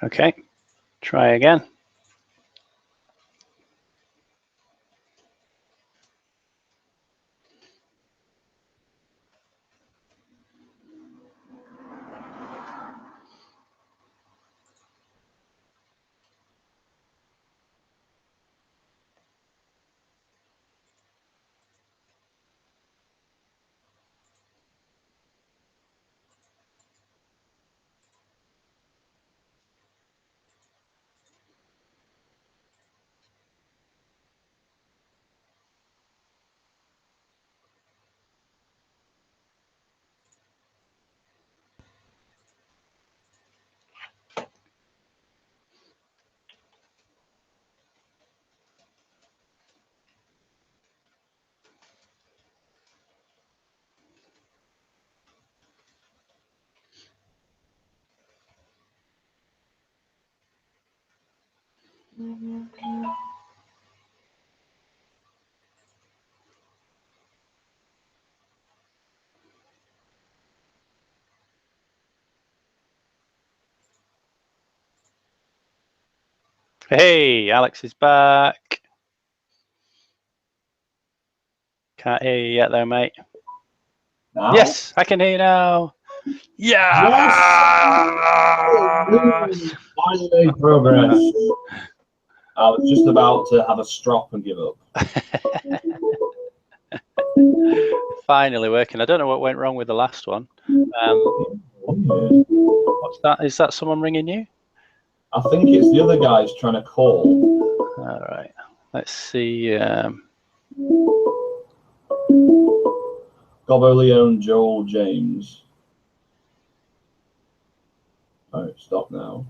Okay, try again. Hey, Alex is back. Can't hear you yet though, mate. Now? Yes, I can hear you now. Yeah. Yes! Finally made progress. I was just about to have a strop and give up. Finally working. I don't know what went wrong with the last one. What's that? Is that someone ringing you? I think it's the other guys trying to call. All right. Let's see. Gobbo Leone, Joel James. Oh, stop now.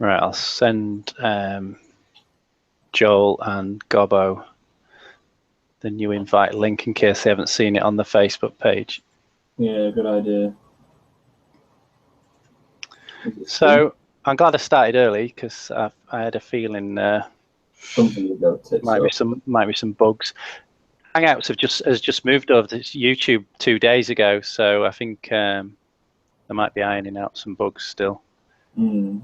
Right, I'll send Joel and Gobbo the new invite link in case they haven't seen it on the Facebook page. Yeah, good idea. So I'm glad I started early because I had a feeling Something about it. might be some bugs. Hangouts has just moved over to YouTube 2 days ago, so I think they might be ironing out some bugs still. Mm.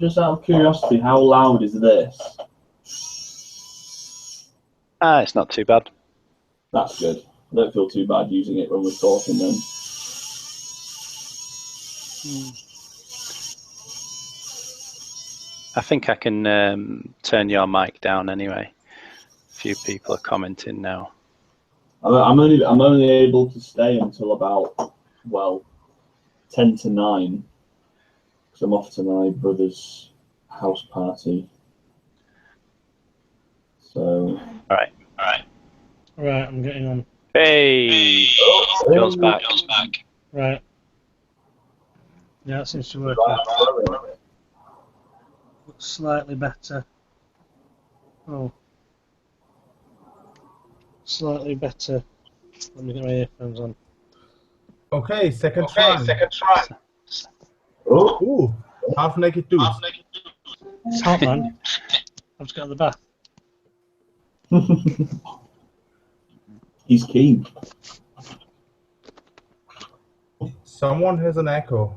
Just out of curiosity, how loud is this? It's not too bad. That's good. I don't feel too bad using it when we're talking then. I think I can turn your mic down anyway. A few people are commenting now. I'm only able to stay until about 10 to 9 because I'm off to my brother's house party. So. All right. Right, I'm getting on. Hey, Joel's back. Right. Yeah, that seems to work. Looks slightly better. Oh. Slightly better. Let me get my earphones on. Okay, second try. Oh, Ooh, half naked dudes. It's hot, man. I've just got out of the bath. he's keen. Someone has an echo.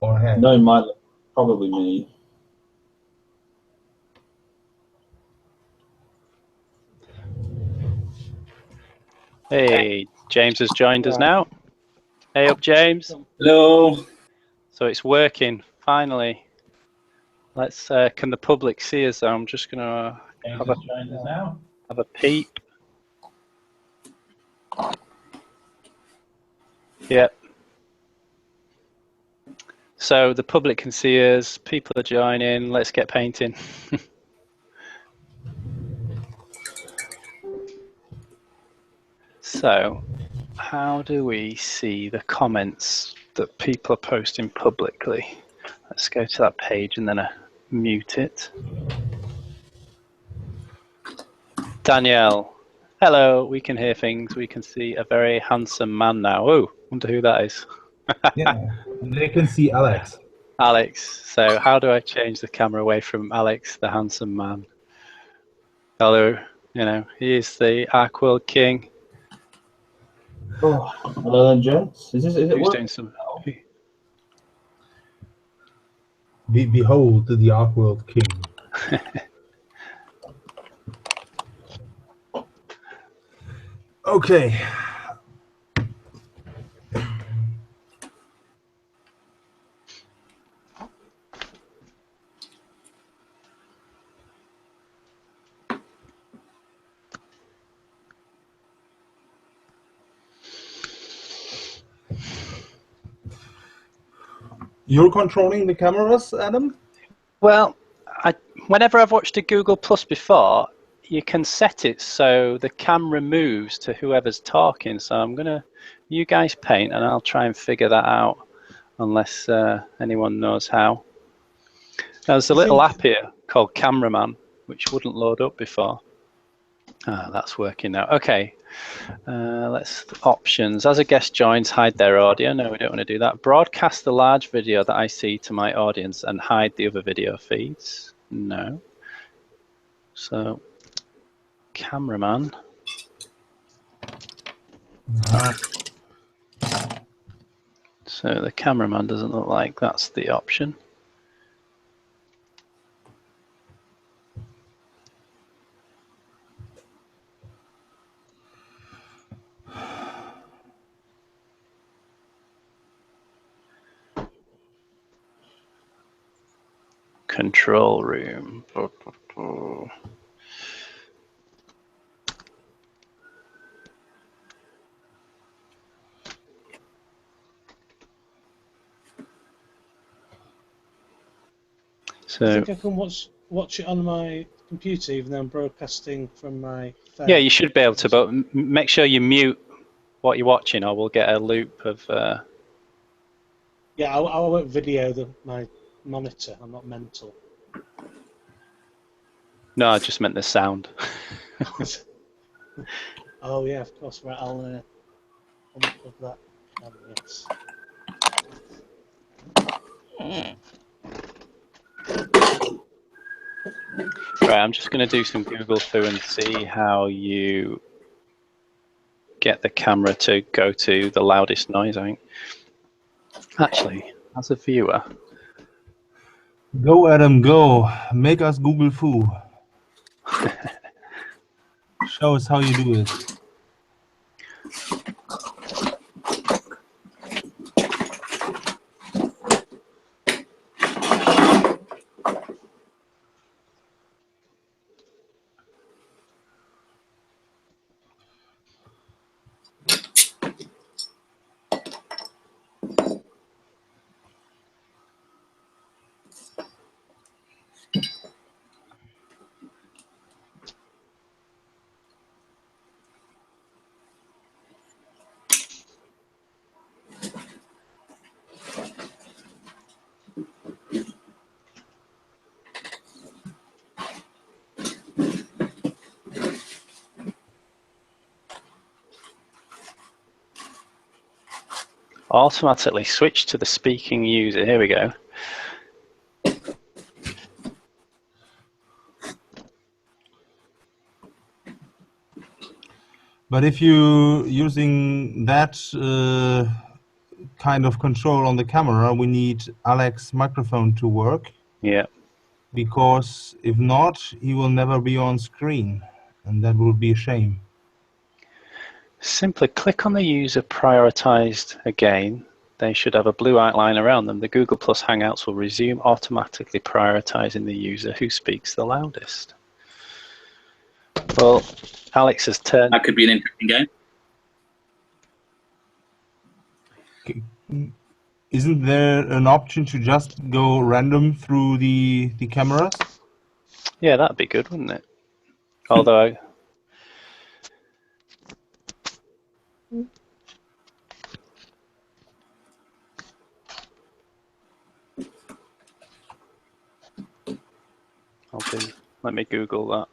Or has. No, probably me. Hey, James has joined us now. Hey up, James. Hello. So it's working finally. Let's. Can the public see us? I'm just gonna have a peep. Yep. So the public can see us. People are joining. Let's get painting. So, how do we see the comments that people are posting publicly? Let's go to that page and then mute it. Danielle, Hello, we can hear things. We can see a very handsome man now. Oh, wonder who that is. Yeah, they can see Alex. Alex. So how do I change the camera away from Alex, the handsome man? Hello, you know, he is the Arcworlde king. Oh, hello then, gents. Is it Who's working doing some? now? Behold the Arcworlde king. Okay. You're controlling the cameras, Adam? Well, whenever I've watched a Google Plus before, you can set it so the camera moves to whoever's talking. So I'm gonna, you guys paint, and I'll try and figure that out, unless anyone knows how. There's a little app here called Cameraman, which wouldn't load up before. Ah, that's working now. Okay, let's options. As a guest joins, hide their audio. No, we don't want to do that. Broadcast the large video that I see to my audience and hide the other video feeds. No. So, cameraman. So the cameraman doesn't look like that's the option. Control room. So, I think I can watch it on my computer, even though I'm broadcasting from my phone. yeah, you should be able to, but make sure you mute what you're watching, or we'll get a loop of. Yeah, I won't video my monitor. I'm not mental. No, I just meant the sound. Oh yeah, of course. Right, I'll unplug that. Yes. Right, I'm just going to do some Google through and see how you get the camera to go to the loudest noise, I think. Actually, as a viewer. Go, Adam, go. Make us Google foo. Show us how you do it. Automatically switch to the speaking user. Here we go. But if you're using that kind of control on the camera, we need Alex's microphone to work. Yeah. Because if not, he will never be on screen, and that would be a shame. Simply click on the user prioritized again. They should have a blue outline around them. The Google Plus Hangouts will resume automatically prioritizing the user who speaks the loudest. Well, Alex has turned. That could be an interesting game. Isn't there an option to just go random through the cameras? Yeah, that'd be good, wouldn't it? Although let me Google that.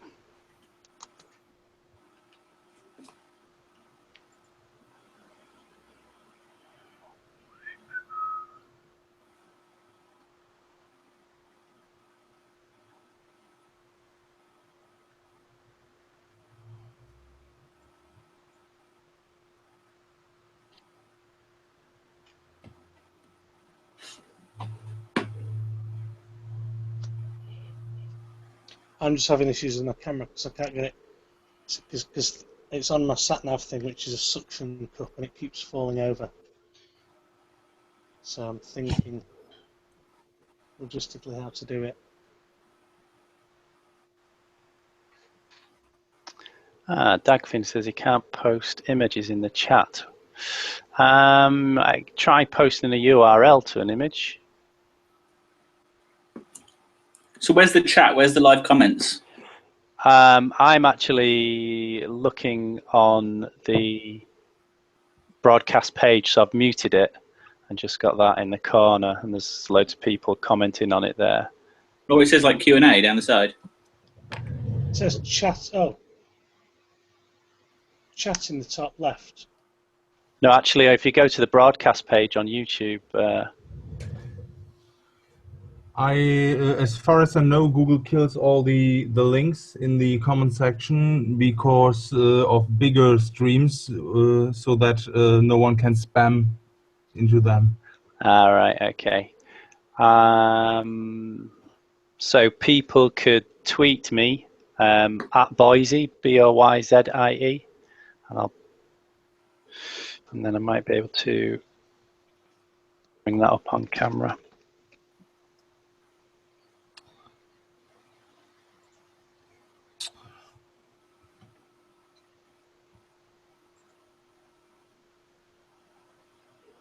I'm just having issues with my camera because I can't get it, because it's on my sat-nav thing, which is a suction cup, and it keeps falling over. So I'm thinking logistically how to do it. Dagfin says he can't post images in the chat. I try posting a URL to an image. So where's the chat? Where's the live comments? I'm actually looking on the broadcast page, so I've muted it and just got that in the corner, and there's loads of people commenting on it there. Oh, it says like Q&A down the side. It says chat. Oh, chat in the top left. No, actually, if you go to the broadcast page on YouTube, As far as I know, Google kills all the links in the comment section because of bigger streams, so that no one can spam into them. all right, okay. So people could tweet me at Boise, Boyzie, and then I might be able to bring that up on camera.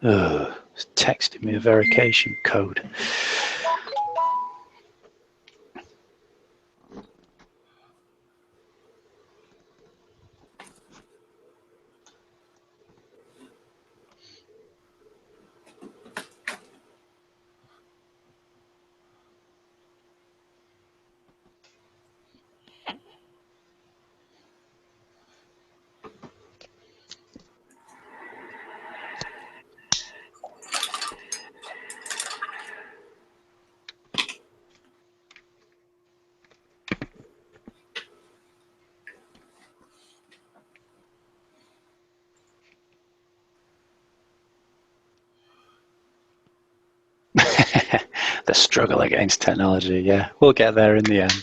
It's texting me a verification code. The struggle against technology, yeah. We'll get there in the end.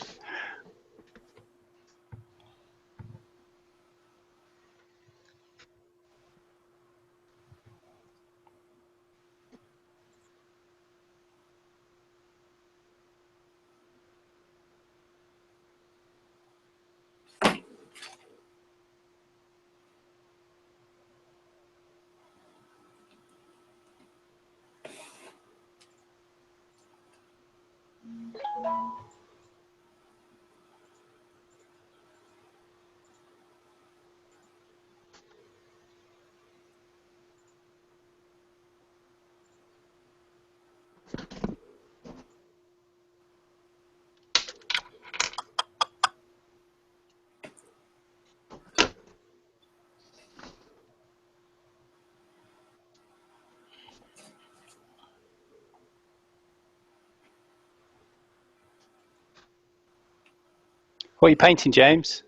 What are you painting, James?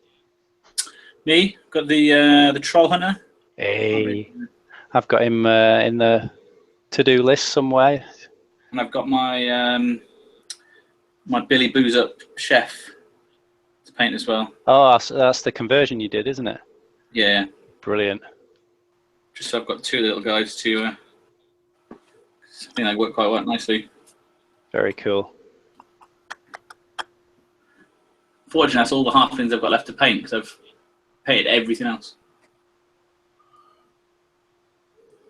Me? Got the Troll Hunter. Hey, I've got him in the to-do list somewhere. And I've got my my Billy Booze Up Chef to paint as well. Oh, that's the conversion you did, isn't it? Yeah. Brilliant. Just so I've got two little guys to. I think they work quite well nicely. Very cool. Fortunately, that's all the halflings I've got left to paint because I've painted everything else.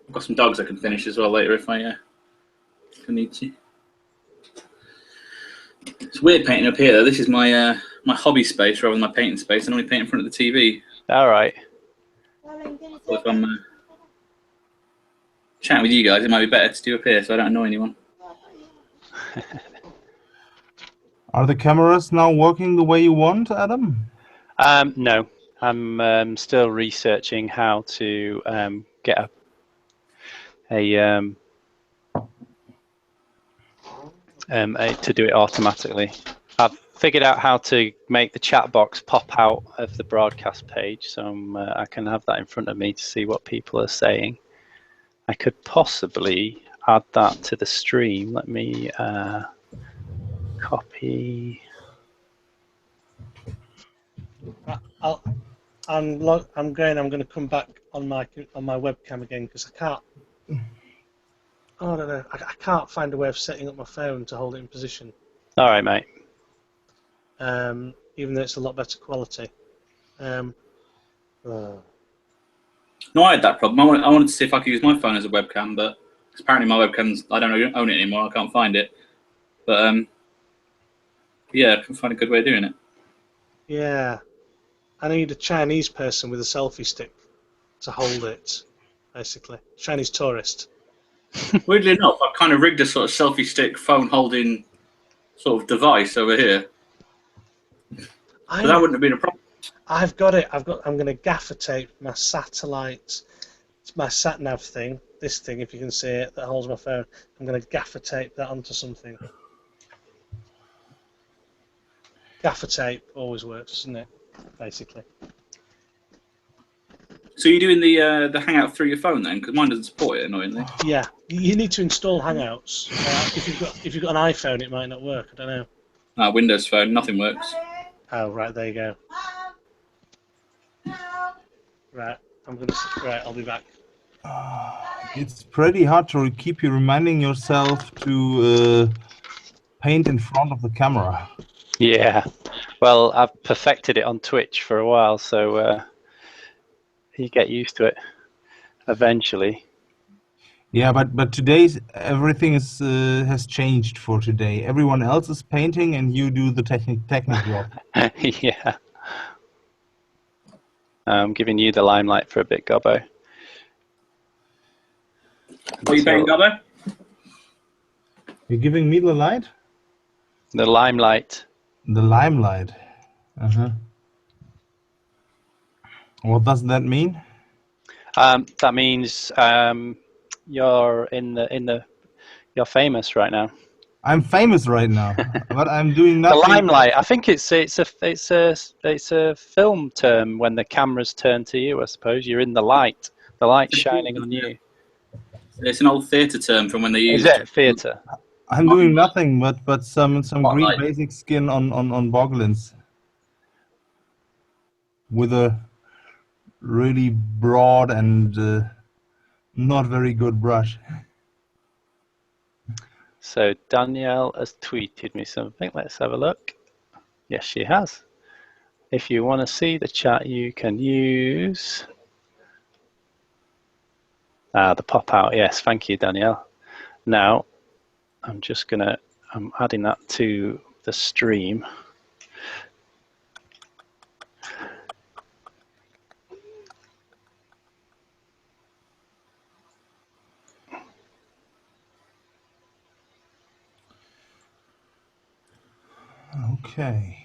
I've got some dogs I can finish as well later if I need to. It's weird painting up here though. This is my my hobby space rather than my painting space. I normally paint in front of the TV. All right. So if I'm chatting with you guys, it might be better to do up here so I don't annoy anyone. Are the cameras now working the way you want, Adam? No, I'm still researching how to get to do it automatically. I've figured out how to make the chat box pop out of the broadcast page, so I can have that in front of me to see what people are saying. I could possibly add that to the stream. Let me copy. I'm going to come back on my webcam again because I can't. Oh, I don't know. I can't find a way of setting up my phone to hold it in position. All right, mate. Even though it's a lot better quality. No, I had that problem. I wanted to see if I could use my phone as a webcam, but apparently my webcam's, I don't own it anymore. I can't find it. But yeah, I can find a good way of doing it. Yeah. I need a Chinese person with a selfie stick to hold it, basically. Chinese tourist. Weirdly enough, I've kind of rigged a sort of selfie stick phone holding sort of device over here. So that wouldn't have been a problem. I've got it. I'm going to gaffer tape my satellite, my sat nav thing. This thing, if you can see it, that holds my phone. I'm going to gaffer tape that onto something. Gaffer tape always works, doesn't it? Basically. So you're doing the Hangout through your phone then? Because mine doesn't support it, annoyingly. Yeah, you need to install Hangouts. If you've got an iPhone, it might not work. I don't know. Windows Phone, nothing works. Oh, right, there you go. Right, I'll be back. It's pretty hard to keep you reminding yourself to paint in front of the camera. Yeah. Well, I've perfected it on Twitch for a while, so you get used to it eventually. Yeah, but today's everything has changed for today. Everyone else is painting, and you do the technical job. Yeah. I'm giving you the limelight for a bit, Gobbo. What are you painting, Gobbo? You're giving me the light? The limelight. The limelight. What does that mean? That means you're you're famous right now. I'm famous right now, but I'm doing nothing. The limelight. I think it's a film term when the cameras turn to you. I suppose you're in the light. The light's shining on you. It's an old theatre term from when they used. Is it theatre? I'm doing nothing but some green basic skin on boglins with a really broad and not very good brush. So Danielle has tweeted me something. Let's have a look. Yes, she has. If you want to see the chat, you can use the pop out. Yes, thank you, Danielle. Now, I'm adding that to the stream. Okay.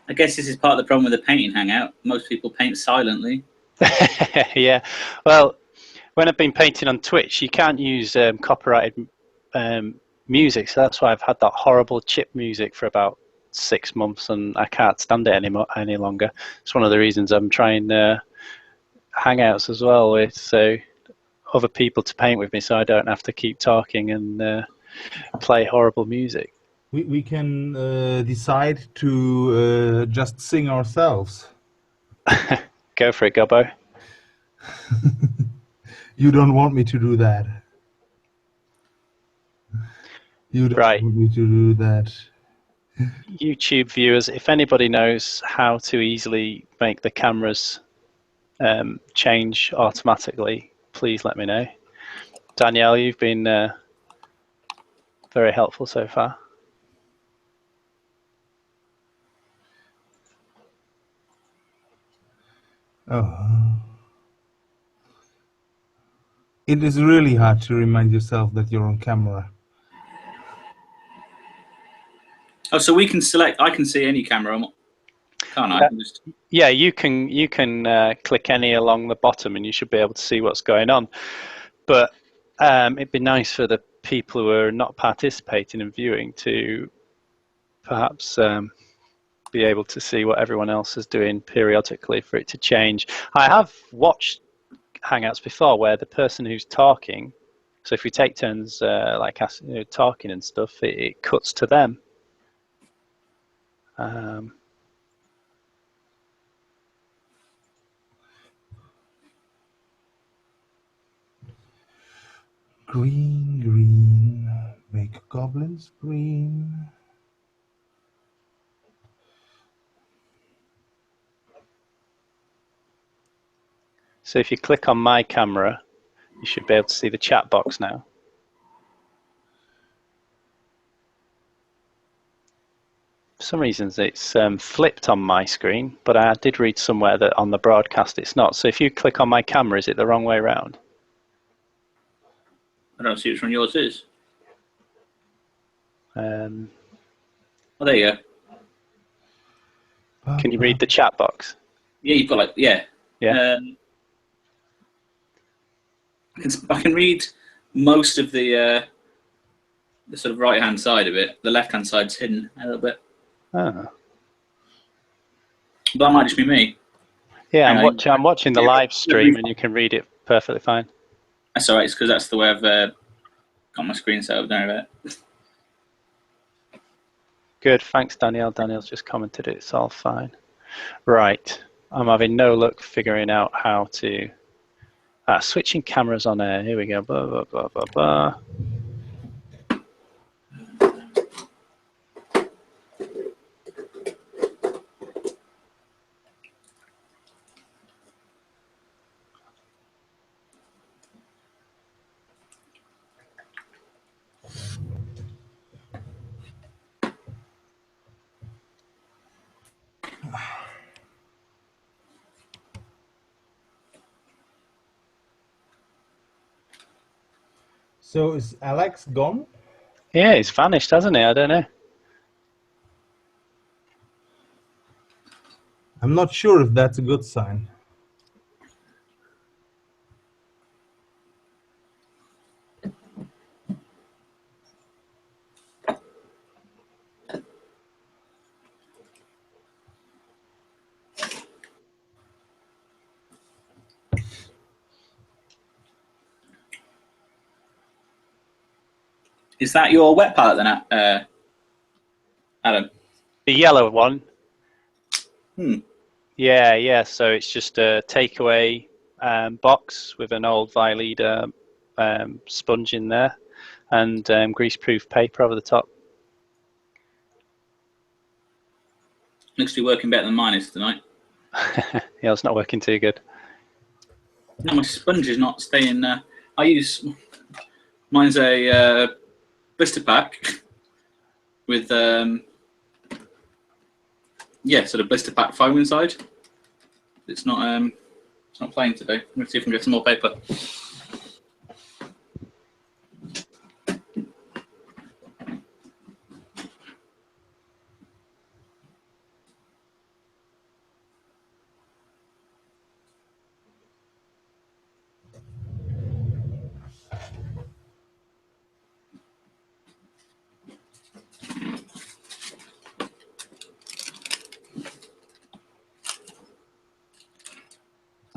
I guess this is part of the problem with the painting Hangout. Most people paint silently. Yeah. Well, when I've been painting on Twitch, you can't use copyrighted music, so that's why I've had that horrible chip music for about 6 months, and I can't stand it any longer. It's one of the reasons I'm trying Hangouts as well, with other people to paint with me, so I don't have to keep talking and play horrible music. We can decide to just sing ourselves. Go for it, Gobbo. You don't want me to do that. You don't want me to do that. YouTube viewers, if anybody knows how to easily make the cameras change automatically, please let me know. Danielle, you've been very helpful so far. Oh. It is really hard to remind yourself that you're on camera. Oh, so we can select. I can see any camera. Can't I? Just... Yeah, you can click any along the bottom, and you should be able to see what's going on. But it'd be nice for the people who are not participating and viewing to perhaps be able to see what everyone else is doing periodically for it to change. I have watched Hangouts before where the person who's talking, so if we take turns like talking and stuff, it cuts to them. Green, green, make goblins green. So if you click on my camera, you should be able to see the chat box now. For some reasons it's flipped on my screen, but I did read somewhere that on the broadcast it's not. So if you click on my camera, is it the wrong way around? I don't see which one yours is. Oh, there you go. Can you read the chat box? Yeah, you've got like, yeah. Yeah. I can read most of the sort of right-hand side of it. The left-hand side's hidden a little bit. Oh. But that might just be me. Yeah, I'm watching the live stream, and you can read it perfectly fine. That's all right. It's because that's the way I've got my screen set up. Don't worry about it. Good, thanks, Danielle. Danielle's just commented it's all fine. Right, I'm having no luck figuring out how to... switching cameras on air. Here we go. Blah, blah, blah, blah, blah. So is Alex gone? Yeah, he's vanished, hasn't he? I don't know. I'm not sure if that's a good sign. Is that your wet palette then, Adam? The yellow one? Hmm. Yeah. So it's just a takeaway box with an old Vileda sponge in there and greaseproof paper over the top. Looks to be working better than mine is tonight. Yeah, it's not working too good. No, my sponge is not staying. I use mine's a blister pack with sort of blister pack foam inside. It's not playing today. Let's see if we can get some more paper.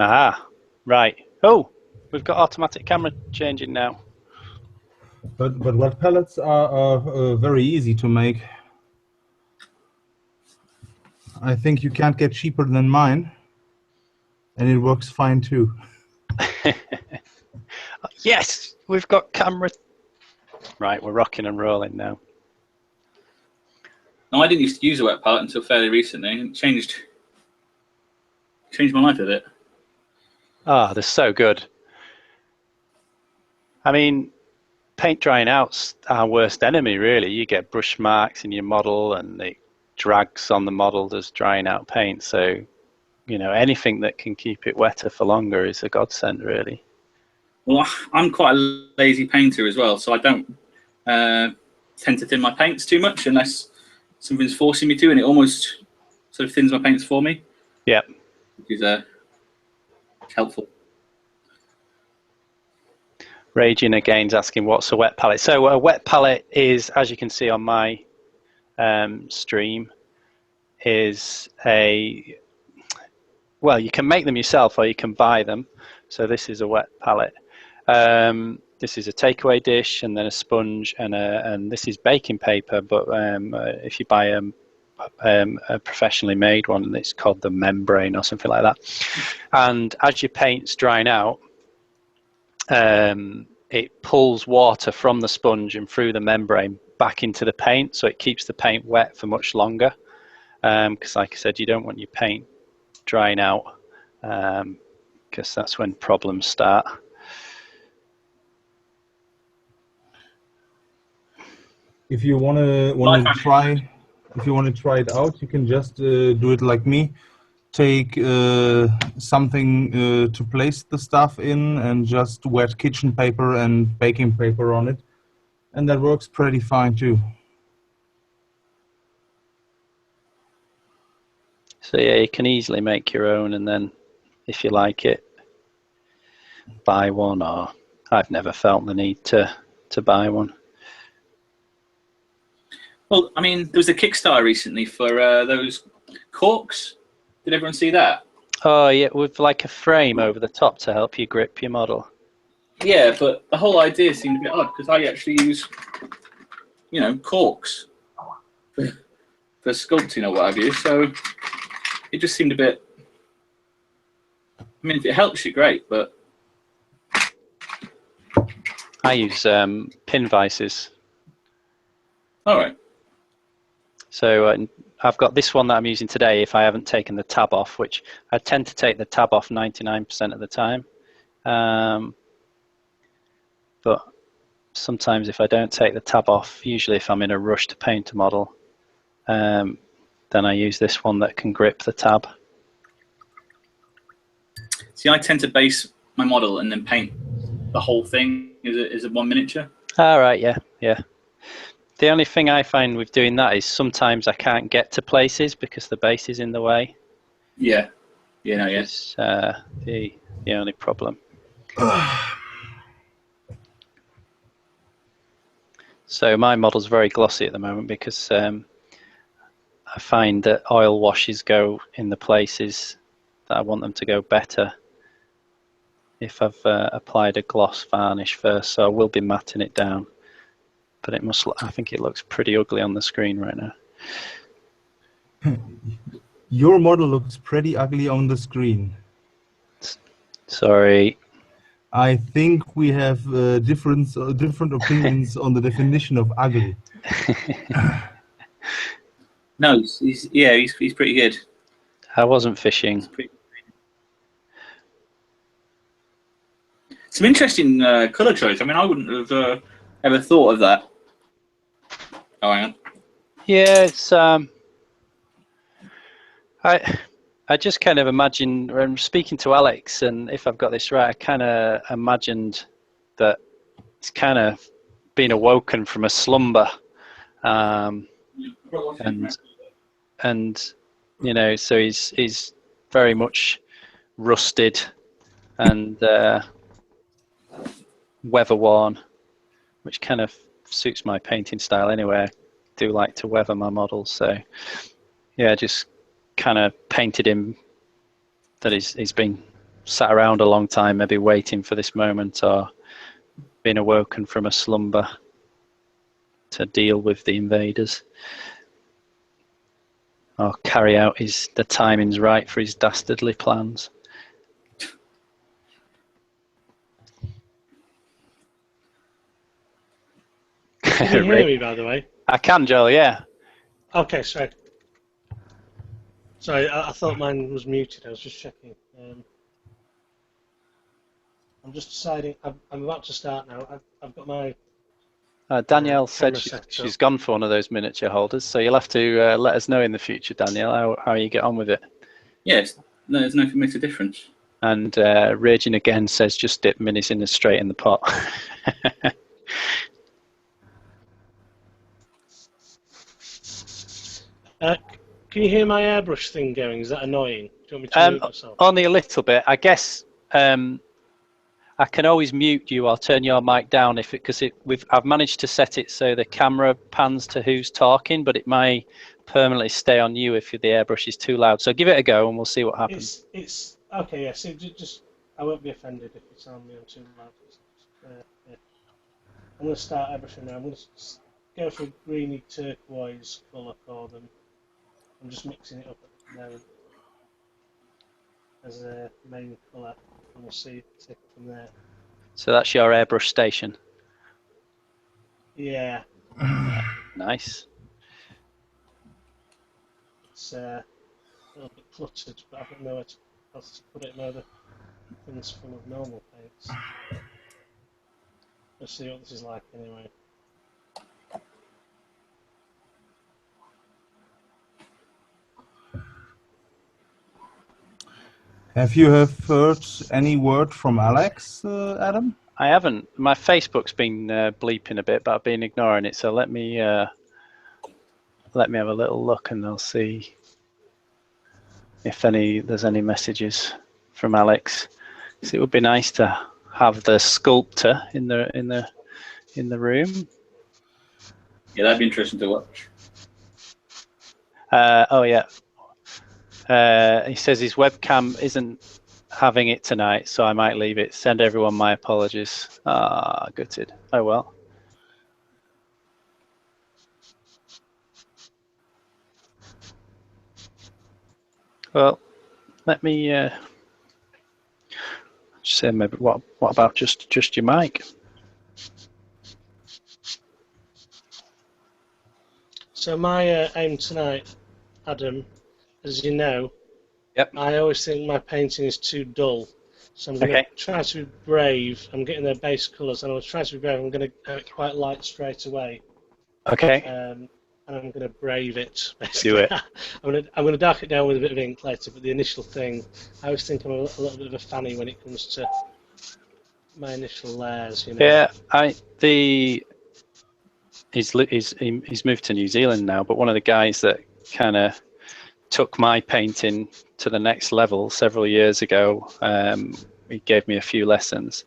Aha, right. Oh, we've got automatic camera changing now. But wet palettes are very easy to make. I think you can't get cheaper than mine, and it works fine too. Yes, we've got camera. Right, we're rocking and rolling now. No, I didn't used to use a wet palette until fairly recently. It changed my life with it. Ah, they're so good. I mean, paint drying out's our worst enemy, really. You get brush marks in your model, and it drags on the model as drying out paint. So, you know, anything that can keep it wetter for longer is a godsend, really. Well, I'm quite a lazy painter as well, so I don't tend to thin my paints too much unless something's forcing me to, and it almost sort of thins my paints for me. Yeah. Which is helpful. Raging Again's asking what's a wet palette. So a wet palette is, as you can see on my stream, is well, you can make them yourself or you can buy them. So this is a wet palette. This is a takeaway dish and then a sponge and this is baking paper. But if you buy a professionally made one, it's called the membrane or something like that. And as your paint's drying out, it pulls water from the sponge and through the membrane back into the paint, so it keeps the paint wet for much longer. Because like I said, you don't want your paint drying out, because that's when problems start. If you want to try it out, you can just do it like me. Take something to place the stuff in and just wet kitchen paper and baking paper on it, and that works pretty fine too. So yeah, you can easily make your own, and then if you like it, buy one. Or I've never felt the need to buy one. Well, I mean, there was a Kickstarter recently for those corks. Did everyone see that? Oh yeah, with like a frame over the top to help you grip your model. Yeah, but the whole idea seemed a bit odd because I actually use, you know, corks for sculpting or what have you. So it just seemed a bit. I mean, if it helps you, great, but I use pin vices. all right. So I've got this one that I'm using today if I haven't taken the tab off, which I tend to take the tab off 99% of the time. But sometimes if I don't take the tab off, usually if I'm in a rush to paint a model, then I use this one that can grip the tab. See, I tend to base my model and then paint the whole thing as a one miniature. All right, yeah. The only thing I find with doing that is sometimes I can't get to places because the base is in the way. Yeah. It's the only problem. So my model's very glossy at the moment because I find that oil washes go in the places that I want them to go better if I've applied a gloss varnish first. So I will be matting it down. But it must. I think it looks pretty ugly on the screen right now. Your model looks pretty ugly on the screen. Sorry. I think we have different opinions on the definition of ugly. No, he's pretty good. I wasn't fishing. Some interesting colour choice. I mean, I wouldn't have ever thought of that. Oh, hang on. Yeah, it's I just kind of imagine, when speaking to Alex, and if I've got this right, I kind of imagined that it's kind of been awoken from a slumber, and you know, so he's very much rusted and weather worn, which kind of suits my painting style anyway. I do like to weather my models, so yeah, just kind of painted him that he's been sat around a long time, maybe waiting for this moment, or been awoken from a slumber to deal with the invaders, or carry out the timing's right for his dastardly plans. Can you hear me, by the way? I can, Joel, yeah. Okay, sorry. Sorry, I thought mine was muted. I was just checking. I'm just deciding. I'm about to start now. I've got my... Danielle said she's gone for one of those miniature holders, so you'll have to let us know in the future, Danielle, how you get on with it. Yes, no, there's nothing makes a difference. And Raging Again says just dip minis in straight in the pot. Can you hear my airbrush thing going? Is that annoying? Do you want me to mute myself? Only a little bit. I guess I can always mute you or turn your mic down because I've managed to set it so the camera pans to who's talking, but it may permanently stay on you if the airbrush is too loud. So give it a go and we'll see what happens. It's okay. Yeah. So just I won't be offended if it's on me or too loud. Yeah. I'm going to start airbrushing now. I'm going to go for a greeny turquoise colour for them. I'm just mixing it up at the moment as a main colour, and we'll see it from there. So that's your airbrush station. Yeah. Nice. It's a little bit cluttered, but I don't know where else to put it now. The thing's full of normal paints. Let's see what this is like anyway. Have you heard any word from Alex, Adam? I haven't. My Facebook's been bleeping a bit, but I've been ignoring it. So let me have a little look, and I'll see if there's any messages from Alex. So it would be nice to have the sculptor in the room. Yeah, that'd be interesting to watch. Oh yeah. He says his webcam isn't having it tonight, so I might leave it. Send everyone my apologies. Ah, gutted. Oh well. Well, let me say maybe what about just your mic? So my aim tonight, Adam, as you know, Yep. I always think my painting is too dull. So I'm going to try to be brave. I'm getting their base colours, and I was trying to be brave. I'm going to go it quite light straight away. Okay. And I'm going to brave it. Basically. Do it. I'm going to dark it down with a bit of ink later. But the initial thing, I always think I'm a little bit of a fanny when it comes to my initial layers. You know. Yeah, he's moved to New Zealand now, but one of the guys that kind of took my painting to the next level several years ago, he gave me a few lessons.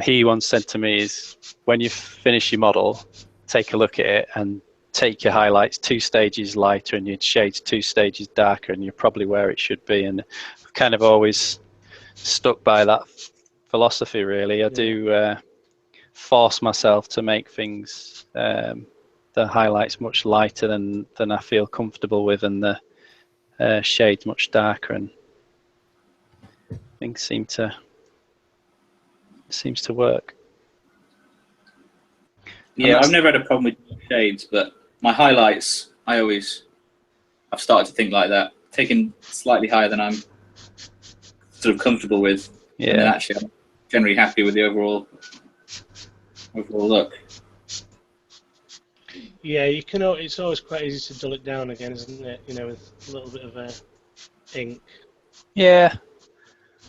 He once said to me is, when you finish your model, take a look at it and take your highlights 2 stages lighter and your shades 2 stages darker, and you're probably where it should be. And I've kind of always stuck by that philosophy, really. I do force myself to make things, the highlights much lighter than I feel comfortable with, and the shades much darker, and things seems to work. Yeah, I've never had a problem with shades, but my highlights, I've started to think like that, taking slightly higher than I'm sort of comfortable with. Yeah. And then actually I'm generally happy with the overall look. Yeah, you can. It's always quite easy to dull it down again, isn't it? You know, with a little bit of ink. Yeah.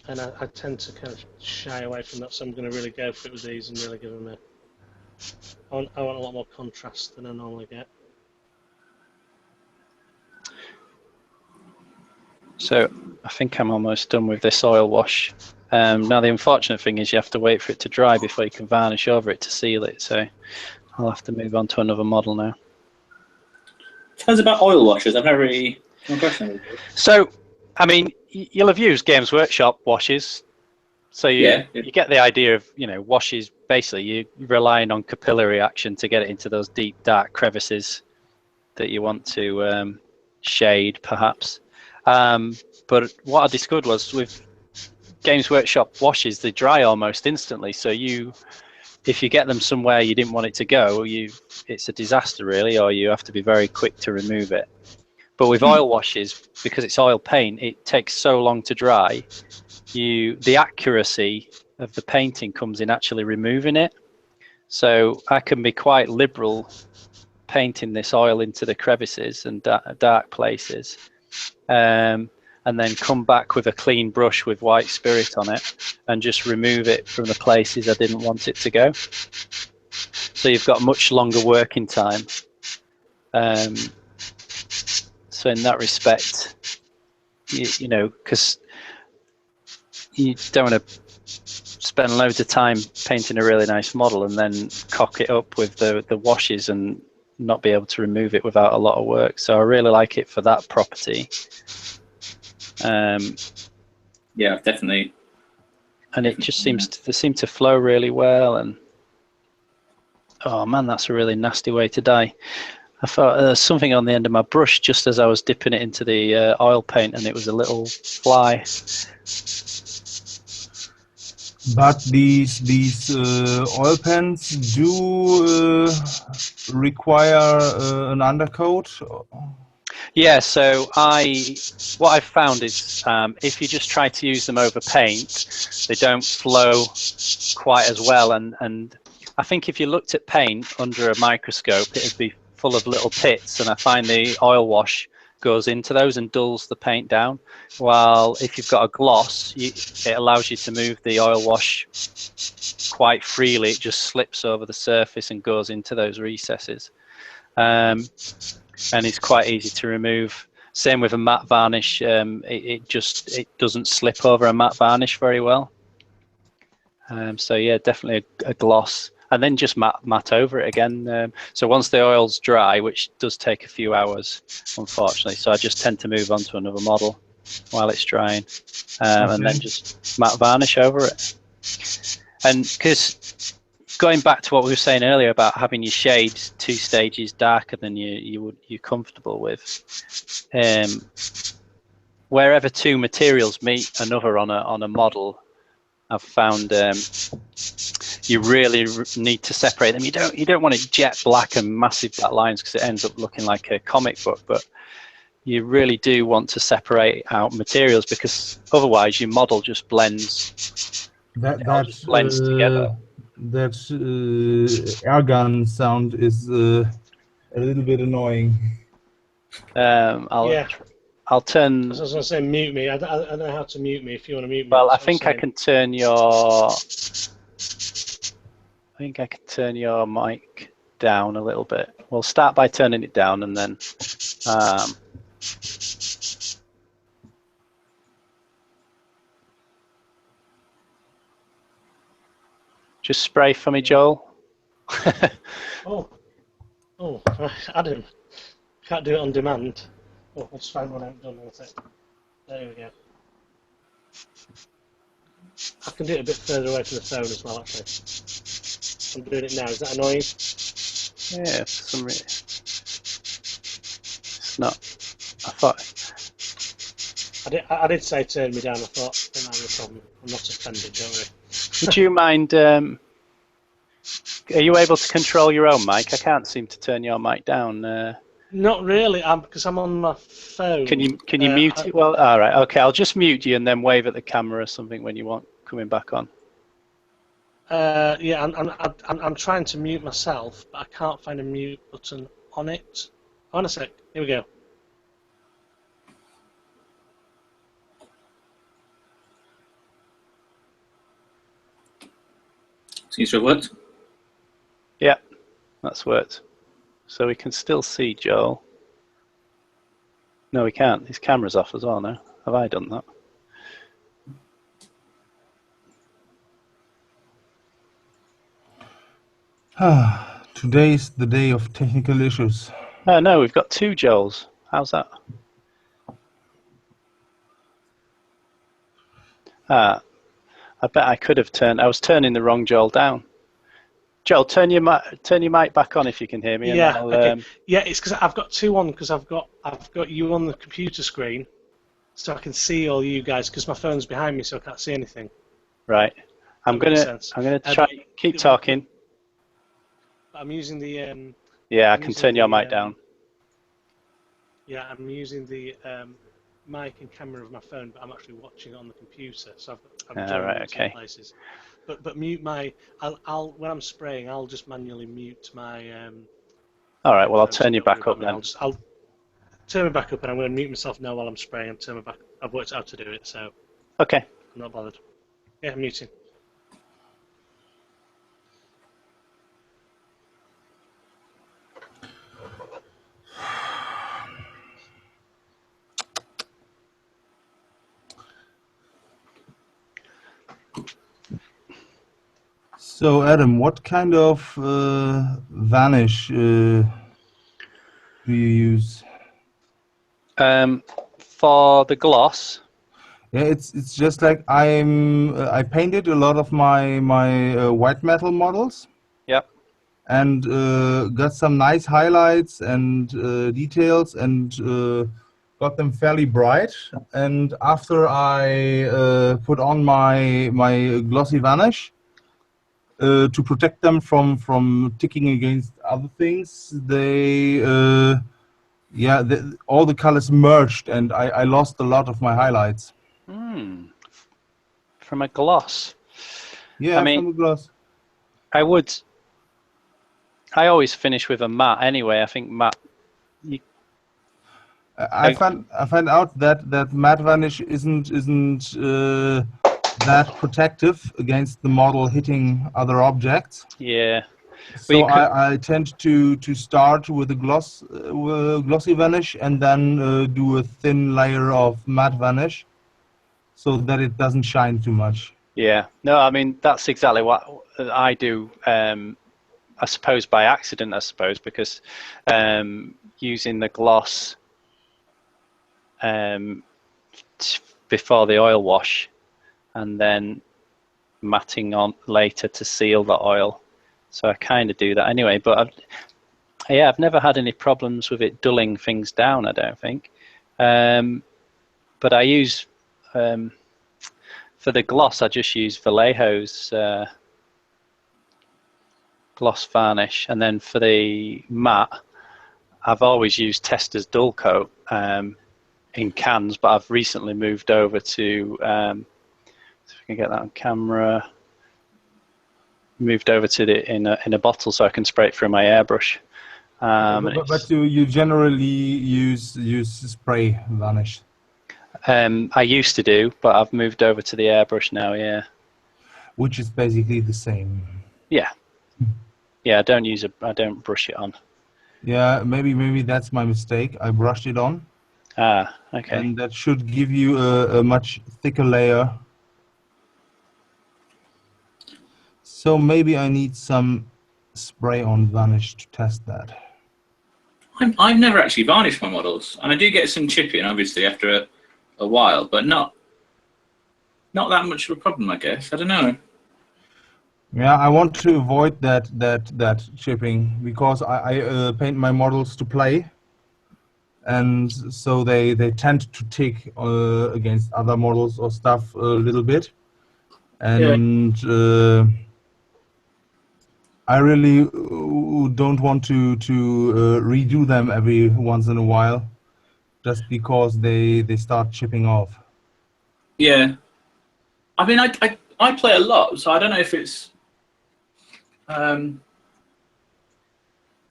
And I tend to kind of shy away from that, so I'm going to really go for it with these and really give them I want a lot more contrast than I normally get. So I think I'm almost done with this oil wash. Now the unfortunate thing is you have to wait for it to dry before you can varnish over it to seal it. So I'll have to move on to another model now. Tell us about oil washes. I've never really come across them. So, I mean, you'll have used Games Workshop washes. So you get the idea of, washes, basically you're relying on capillary action to get it into those deep, dark crevices that you want to shade, perhaps. But what I discovered was with Games Workshop washes, they dry almost instantly. So if you get them somewhere you didn't want it to go, it's a disaster, really, or you have to be very quick to remove it. But with oil washes, because it's oil paint, it takes so long to dry. The accuracy of the painting comes in actually removing it. So I can be quite liberal painting this oil into the crevices and dark places, and then come back with a clean brush with white spirit on it and just remove it from the places I didn't want it to go. So you've got much longer working time. So in that respect, you know, because you don't want to spend loads of time painting a really nice model and then cock it up with the washes and not be able to remove it without a lot of work. So I really like it for that property. Yeah, definitely. And it just seems to flow really well. And oh man, that's a really nasty way to die. I thought there was something on the end of my brush just as I was dipping it into the oil paint, and it was a little fly. But these oil pens do require an undercoat. Yeah, so what I've found is if you just try to use them over paint, they don't flow quite as well. And I think if you looked at paint under a microscope, it'd be full of little pits. And I find the oil wash goes into those and dulls the paint down. While if you've got a gloss, it allows you to move the oil wash quite freely. It just slips over the surface and goes into those recesses. And it's quite easy to remove. Same with a matte varnish. It doesn't slip over a matte varnish very well. So yeah, definitely a gloss, and then just matte over it again. So once the oil's dry, which does take a few hours, unfortunately, so I just tend to move on to another model while it's drying, and then just matte varnish over it. And because going back to what we were saying earlier about having your shades 2 stages darker than you're comfortable with, wherever 2 materials meet another on a model, I've found you really need to separate them. You don't want it jet black and massive black lines because it ends up looking like a comic book, but you really do want to separate out materials because otherwise your model just blends. That blends together. That air gun sound is a little bit annoying. I'll turn. I was going to say mute me. I don't know how to mute me. If you want to mute me. Well, I think I can turn your. I think I can turn your mic down a little bit. We'll start by turning it down and then. Just spray for me, Joel. Oh, Adam, can't do it on demand. Oh, I'll just find one out done. There we go. I can do it a bit further away from the phone as well, actually. I'm doing it now. Is that annoying? Yeah, for some reason. It's not. I thought. I did say turn me down. I thought I didn't have a problem. I'm not offended, don't worry. Would you mind? Are you able to control your own mic? I can't seem to turn your mic down. Not really, because I'm on my phone. Can you mute it? Well, all right, okay. I'll just mute you and then wave at the camera or something when you want coming back on. Yeah, I'm trying to mute myself, but I can't find a mute button on it. Hold on a sec. Here we go. Seems to have worked. Yeah, that's worked. So we can still see Joel. No, we can't. His camera's off as well now. Have I done that? Today's the day of technical issues. Oh no, we've got 2 Joels. How's that? I bet I could have turned. I was turning the wrong Joel down. Joel, turn your mic back on if you can hear me. Yeah. And okay. Yeah, it's because I've got 2 on because I've got you on the computer screen, so I can see all you guys because my phone's behind me, so I can't see anything. Right. I'm gonna try. Keep talking. I'm using the. Yeah, I can turn your mic down. Yeah, I'm using the mic and camera of my phone, but I'm actually watching it on the computer, so I've joined in 2 places. But mute my. I'll when I'm spraying, I'll just manually mute my. All right. Well, I'll turn you back up then. I'll turn me back up, and I'm going to mute myself now while I'm spraying and turn me back. I've worked out how to do it, so. Okay. I'm not bothered. Yeah, I'm muting. So, Adam, what kind of varnish do you use? For the gloss, Yeah, it's just like I painted a lot of my white metal models yep. and got some nice highlights and details and got them fairly bright. And after I put on my glossy varnish to protect them from ticking against other things, they yeah, all the colors merged, and I lost a lot of my highlights. From a gloss. Yeah, I mean, from the gloss. I always finish with a matte anyway. I think matte. I find out that matte varnish isn't that protective against the model hitting other objects. Yeah. So I tend to start with a glossy varnish and then do a thin layer of matte varnish, so that it doesn't shine too much. Yeah. No, I mean that's exactly what I do. I suppose by accident. I suppose because using the gloss before the oil wash, and then matting on later to seal the oil. So I kind of do that anyway. But I've never had any problems with it dulling things down. I don't think. But I use for the gloss. I just use Vallejo's gloss varnish, and then for the matte, I've always used Testa's Dull Coat in cans, but I've recently moved over to, if I can get that on camera, moved over to the in a bottle so I can spray it through my airbrush. But you generally use spray varnish? I used to do, but I've moved over to the airbrush now. Yeah. Which is basically the same. Yeah. Yeah, I don't brush it on. Yeah, maybe that's my mistake. I brushed it on. Ah, okay. And that should give you a much thicker layer. So maybe I need some spray-on varnish to test that. I've never actually varnished my models, and I do get some chipping, obviously, after a while, but not that much of a problem, I guess. I don't know. Yeah, I want to avoid that chipping because I paint my models to play, and so they tend to tick against other models or stuff a little bit, and I really don't want to redo them every once in a while, just because they start chipping off. Yeah, I mean I play a lot, so I don't know if it's I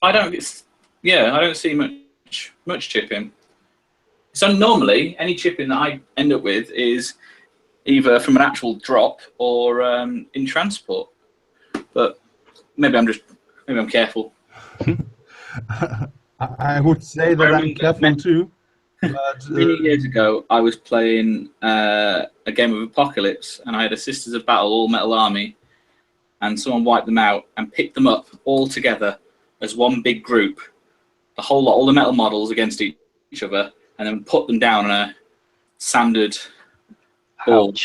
don't see much chipping. So normally any chipping that I end up with is either from an actual drop or in transport. But maybe I'm careful. I would say that I'm careful too. But, many years ago, I was playing a game of Apocalypse, and I had a Sisters of Battle All Metal Army, and someone wiped them out and picked them up all together as one big group, the whole lot, all the metal models against each other, and then put them down on a sanded board.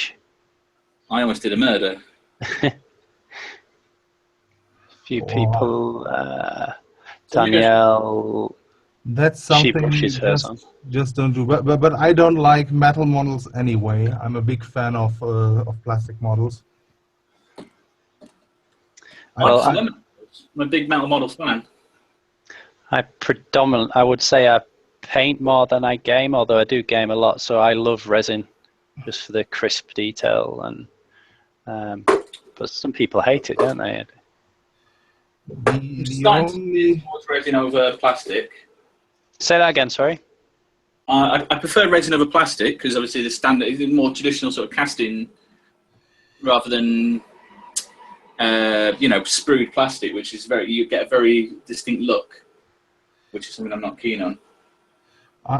I almost did a murder. Few people, Danielle. That's something just don't do. But I don't like metal models anyway. I'm a big fan of plastic models. Well, I'm a big metal models fan. I would say I paint more than I game, although I do game a lot. So I love resin, just for the crisp detail. And but some people hate it, don't they? I'm starting to lean towards resin over plastic. Say that again, sorry. I prefer resin over plastic because obviously the standard is more traditional sort of casting rather than sprued plastic, which is you get a very distinct look, which is something I'm not keen on.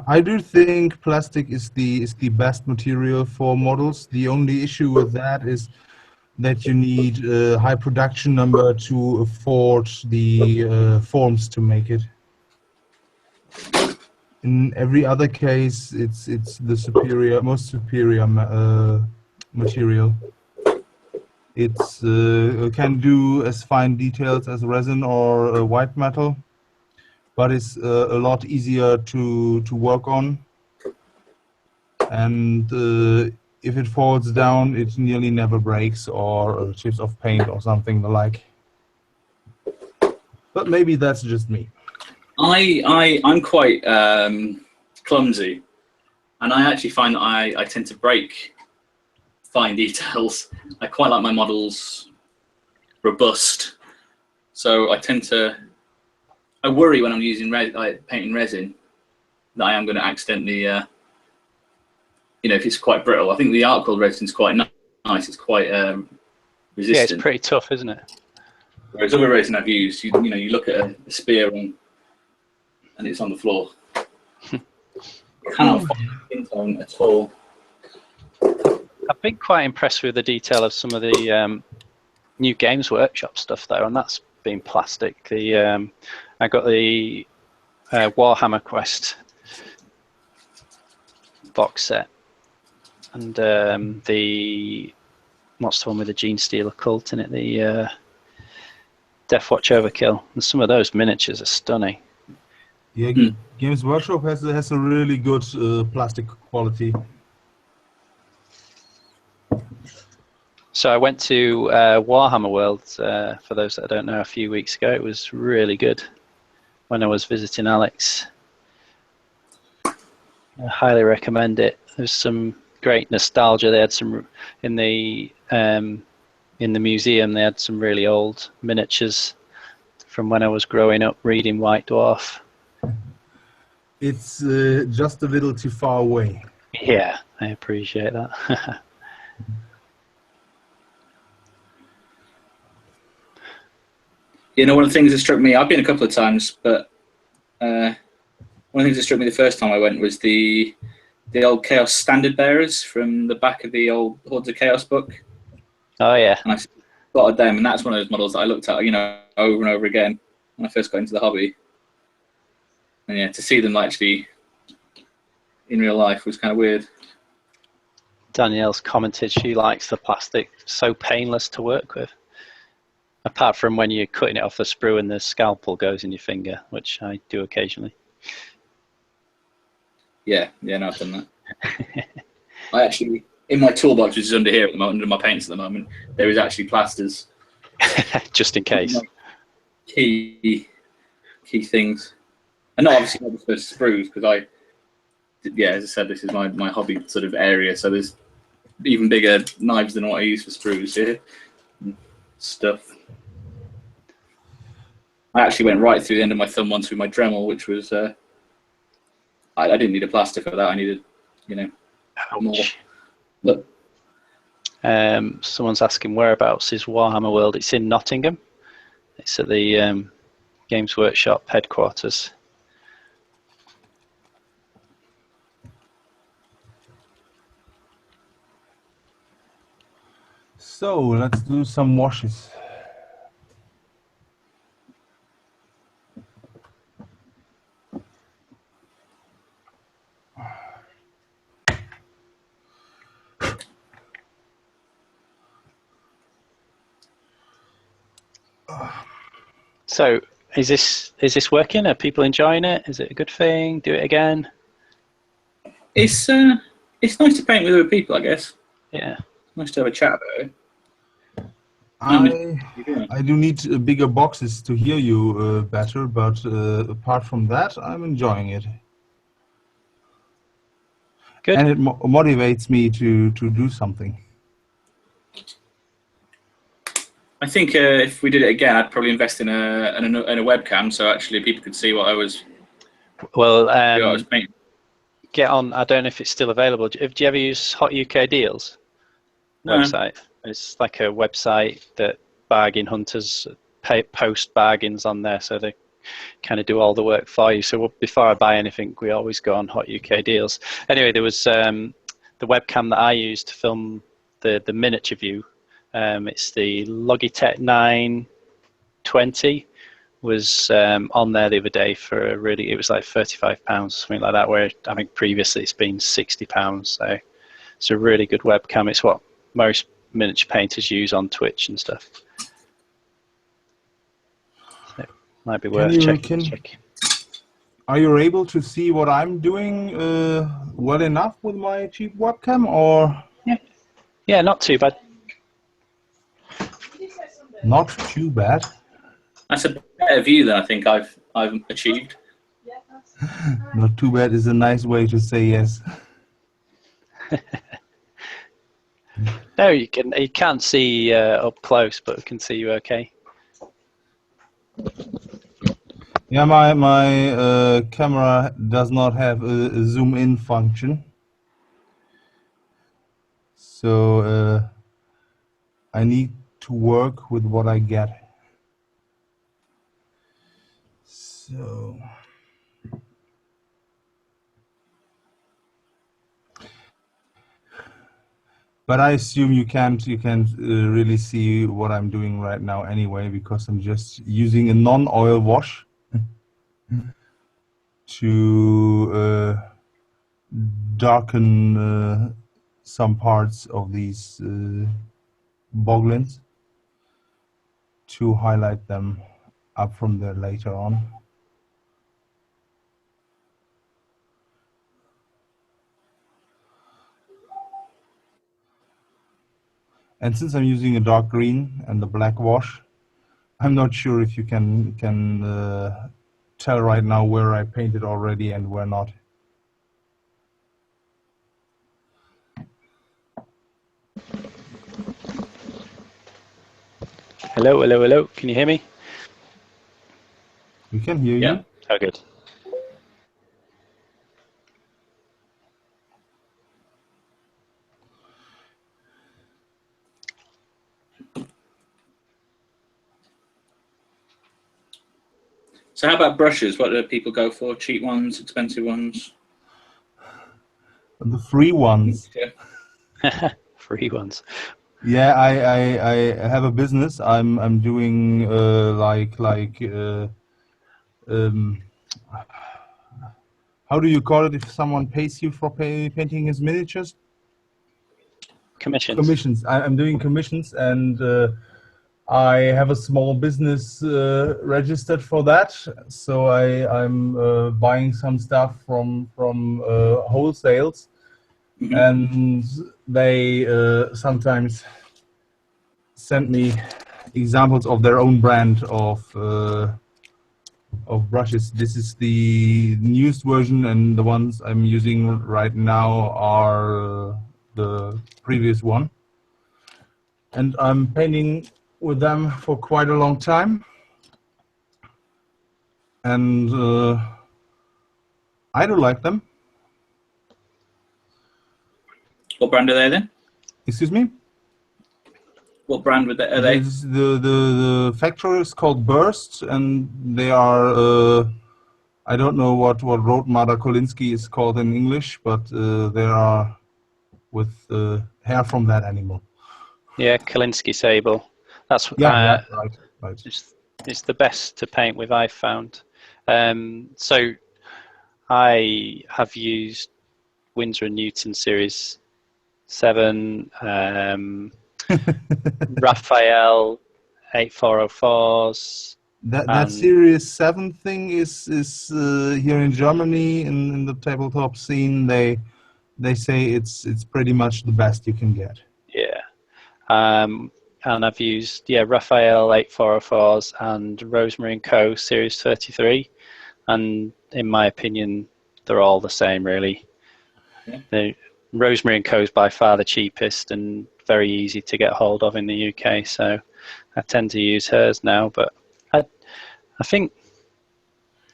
I do think plastic is the best material for models. The only issue with that is that you need a high production number to afford the forms to make it. In every other case, it's the most superior material. It's can do as fine details as resin or white metal, but it's a lot easier to work on. And if it falls down, it nearly never breaks or chips off paint or something like. But maybe that's just me. I'm quite clumsy, and I actually find that I tend to break fine details. I quite like my models robust, so I worry when I'm using painting resin that I am going to accidentally, if it's quite brittle. I think the Arcworlde resin is quite nice. It's quite resistant. Yeah, it's pretty tough, isn't it? Whereas other resin I've used, you look at a spear and it's on the floor. You cannot find skin tone at all. I've been quite impressed with the detail of some of the new Games Workshop stuff though, and that's been plastic. I got the Warhammer Quest box set, and what's the one with the Gene Stealer cult in it? The Deathwatch Overkill, and some of those miniatures are stunning. Yeah, Games Workshop has a really good plastic quality. So I went to Warhammer World, for those that don't know, a few weeks ago. It was really good when I was visiting Alex. I highly recommend it. There's some great nostalgia. They had some in the museum. They had some really old miniatures from when I was growing up reading White Dwarf. It's just a little too far away. Yeah, I appreciate that. One of the things that struck me, I've been a couple of times, but one of the things that struck me the first time I went was the old Chaos Standard Bearers from the back of the old Hordes of Chaos book. Oh, yeah. And I spotted them, and that's one of those models that I looked at, over and over again when I first got into the hobby. And yeah, to see them actually in real life was kind of weird. Danielle's commented she likes the plastic, so painless to work with. Apart from when you're cutting it off the sprue and the scalpel goes in your finger, which I do occasionally. Yeah, no, I've done that. I actually, in my toolbox, which is under here at the moment, under my paints at the moment, there is actually plasters. Just in case. Key things. And not obviously not for sprues, because as I said, this is my hobby sort of area, so there's even bigger knives than what I use for sprues here. Stuff. I actually went right through the end of my thumb once with my Dremel, which was I didn't need a plaster for that. I needed, more. Look. Someone's asking whereabouts is Warhammer World. It's in Nottingham. It's at the Games Workshop headquarters. So let's do some washes. So is this working? Are people enjoying it? Is it a good thing? Do it again? It's nice to paint with other people, I guess. Yeah. Nice to have a chat about it. I do need bigger boxes to hear you better, but apart from that, I'm enjoying it. Good. And it motivates me to do something. I think if we did it again, I'd probably invest in a webcam, so actually people could see what I was. Well, painting. Get on. I don't know if it's still available. Do you ever use Hot UK Deals website? It's like a website that bargain hunters post bargains on there, so they kind of do all the work for you. So before I buy anything, we always go on Hot UK Deals. Anyway, there was the webcam that I used to film the miniature view It's the Logitech 920. Was on there the other day for it was like £35, something like that, where I think previously it's been £60. So it's a really good webcam. It's what most miniature painters use on Twitch and stuff. So it might be worth checking. Are you able to see what I'm doing well enough with my cheap webcam, or? Yeah, not too bad. Not too bad. That's a better view than I think I've achieved. Not too bad is a nice way to say yes. No, you can't see up close, but we can see you okay. Yeah, my camera does not have a zoom in function, so I need to work with what I get. So, but I assume you can't really see what I'm doing right now anyway, because I'm just using a non-oil wash to darken some parts of these boglins to highlight them up from there later on. And since I'm using a dark green and the black wash, I'm not sure if you can tell right now where I painted already and where not. Hello, hello, hello. Can you hear me? We can hear you. Oh, good. So how about brushes? What do people go for? Cheap ones, expensive ones? The free ones. Yeah. Free ones. Yeah, I have a business. I'm doing how do you call it if someone pays you for painting his miniatures? Commissions. Commissions. I'm doing commissions, and I have a small business registered for that. So I'm buying some stuff from wholesales, and they sometimes send me examples of their own brand of brushes. This is the newest version, and the ones I'm using right now are the previous one. And I'm painting with them for quite a long time, and I do like them. What brand are they then? Excuse me? What brand are they? The factory is called Burst, and they are I don't know what Rothmada Kolinsky is called in English, but they are with hair from that animal. Yeah, Kolinsky sable. That's right. It's the best to paint with, I've found. So I have used Winsor & Newton Series 7, Raphael 8404s. That Series 7 thing is here in Germany in the tabletop scene. They say it's pretty much the best you can get. Yeah. And I've used Raphael 8404s and Rosemary & Co. Series 33, and in my opinion, they're all the same really. Yeah. The Rosemary & Co. is by far the cheapest and very easy to get hold of in the UK, so I tend to use hers now. But I think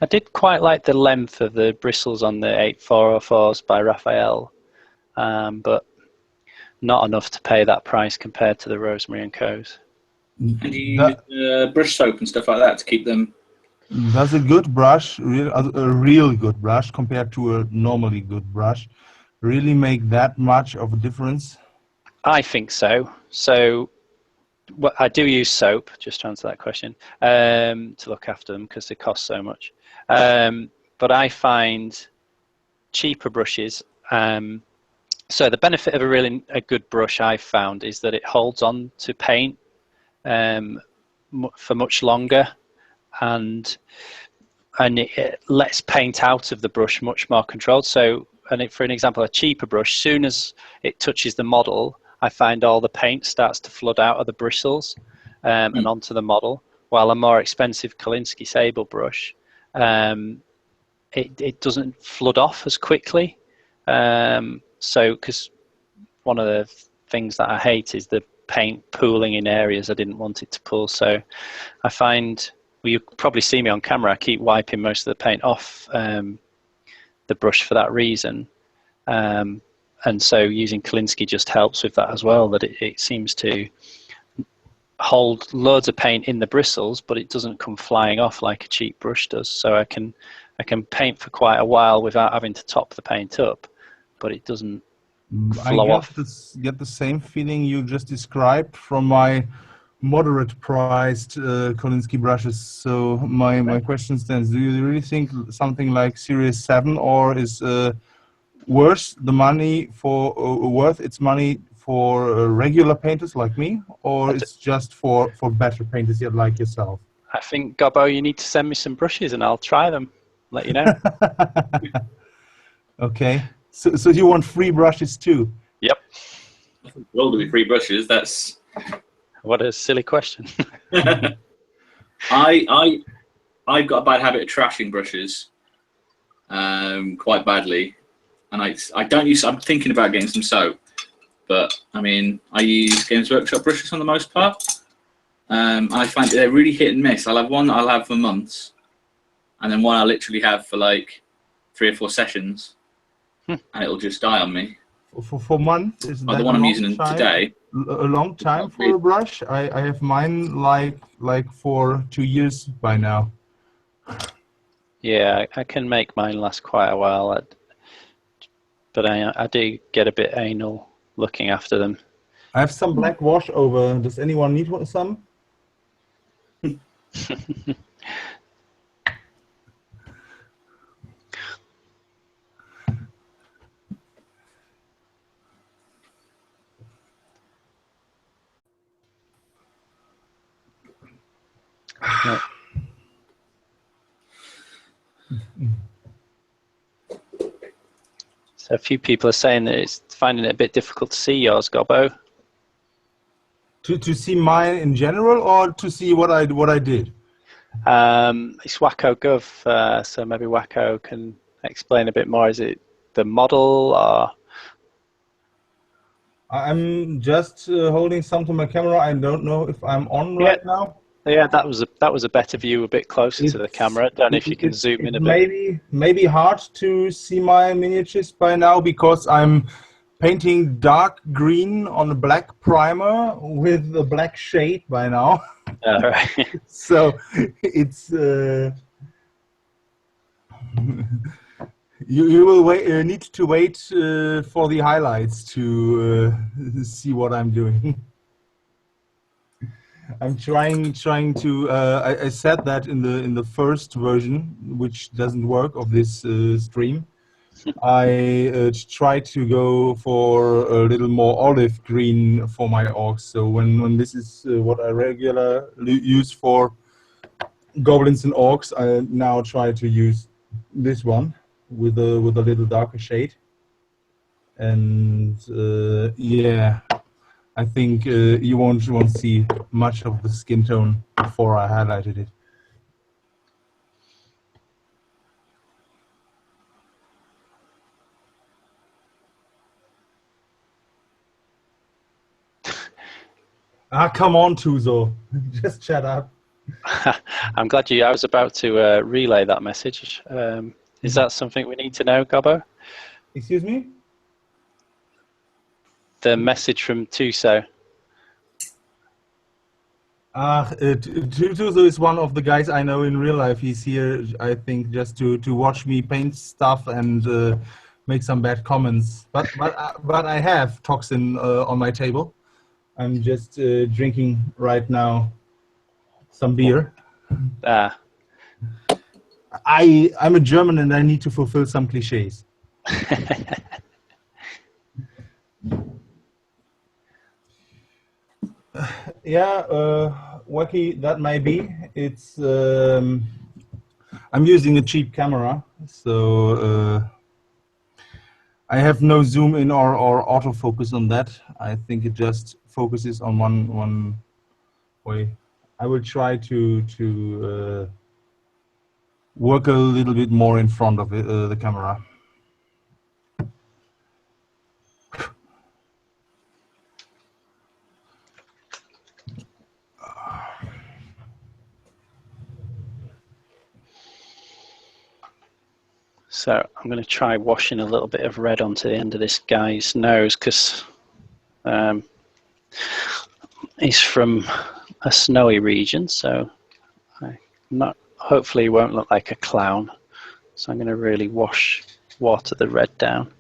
I did quite like the length of the bristles on the 8404s by Raphael, but not enough to pay that price compared to the Rosemary & Co.'s. And you use brush soap and stuff like that to keep them? That's a good brush, a real good brush compared to a normally good brush, really make that much of a difference? I think so. So well, I do use soap, just to answer that question, to look after them because they cost so much. But I find cheaper brushes. So the benefit of a good brush I've found is that it holds on to paint for much longer, and it lets paint out of the brush much more controlled. So, for an example, a cheaper brush, soon as it touches the model, I find all the paint starts to flood out of the bristles and onto the model, while a more expensive Kolinsky Sable brush, it doesn't flood off as quickly. So, because one of the things that I hate is the paint pooling in areas I didn't want it to pool. So I find, well, you probably see me on camera, I keep wiping most of the paint off the brush for that reason. And so using Kolinsky just helps with that as well, that it seems to hold loads of paint in the bristles, but it doesn't come flying off like a cheap brush does. So I can paint for quite a while without having to top the paint up, but it doesn't flow off. I get the same feeling you just described from my moderate priced Kolinsky brushes. So my question stands, do you really think something like Series 7 or is worth its money for regular painters like me, or it's just for better painters like yourself? I think, Gobbo, you need to send me some brushes and I'll try them, let you know. Okay, so you want free brushes too? Yep. Well, do we free brushes? That's what a silly question. I've got a bad habit of trashing brushes, quite badly, and I don't use. I'm thinking about getting some soap, but I mean I use Games Workshop brushes for the most part. I find they're really hit and miss. I'll have one I'll have for months, and then one I literally have for like 3 or 4 sessions, and it'll just die on me. For months? Is that the one I'm using today. A long time for a brush? I have mine like for 2 years by now. Yeah, I can make mine last quite a while, but I do get a bit anal looking after them. I have some black wash over. Does anyone need some? No. So a few people are saying that it's finding it a bit difficult to see yours, Gobbo. To see mine in general, or to see what I did? It's Wacko Gov, so maybe Wacko can explain a bit more. Is it the model, or? I'm just holding some to my camera. I don't know if I'm on right now. Yeah, that was a better view, a bit closer to the camera. I don't know if you can zoom in a bit. Maybe hard to see my miniatures by now because I'm painting dark green on a black primer with a black shade by now. All right. So it's you will need to wait for the highlights to see what I'm doing. I'm trying to. I said that in the first version, which doesn't work, of this stream. I try to go for a little more olive green for my orcs. So when this is what I regularly use for goblins and orcs, I now try to use this one with a little darker shade. And yeah, I think you won't see much of the skin tone before I highlighted it. Come on, Tuzo. Just shut up. I'm glad I was about to relay that message. Is that something we need to know, Gobbo? Excuse me? The message from Tuso. Tuzo is one of the guys I know in real life. He's here, I think, just to watch me paint stuff and make some bad comments. But I have toxin on my table. I'm just drinking right now some beer. I'm a German and I need to fulfill some cliches. Yeah, wacky that might be. It's I'm using a cheap camera, so I have no zoom in or autofocus on that. I think it just focuses on one way. I will try to work a little bit more in front of the camera. So I'm going to try washing a little bit of red onto the end of this guy's nose because he's from a snowy region, so hopefully he won't look like a clown. So I'm going to really water the red down.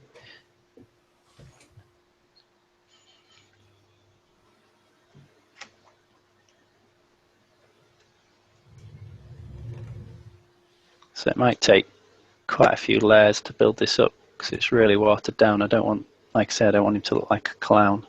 So it might take quite a few layers to build this up because it's really watered down. I don't want, like I said, I don't want him to look like a clown.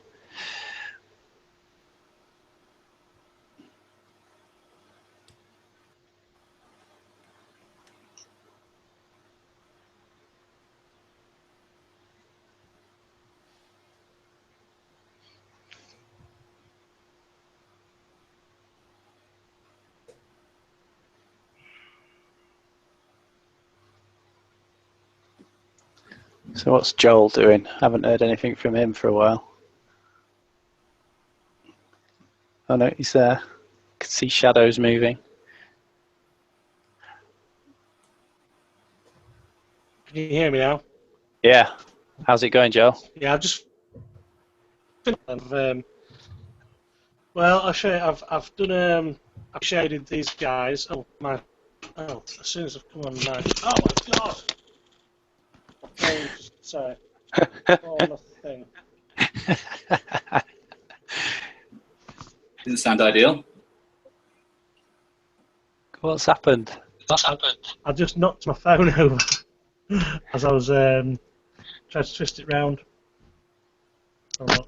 So what's Joel doing? Haven't heard anything from him for a while. Oh no, he's there. I can see shadows moving. Can you hear me now? Yeah. How's it going, Joel? Yeah, I've just. Well, I'll show you. I've done. I've shaded these guys. Oh my! Oh, as soon as I've come on now. Oh my God! Oh, sorry. Oh, nothing. Didn't sound ideal. What's happened? I just knocked my phone over as I was trying to twist it round. Oh,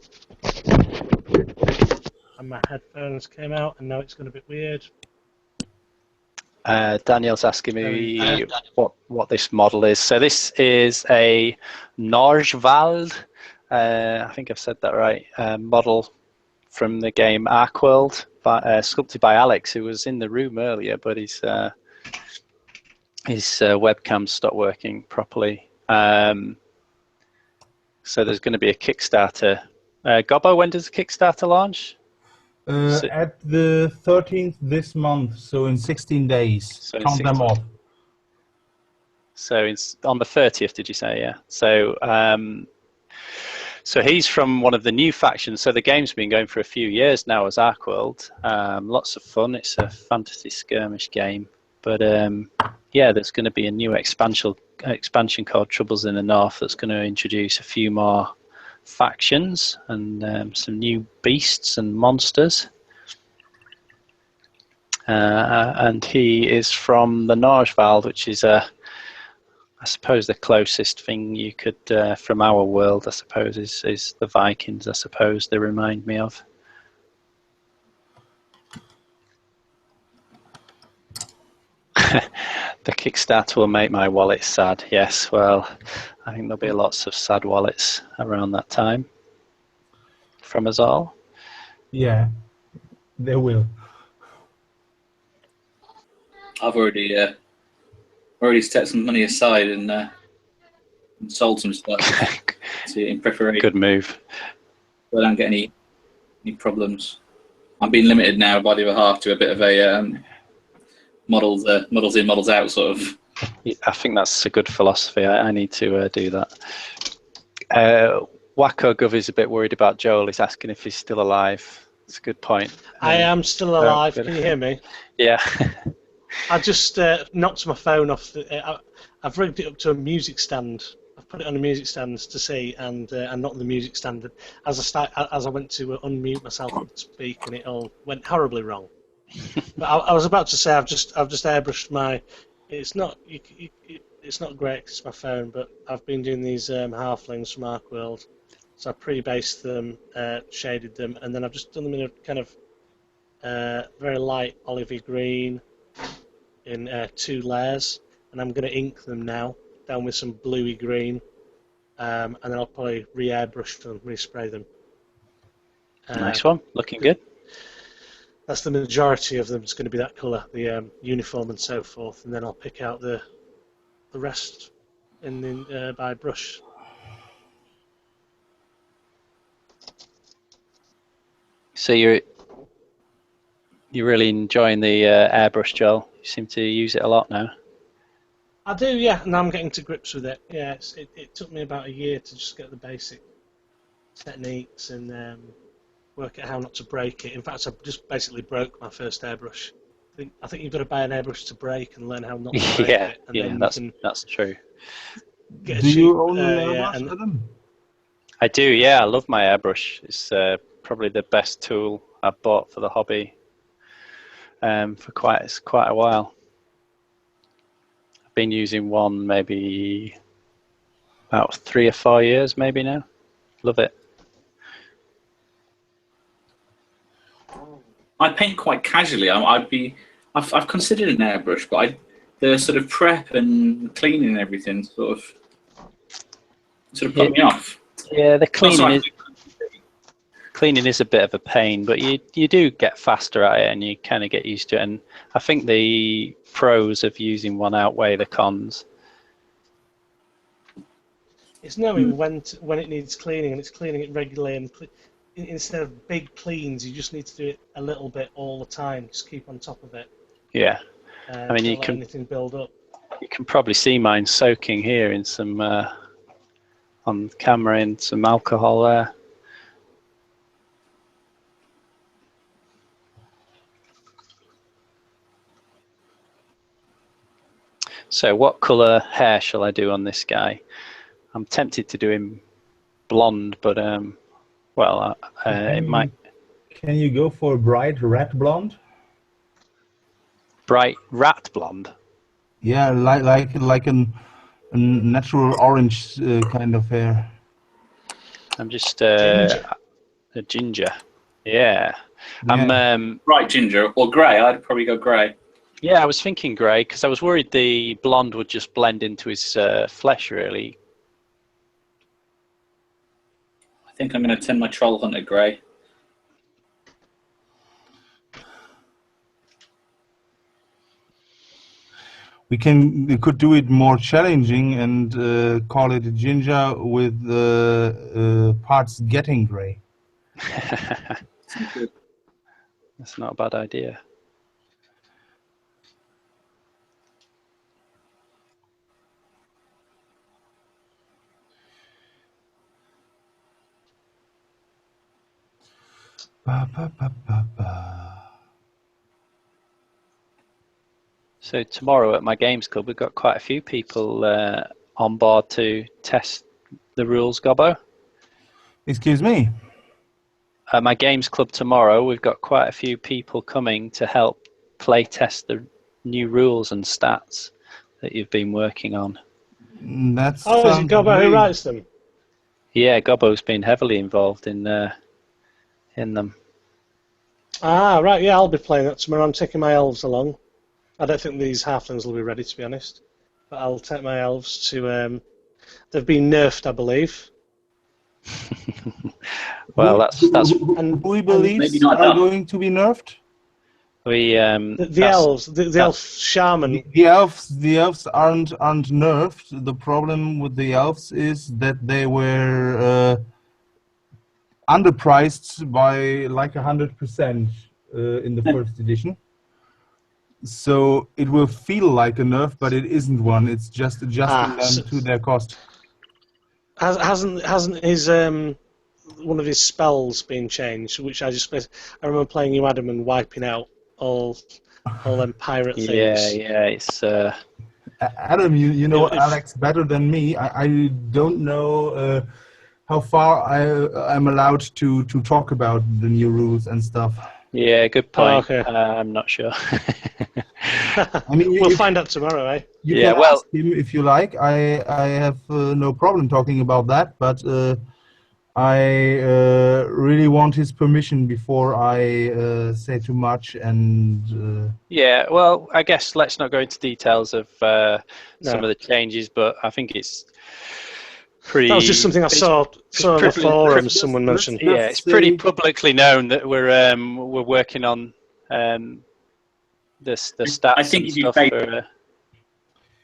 and my headphones came out, and now it's going a bit weird. Daniel's asking me what this model is. So this is a Norgwald, I think I've said that right, model from the game Arcworlde, sculpted by Alex, who was in the room earlier, but his webcam stopped working properly. So there's going to be a Kickstarter. Gobbo, when does the Kickstarter launch? At the 13th this month, so in 16 days. So count them off. So it's on the 30th, did you say? Yeah. So so he's from one of the new factions. So the game's been going for a few years now as Arcworlde. Lots of fun. It's a fantasy skirmish game. But yeah, there's going to be a new expansion called Troubles in the North that's going to introduce a few more factions and some new beasts and monsters. And he is from the Norgwald, which is I suppose the closest thing you could from our world, I suppose, is the Vikings, I suppose they remind me of. The Kickstarter will make my wallet sad. Yes, well, I think there'll be lots of sad wallets around that time from us all. Yeah, there will. I've already set some money aside and sold some stuff in preparation. Good move. So I don't get any problems. I'm being limited now by the other half to a bit of a models in, models out sort of. I think that's a good philosophy. I need to do that. Wacko Gov is a bit worried about Joel. He's asking if he's still alive. It's a good point. I am still alive. Can you hear me? Yeah. I just knocked my phone off. I've rigged it up to a music stand. I've put it on a music stand to see, and not the music stand. As I went to unmute myself and speak, and it all went horribly wrong. But I was about to say I've just airbrushed my. It's not it's not great 'cause it's my phone, but I've been doing these halflings from Arcworlde. So I pre-based them, shaded them, and then I've just done them in a kind of very light olivey green in 2 layers, and I'm going to ink them now down with some bluey green, and then I'll probably re-airbrush them, respray them. Nice one, looking good. That's the majority of them. It's going to be that colour, the uniform and so forth, and then I'll pick out the rest by brush. So you're really enjoying the airbrush, Joel. You seem to use it a lot now. I do, yeah, and I'm getting to grips with it. Yeah, it took me about a year to just get the basic techniques and work out how not to break it. In fact, I just basically broke my first airbrush. I think you've got to buy an airbrush to break and learn how not to break it. And yeah, then that's true. Do you own an airbrush, Adam? I do, yeah. I love my airbrush. It's probably the best tool I've bought for the hobby for quite a while. I've been using one maybe about 3 or 4 years, maybe now. Love it. I paint quite casually. I've considered an airbrush, but the sort of prep and cleaning and everything sort of put me off. Yeah, the cleaning is a bit of a pain, but you do get faster at it and you kind of get used to it. And I think the pros of using one outweigh the cons. It's knowing when it needs cleaning, and it's cleaning it regularly. And instead of big cleans, you just need to do it a little bit all the time. Just keep on top of it. Yeah, I mean, don't let anything build up. You can probably see mine soaking here in some on camera in some alcohol there. So what colour hair shall I do on this guy? I'm tempted to do him blonde, but well, it might. Can you go for a bright red blonde? Bright rat blonde? Yeah, like a natural orange kind of hair. I'm just Ginger. a ginger. Yeah. I'm Bright ginger or grey. I'd probably go grey. yeah, I was thinking grey because I was worried the blonde would just blend into his flesh really. I think I'm going to turn my troll hunter grey. We could do it more challenging and call it a ginger with parts getting grey. That's not a bad idea. Ba, ba, ba, ba, ba. So tomorrow at my games club, we've got quite a few people on board to test the rules, Gobbo. Excuse me? At my games club tomorrow, we've got quite a few people coming to help play test the new rules and stats that you've been working on. That's Is it Gobbo who writes them? Yeah, Gobbo's been heavily involved in them. Ah, right, yeah, I'll be playing that tomorrow. I'm taking my elves along. I don't think these halflings will be ready, to be honest. But I'll take my elves to... they've been nerfed, I believe. Well, that's And we believe maybe not are enough. going to be nerfed. the elves, the elf shaman. The elves aren't nerfed. The problem with the elves is that they were underpriced by like 100% in the first edition. So it will feel like a nerf, but it isn't one. It's just adjusting them to their cost. Hasn't his one of his spells been changed? Which I remember playing you, Adam, and wiping out all them pirate things. yeah, it's Adam, you know If- Alex better than me. I don't know how far I'm allowed to talk about the new rules and stuff. Yeah, good point. okay. I'm not sure. I mean, we'll find out tomorrow, eh? You Yeah, can well- ask him if you like. I have no problem talking about that, but I really want his permission before I say too much. And Yeah, well, I guess let's not go into details of some No. of the changes, but I think it's pretty. That was just something I saw on the pretty- forums. Someone mentioned. Yeah, it's pretty publicly known that we're working on the stats I think and if you stuff. face-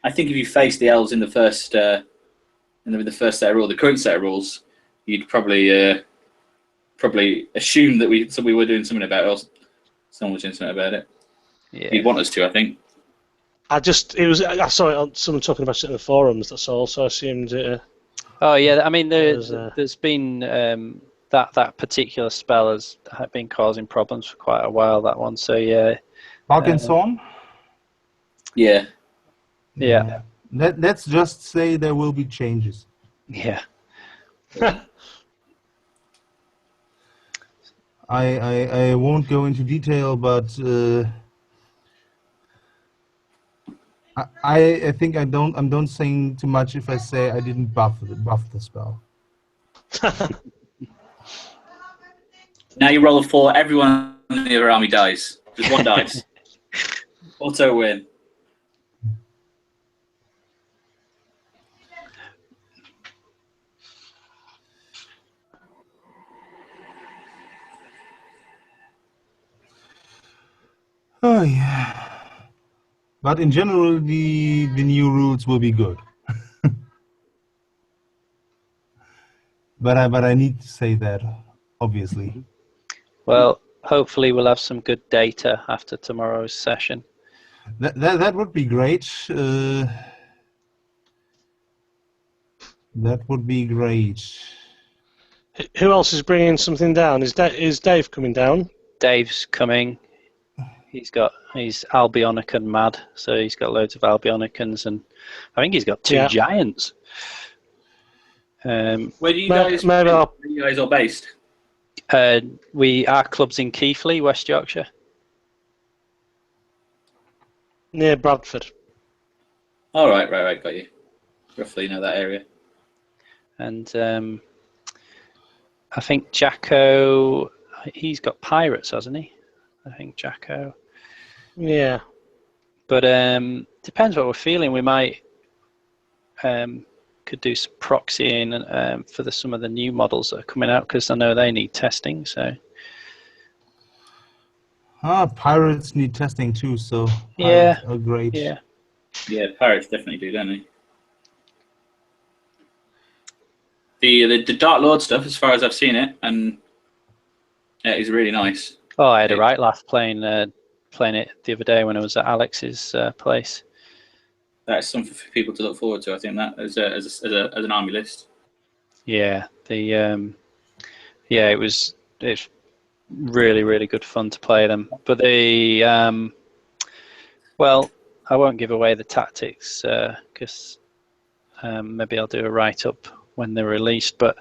I think if you face the elves in the first set of rules, the current set of rules, you'd probably assume that we were doing something about it, or someone was doing something about it. Yeah. You'd want us to, I think. I saw it on someone talking about it in the forums. That's all. So I assumed. Oh yeah, I mean There's, there's been that particular spell has been causing problems for quite a while. That one, so yeah. Parkinson. Yeah. Yeah. Let's just say there will be changes. Yeah. I won't go into detail, but I think I'm don't saying too much if I say I didn't buff the spell. Now you roll a 4, everyone in the other army dies. Just one dice. Auto win. Oh yeah. But in general, the new rules will be good. But I need to say that, obviously. Well, hopefully we'll have some good data after tomorrow's session. That would be great. That would be great. Who else is bringing something down? Is Dave coming down? Dave's coming. He's Albionican mad, so he's got loads of Albionicans, and I think he's got 2 giants. Where do you Maybe guys? Where you guys are based? Our club's in Keighley, West Yorkshire. Near Bradford. Oh, right, got you. Roughly know that area. And I think Jacko, he's got pirates, hasn't he? I think Jacko. Yeah. But depends what we're feeling. We might could do some proxying for some of the new models that are coming out, because I know they need testing. So Pirates need testing too, so yeah, are great. Yeah, pirates definitely do, don't they? The Dark Lord stuff, as far as I've seen it, and it is really nice. Oh, I had a right laugh playing it the other day when I was at Alex's place. That's something for people to look forward to. I think that as an army list. Yeah, it's really good fun to play them. But well, I won't give away the tactics because maybe I'll do a write-up when they're released. But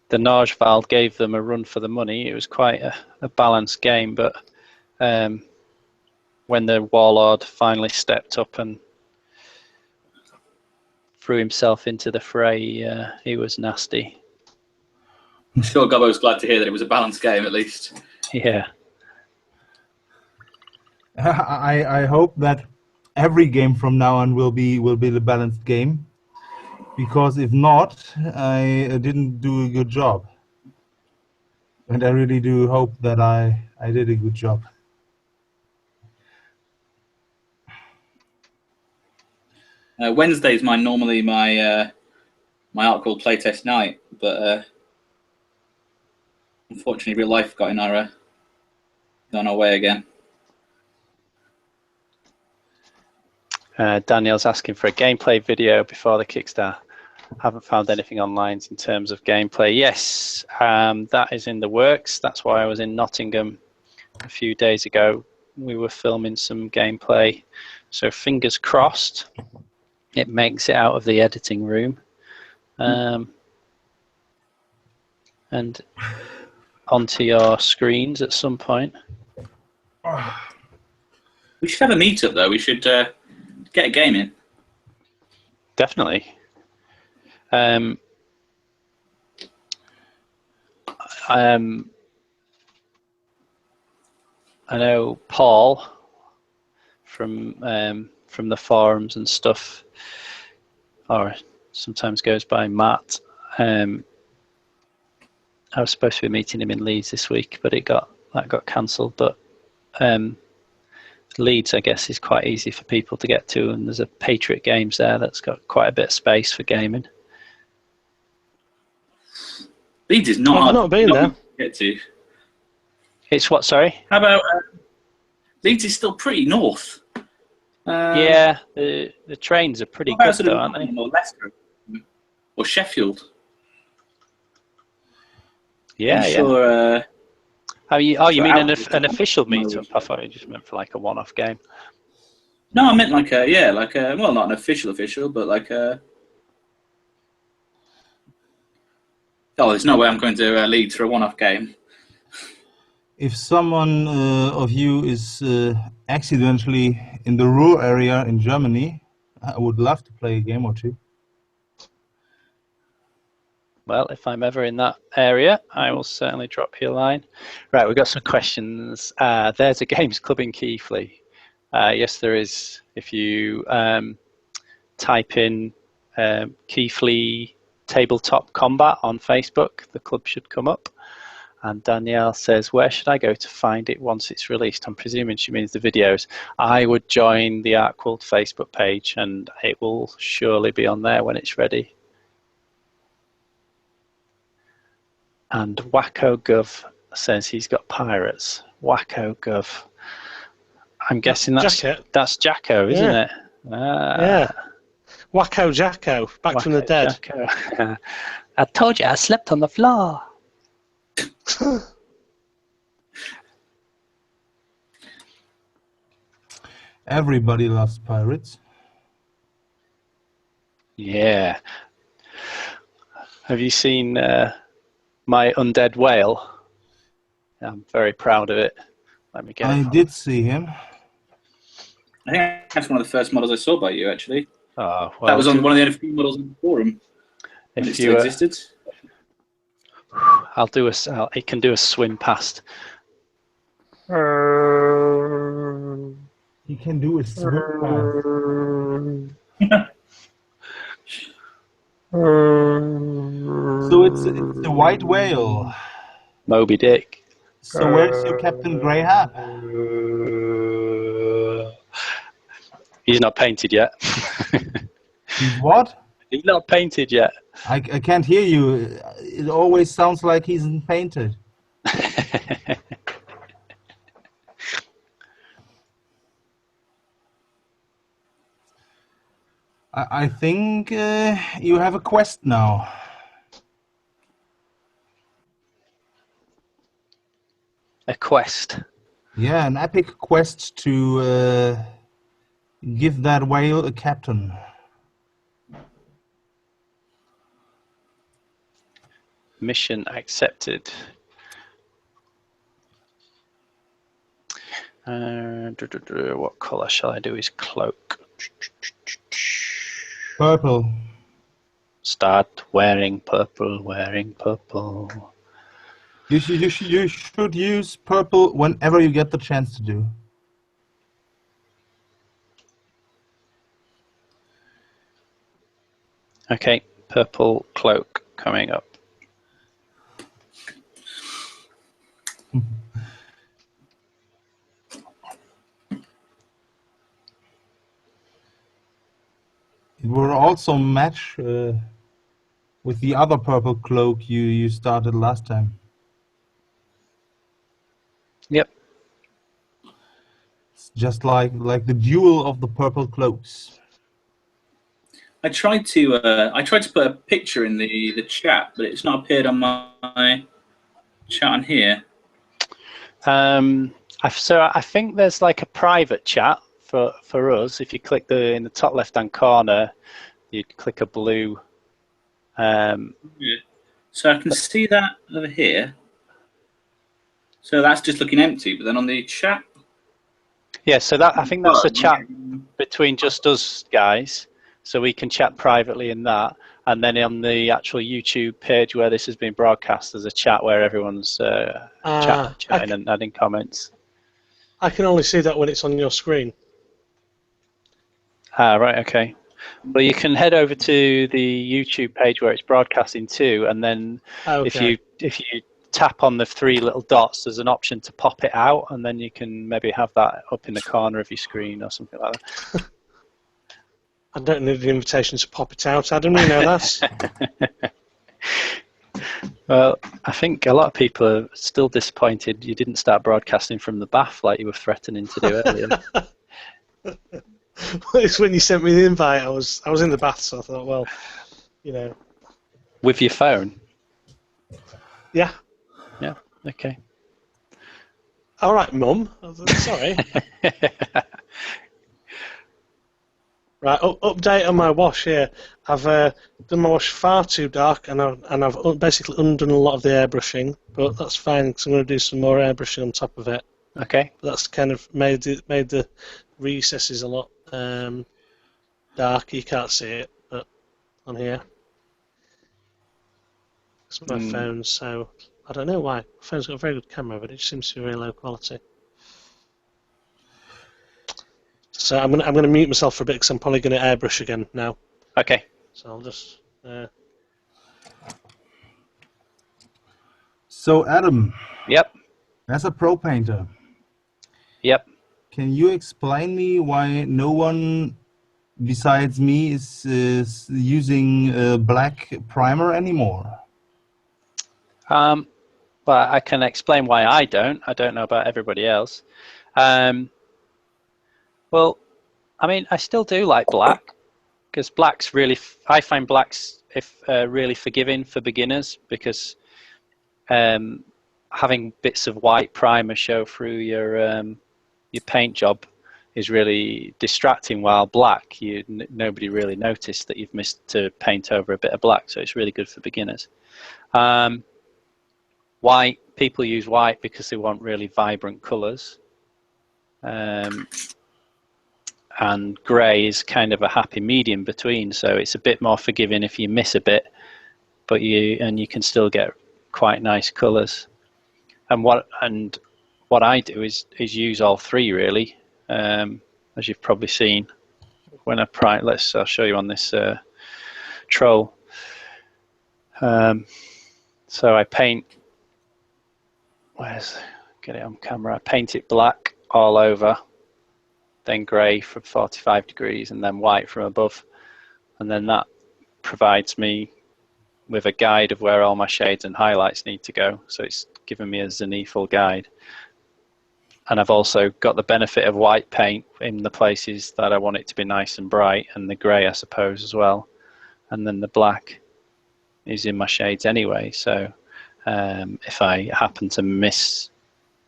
the Narjval gave them a run for the money. It was quite a balanced game, but when the Warlord finally stepped up and threw himself into the fray, he was nasty. I'm sure Gobbo was glad to hear that it was a balanced game, at least. Yeah. I hope that every game from now on will be the balanced game, because if not, I didn't do a good job. And I really do hope that I did a good job. Wednesday is normally my Arcworlde playtest night, but unfortunately, real life got in our way again. Daniel's asking for a gameplay video before the Kickstarter. Haven't found anything online in terms of gameplay. Yes, that is in the works. That's why I was in Nottingham a few days ago. We were filming some gameplay So fingers crossed, it makes it out of the editing room, and onto your screens at some point. We should have a meetup though. We should get a game in. Definitely. I know Paul from the forums and stuff, or sometimes goes by Matt. I was supposed to be meeting him in Leeds this week, but that got cancelled. But Leeds, I guess, is quite easy for people to get to, and there's a Patriot Games there that's got quite a bit of space for gaming. Leeds is not. I've not been there. To get to. It's what? Sorry. How about Leeds is still pretty north. Yeah, the trains are pretty good though, aren't they? Or Leicester, or Sheffield. Yeah, I'm sure. You mean an official meetup? I thought you just meant for like a one-off game. No, I meant like well, not an official, but like a. Oh, there's no way I'm going to Leeds for a one-off game. If someone of you is accidentally in the rural area in Germany, I would love to play a game or two. Well, if I'm ever in that area, I will certainly drop you a line. Right, we've got some questions. There's a games club in Keighley. Yes, there is. If you type in Keighley Tabletop Combat on Facebook, the club should come up. And Danielle says, where should I go to find it once it's released? I'm presuming she means the videos. I would join the Arcworlde Facebook page, and it will surely be on there when it's ready. And Wacko Gov says he's got pirates. Wacko Gov. I'm guessing that's Jacko, isn't it? Yeah. Wacko Jacko, back from the dead. I told you I slept on the floor. Everybody loves pirates. Yeah. Have you seen my undead whale? I'm very proud of it. Let me get it. I did see him. I think that's one of the first models I saw by you, actually. Oh, well, that was on one of the few models in the forum. If it still existed. It can do a swim past. He can do a swim past. So it's a white whale. Moby Dick. So where's your Captain Grey hat? He's not painted yet. He's what? He's not painted yet. I can't hear you. It always sounds like he's painted. I think you have a quest now. A quest? Yeah, an epic quest to give that whale a captain. Mission accepted. What colour shall I do his cloak? Purple. Start wearing purple, wearing purple. You should use purple whenever you get the chance to do. Okay, purple cloak coming up. It will also match with the other purple cloak you started last time. Yep. It's just like the duel of the purple cloaks. I tried to put a picture in the chat, but it's not appeared on my chat on here. So I think there's like a private chat for us, if you click in the top left-hand corner, you'd click a blue. Yeah. So I can see that over here. So that's just looking empty, but then on the chat. Yeah, so I think that's a chat between just us guys, so we can chat privately in that. And then on the actual YouTube page where this has been broadcast, there's a chat where everyone's chatting and adding comments. I can only see that when it's on your screen. Right, okay. Well, you can head over to the YouTube page where it's broadcasting to, and then if you tap on the 3 little dots, there's an option to pop it out, and then you can maybe have that up in the corner of your screen or something like that. I don't need an invitation to pop it out, Adam, you know that. Well, I think a lot of people are still disappointed you didn't start broadcasting from the bath like you were threatening to do earlier. Well, it's when you sent me the invite, I was in the bath, so I thought, well, you know. With your phone? Yeah. Yeah, okay. All right, Mum. Sorry. Right, update on my wash here. I've done my wash far too dark, and I've basically undone a lot of the airbrushing, but that's fine because I'm going to do some more airbrushing on top of it. Okay. But that's kind of made the recesses a lot dark. You can't see it, but on here. It's my phone, so I don't know why. My phone's got a very good camera, but it seems to be very low quality. So I'm gonna mute myself for a bit because I'm probably gonna airbrush again now. Okay. So I'll just. So Adam. Yep. As a pro painter. Yep. Can you explain me why no one besides me is using black primer anymore? Well, I can explain why I don't. I don't know about everybody else. Well, I mean, I still do like black because black's really. I find black's really forgiving for beginners because having bits of white primer show through your paint job is really distracting. While black, nobody really noticed that you've missed to paint over a bit of black, so it's really good for beginners. White, people use white because they want really vibrant colours. And grey is kind of a happy medium between, so it's a bit more forgiving if you miss a bit, but you can still get quite nice colours. And what I do is use all 3 really, as you've probably seen when I prime. I'll show you on this troll. So I paint. Get it on camera. I paint it black all over, then grey from 45 degrees, and then white from above. And then that provides me with a guide of where all my shades and highlights need to go. So it's given me a zenithal guide. And I've also got the benefit of white paint in the places that I want it to be nice and bright, and the grey, I suppose, as well. And then the black is in my shades anyway. So if I happen to miss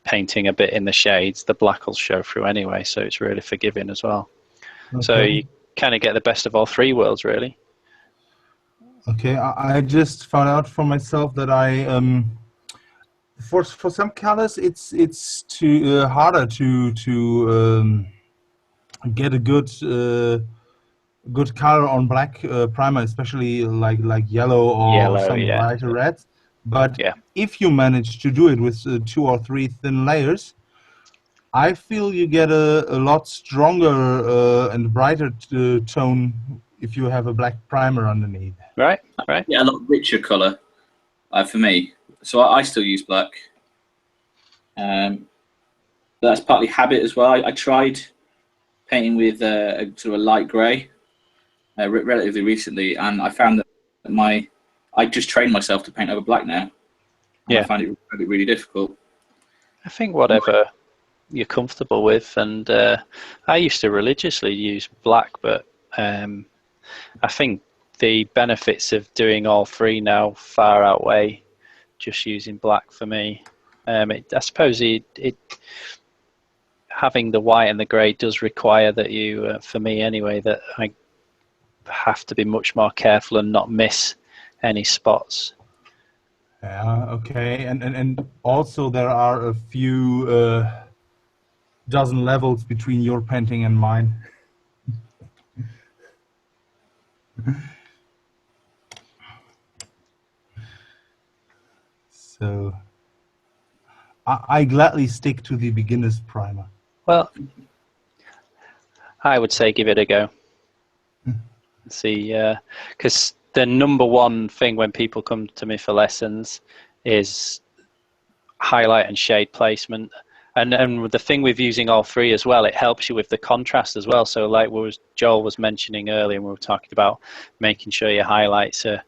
painting a bit in the shades, the black will show through anyway, so it's really forgiving as well. Okay. So you kind of get the best of all 3 worlds, really. Okay, I just found out for myself that I for some colors it's too harder to get a good color on black primer, especially like yellow or some brighter reds. But if you manage to do it with 2 or 3 thin layers, I feel you get a lot stronger and brighter tone if you have a black primer underneath. Right, right. Yeah, a lot richer colour for me. So I still use black. That's partly habit as well. I tried painting with a sort of a light grey relatively recently, and I found that I just trained myself to paint over black now. I find it really difficult. I think whatever you're comfortable with, and I used to religiously use black, but I think the benefits of doing all 3 now far outweigh just using black for me. I suppose having the white and the grey does require that you, for me anyway, that I have to be much more careful and not miss any spots. Yeah, okay. And also there are a few dozen levels between your painting and mine. So I gladly stick to the beginner's primer. Well, I would say give it a go. See, because the number one thing when people come to me for lessons is highlight and shade placement. And the thing with using all three as well, it helps you with the contrast as well. So like Joel was mentioning earlier, we were talking about making sure your highlights are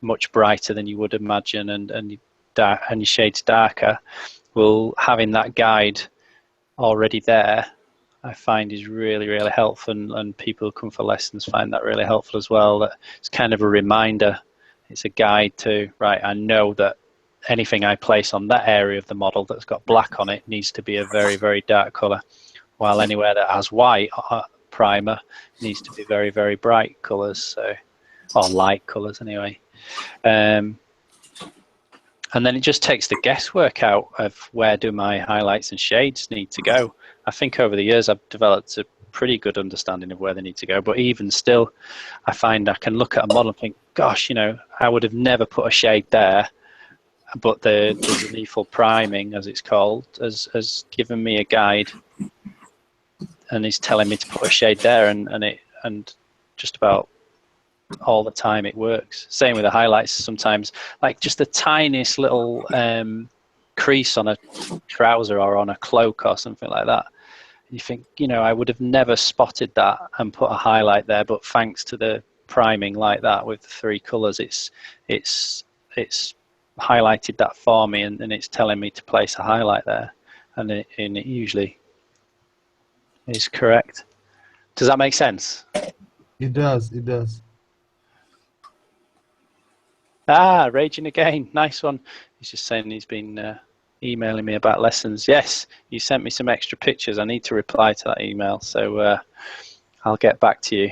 much brighter than you would imagine, and your shades darker. Well, having that guide already there, I find is really, really helpful, and people who come for lessons find that really helpful as well. That it's kind of a reminder. It's a guide to, right, I know that anything I place on that area of the model that's got black on it needs to be a very, very dark colour, while anywhere that has white primer needs to be very, very bright colours, so, or light colours anyway. And then it just takes the guesswork out of where do my highlights and shades need to go. I think over the years I've developed a pretty good understanding of where they need to go, but even still, I find I can look at a model and think, gosh, you know, I would have never put a shade there, but the lethal priming, as it's called, has given me a guide, and is telling me to put a shade there, and just about all the time it works. Same with the highlights. Sometimes, like just the tiniest little crease on a trouser or on a cloak or something like that, you think, you know, I would have never spotted that and put a highlight there, but thanks to the priming like that with the three colors, it's highlighted that for me, and it's telling me to place a highlight there, and it usually is correct. Does that make sense? It does, it does. Ah, raging again. Nice one. He's just saying he's been emailing me about lessons. Yes, you sent me some extra pictures. I need to reply to that email, so I'll get back to you.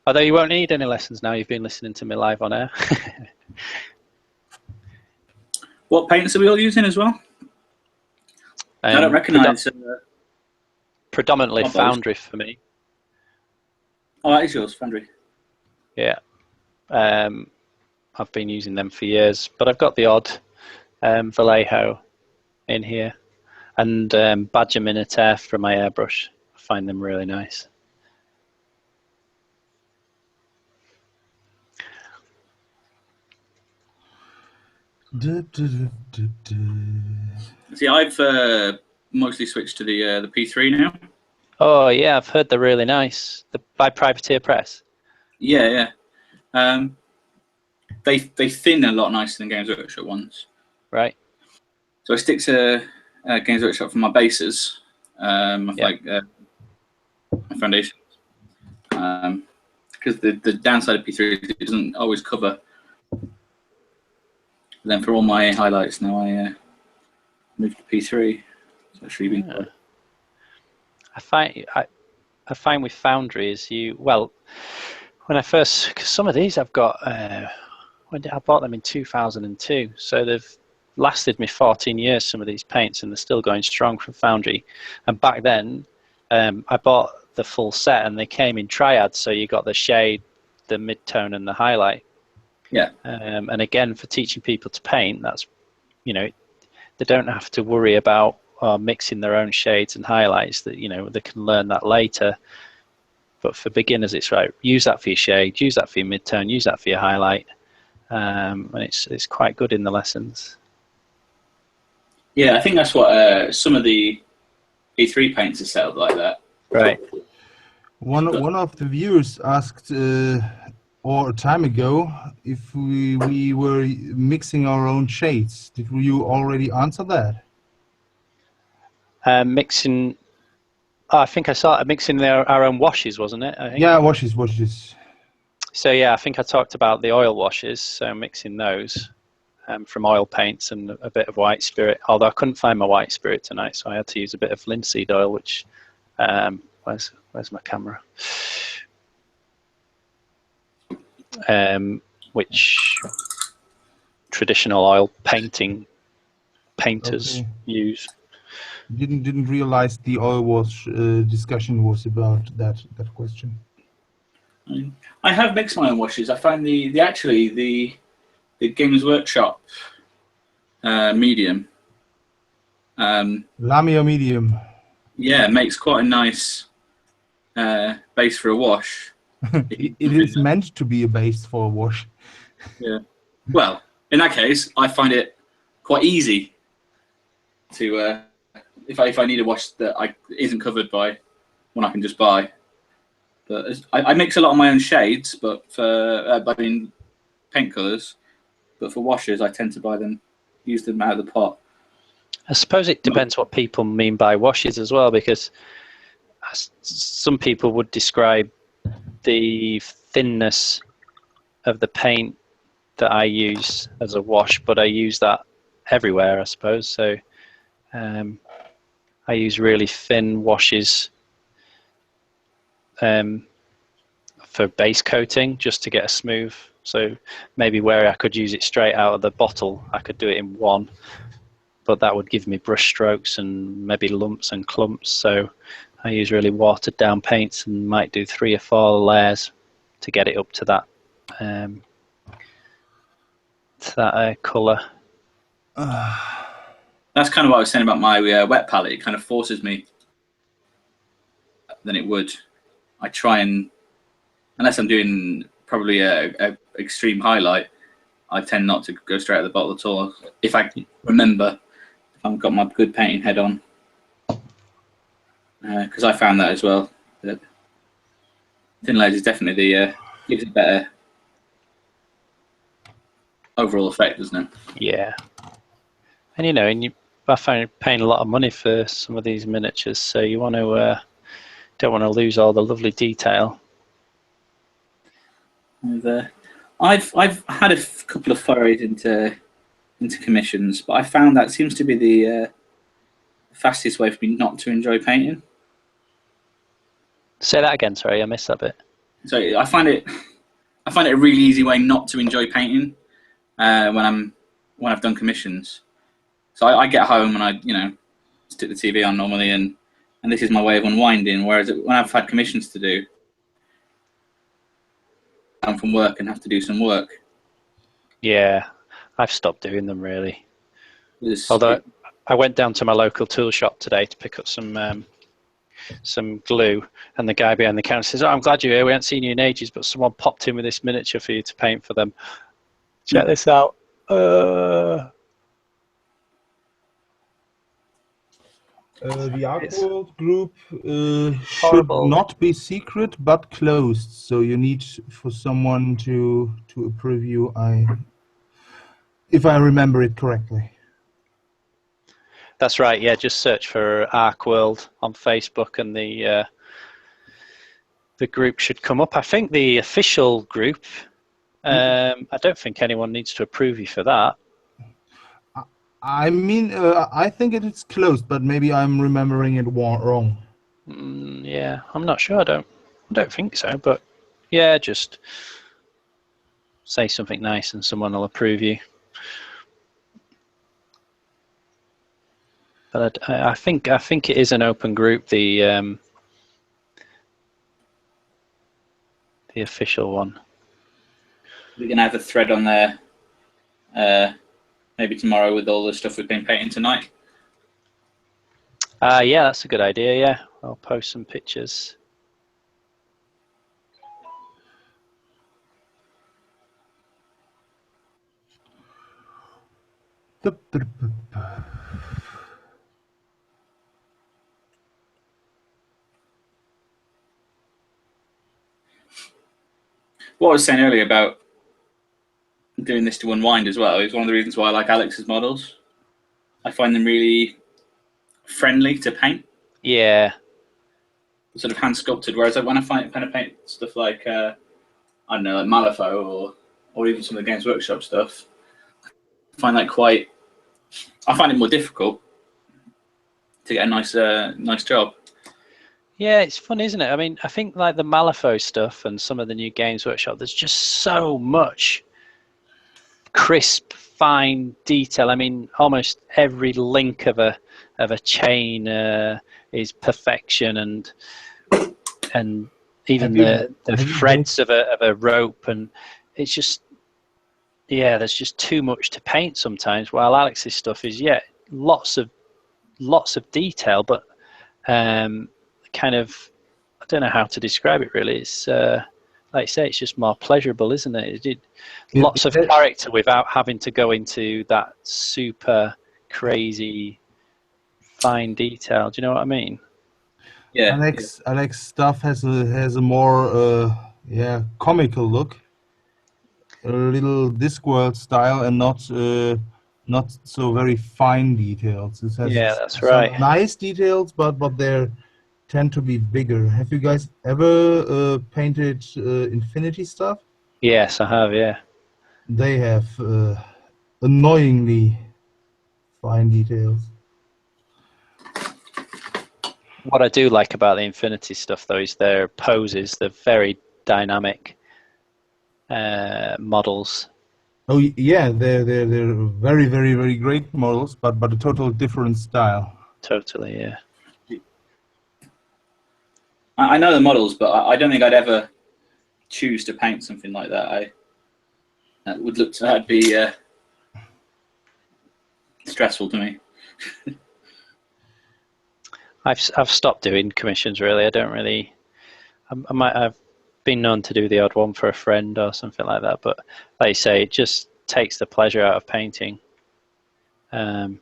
Although you won't need any lessons now. You've been listening to me live on air. What paints are we all using as well? I don't recognise. Predominantly Foundry for me. Oh, that is yours, Foundry. Yeah. I've been using them for years, but I've got the odd Vallejo in here, and Badger Minotaur for my airbrush. I find them really nice. See, I've mostly switched to the P3 now. Oh yeah, I've heard they're really nice. By Privateer Press. Yeah, yeah. They thin a lot nicer than Games Workshop ones. Right. So I stick to Games Workshop for my bases, like my foundations, because the downside of P3 is it doesn't always cover. But then for all my highlights now, I moved to P3. It's actually been good. I find with Foundry is when I first, because some of these I've got, I bought them in 2002, so they've lasted me 14 years, some of these paints, and they're still going strong from Foundry. And back then, I bought the full set, and they came in triads, so you got the shade, the mid-tone, and the highlight. Yeah. And again, for teaching people to paint, that's, you know, they don't have to worry about mixing their own shades and highlights. That, you know, they can learn that later. But for beginners, it's right. Use that for your shade. Use that for your mid-tone. Use that for your highlight. And it's quite good in the lessons. Yeah, I think that's what some of the P3 paints are set up like that. Right. One of the viewers asked or a time ago if we were mixing our own shades. Did you already answer that? Mixing. I think I saw it mixing our own washes, wasn't it? I think. Yeah, washes. So yeah, I think I talked about the oil washes, so mixing those. from oil paints and a bit of white spirit. Although I couldn't find my white spirit tonight, so I had to use a bit of linseed oil. Which where's my camera? Which traditional oil painters use. Didn't realize the oil wash discussion was about that question. I have mixed my own washes. I find the Games Workshop medium. Lamia medium. Yeah, makes quite a nice base for a wash. It is meant to be a base for a wash. Yeah. Well, in that case, I find it quite easy to if I need a wash that isn't covered by one I can just buy. But I mix a lot of my own shades, but for paint colours. But for washes, I tend to use them out of the pot. I suppose it depends what people mean by washes as well, because some people would describe the thinness of the paint that I use as a wash, but I use that everywhere, I suppose. So I use really thin washes for base coating, just to get a smooth. So maybe where I could use it straight out of the bottle, I could do it in one, but that would give me brush strokes and maybe lumps and clumps. So I use really watered down paints and might do 3 or 4 layers to get it up to that colour. That's kind of what I was saying about my wet palette. It kind of forces me than it would. I try and, unless I'm doing probably a extreme highlight, I tend not to go straight at the bottle at all. If I remember, if I've got my good painting head on, because I found that as well. That thin layers is definitely gives it a better overall effect, doesn't it? Yeah, and I find paying a lot of money for some of these miniatures, so you want to don't want to lose all the lovely detail. I've had a couple of forays into commissions, but I found that seems to be the fastest way for me not to enjoy painting. Say that again. Sorry, I missed that bit. So I find it a really easy way not to enjoy painting when I've done commissions. So I get home and I stick the TV on normally, and this is my way of unwinding. Whereas when I've had commissions to do, I'm from work and have to do some work. Yeah, I've stopped doing them really. Although I went down to my local tool shop today to pick up some glue, and the guy behind the counter says, "Oh, I'm glad you're here. We haven't seen you in ages, but someone popped in with this miniature for you to paint for them. Check this out." The Arcworlde group should not be secret but closed, so you need for someone to approve you. If I remember it correctly. That's right. Yeah, just search for Arcworlde on Facebook, and the group should come up. I think the official group. I don't think anyone needs to approve you for that. I mean, I think it is closed, but maybe I'm remembering it wrong. Yeah, I'm not sure. I don't think so. But yeah, just say something nice, and someone will approve you. But I think it is an open group. The official one. We're gonna have a thread on there. Maybe tomorrow with all the stuff we've been painting tonight. Yeah, that's a good idea. Yeah, I'll post some pictures. What I was saying earlier about doing this to unwind as well is one of the reasons why I like Alex's models. I find them really friendly to paint. Yeah. Sort of hand sculpted. Whereas when I paint stuff like I don't know, like Malifaux or even some of the Games Workshop stuff, I find that quite. I find it more difficult to get a nice job. Yeah, it's fun, isn't it? I mean, I think like the Malifaux stuff and some of the new Games Workshop, there's just so much crisp, fine detail. I mean, almost every link of a chain is perfection, and even the threads of a rope, and it's just there's just too much to paint sometimes. While Alex's stuff is lots of detail, but kind of, I don't know how to describe it really. It's like I say, it's just more pleasurable, isn't it? It did lots of character without having to go into that super crazy fine detail. Do you know what I mean? Yeah. Alex stuff has a more comical look, a little Discworld style, and not so very fine details. It has that's right. Some nice details, but they tend to be bigger. Have you guys ever painted Infinity stuff? Yes, I have. Yeah. They have annoyingly fine details. What I do like about the Infinity stuff, though, is their poses. They're very dynamic models. Oh yeah, they're very, very, very great models, but a total different style. Totally, yeah. I know the models, but I don't think I'd ever choose to paint something like that. That'd be stressful to me. I've stopped doing commissions really. I don't really. I've been known to do the odd one for a friend or something like that, but like you say, it just takes the pleasure out of painting. And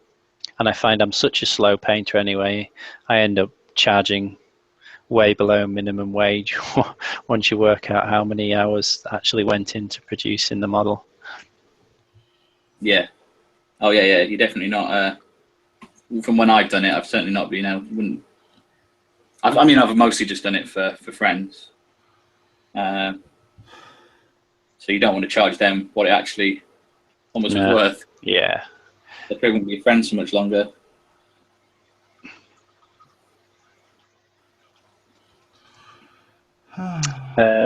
I find I'm such a slow painter anyway. I end up charging way below minimum wage once you work out how many hours actually went into producing the model. Yeah. Oh yeah. You're definitely not. From when I've done it, I've certainly not been. I've mostly just done it for friends. So you don't want to charge them what it actually almost was worth. Yeah. They're probably going to be your friends so much longer.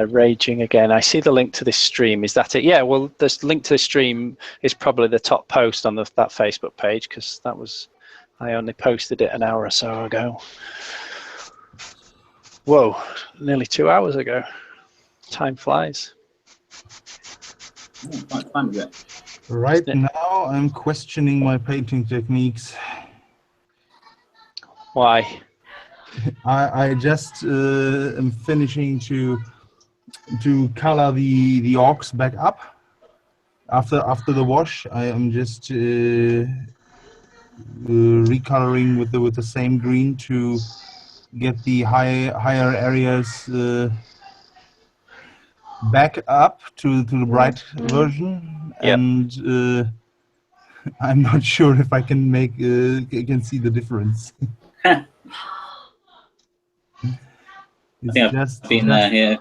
Raging again. I see the link to this stream. Is that it? Yeah, well, this link to the stream is probably the top post on that Facebook page, because I only posted it an hour or so ago. Whoa, nearly 2 hours ago. Time flies. Right now, I'm questioning my painting techniques. Why? I just am finishing to color the orcs back up after the wash. I am just recoloring with the same green to get the higher areas back up to the bright version. Yep. And I'm not sure if I can can see the difference. It's I think just I've been there, yeah.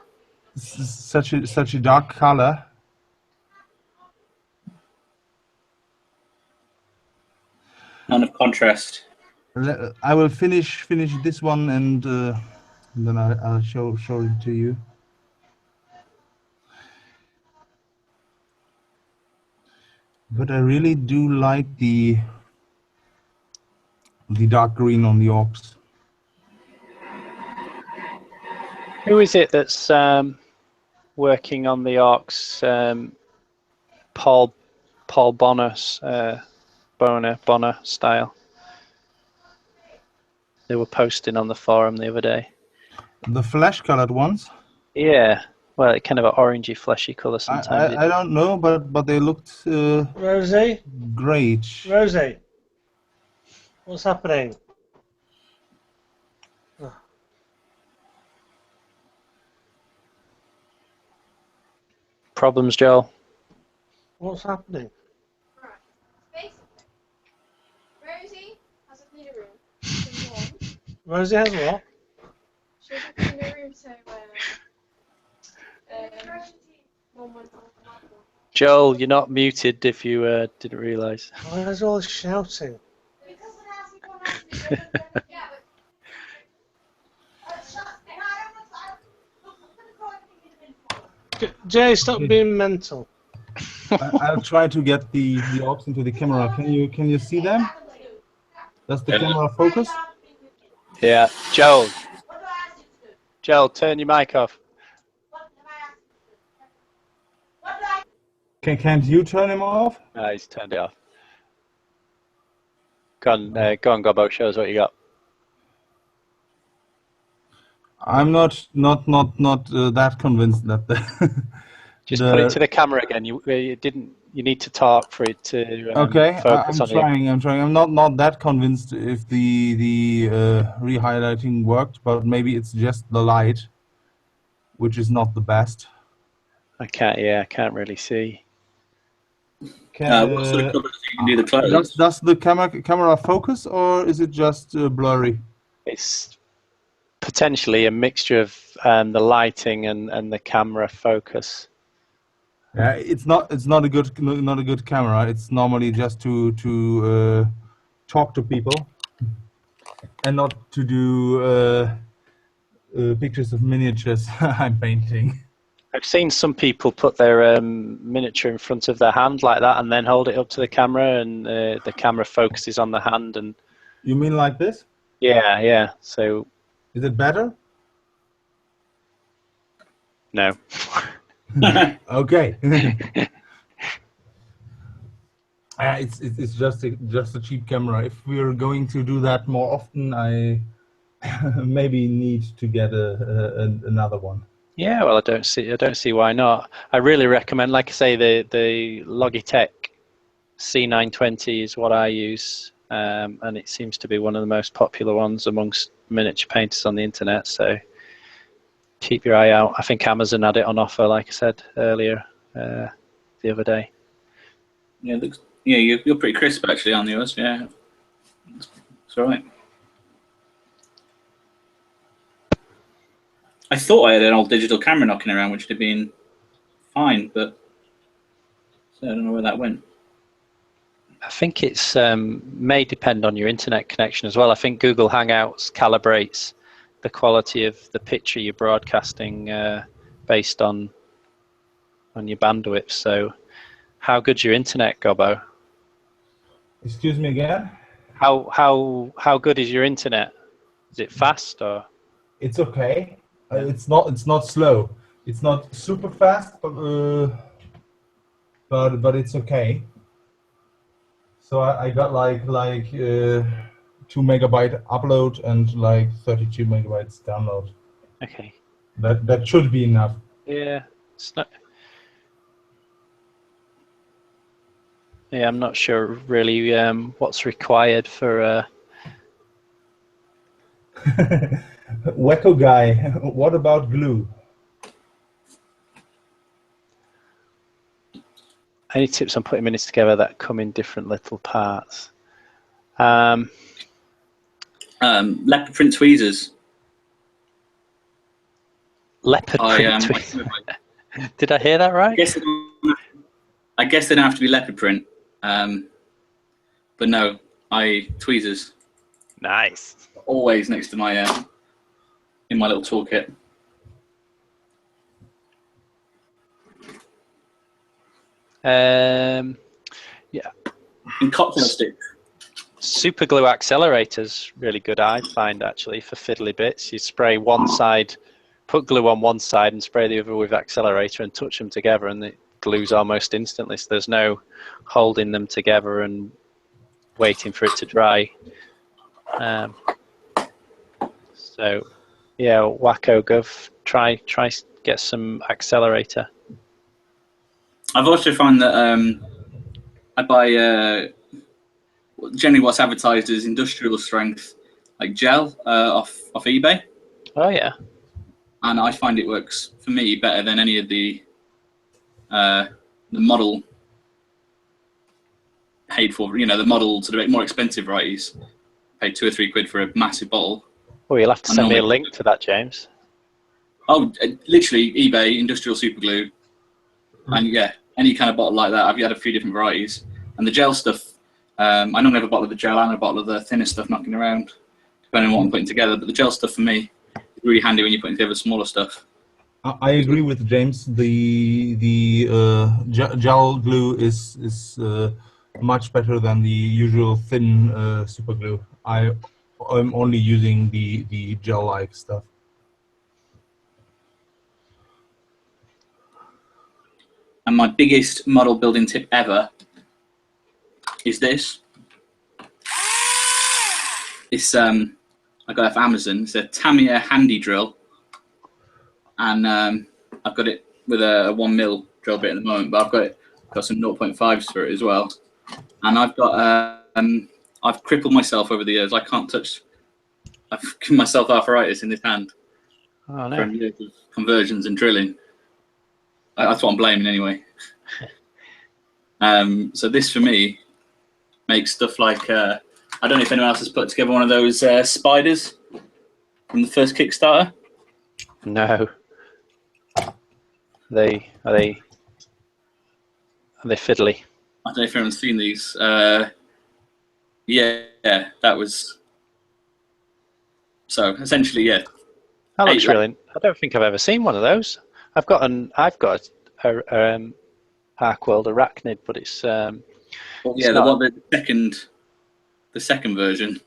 Such a dark color. None of contrast. I will finish this one, and then I'll show it to you. But I really do like the dark green on the orcs. Who is it that's working on the orcs? Paul Bonner style. They were posting on the forum the other day. The flesh-colored ones? Yeah. Well, kind of an orangey, fleshy colour sometimes. I don't know, but they looked Rosie? great. Rosie? What's happening? Problems, Joel? What's happening? Right. Basically, Rosie has a cleaner room. Rosie has what? She has a cleaner room, so Mum went on the Joel, you're not muted if you didn't realise. Why is all this shouting? Jay, stop being mental. I'll try to get the orbs into the camera. Can you see them? Does the camera focus? Yeah, Joel. Joel, turn your mic off. Can't you turn him off? He's turned it off. Go on, Gobbo. Show us what you got. I'm not that convinced that Just put it to the camera again. You didn't. You need to talk for it to focus I'm on trying. I'm trying. I'm not that convinced if the re-highlighting worked, but maybe it's just the light, which is not the best. I can't really see. What sort of colours you can do the clothes? Does the camera focus, or is it just blurry? It's potentially a mixture of the lighting and the camera focus. Yeah, it's not a good camera. It's normally just to talk to people and not to do pictures of miniatures I'm painting. I've seen some people put their miniature in front of their hand like that and then hold it up to the camera, and the camera focuses on the hand. And you mean like this? Yeah. So is it better? No. Okay. It's just a cheap camera. If we're going to do that more often, I maybe need to get another one. Yeah, well, I don't see why not. I really recommend, like I say, the Logitech C920 is what I use, and it seems to be one of the most popular ones amongst miniature painters on the internet. So keep your eye out. I think Amazon had it on offer, like I said earlier, the other day. Yeah, it looks. Yeah, you're pretty crisp actually on yours. Yeah, it's all right. I thought I had an old digital camera knocking around, which would have been fine, but so I don't know where that went. I think it's may depend on your internet connection as well. I think Google Hangouts calibrates the quality of the picture you're broadcasting based on your bandwidth. So, how good's your internet, Gobbo? Excuse me again? How good is your internet? Is it fast or? It's okay. It's not slow. It's not super fast, but it's okay. So I got like 2 megabyte upload and like 32 megabytes download. Okay. That should be enough. Yeah, it's not. Yeah, I'm not sure really what's required for. Wacko guy, what about glue? Any tips on putting minis together that come in different little parts? Leopard print tweezers. Leopard print tweezers. Did I hear that right? I guess they don't have to be leopard print, but no, tweezers. Nice. Always next to my in my little toolkit. Yeah. And cocktail sticks. Super glue accelerators really good, I find, actually, for fiddly bits. You spray one side, put glue on one side and spray the other with accelerator and touch them together, and it glues almost instantly. So there's no holding them together and waiting for it to dry. So yeah, Wacko Gov, try get some accelerator. I've also found that I buy generally what's advertised as industrial strength, like gel, off eBay. Oh yeah. And I find it works for me better than any of the model paid for. You know, the model sort of more expensive varieties. Pay £2 or £3 for a massive bottle. Oh, you'll have to send me a link to that, James. Oh, literally eBay industrial super glue, and yeah, any kind of bottle like that. I've had a few different varieties, and the gel stuff. I normally have a bottle of the gel and a bottle of the thinner stuff knocking around, depending on what I'm putting together. But the gel stuff for me is really handy when you're putting together smaller stuff. I agree with James. The gel glue is much better than the usual thin super glue. I'm only using the gel-like stuff. And my biggest model building tip ever is this. It's I got it off Amazon. It's a Tamiya handy drill, and I've got it with a 1mm drill bit at the moment, but I've got some 0.5s for it as well. And I've got I've crippled myself over the years. I can't touch. I've given myself arthritis in this hand from years of conversions and drilling. That's what I'm blaming anyway. So this for me makes stuff like I don't know if anyone else has put together one of those spiders from the first Kickstarter. No. Are they fiddly? I don't know if anyone's seen these. Yeah, that was. So essentially, yeah. That looks really. I don't think I've ever seen one of those. I've got a Arcworlde arachnid, but it's. Well, it's yeah, not... the second version.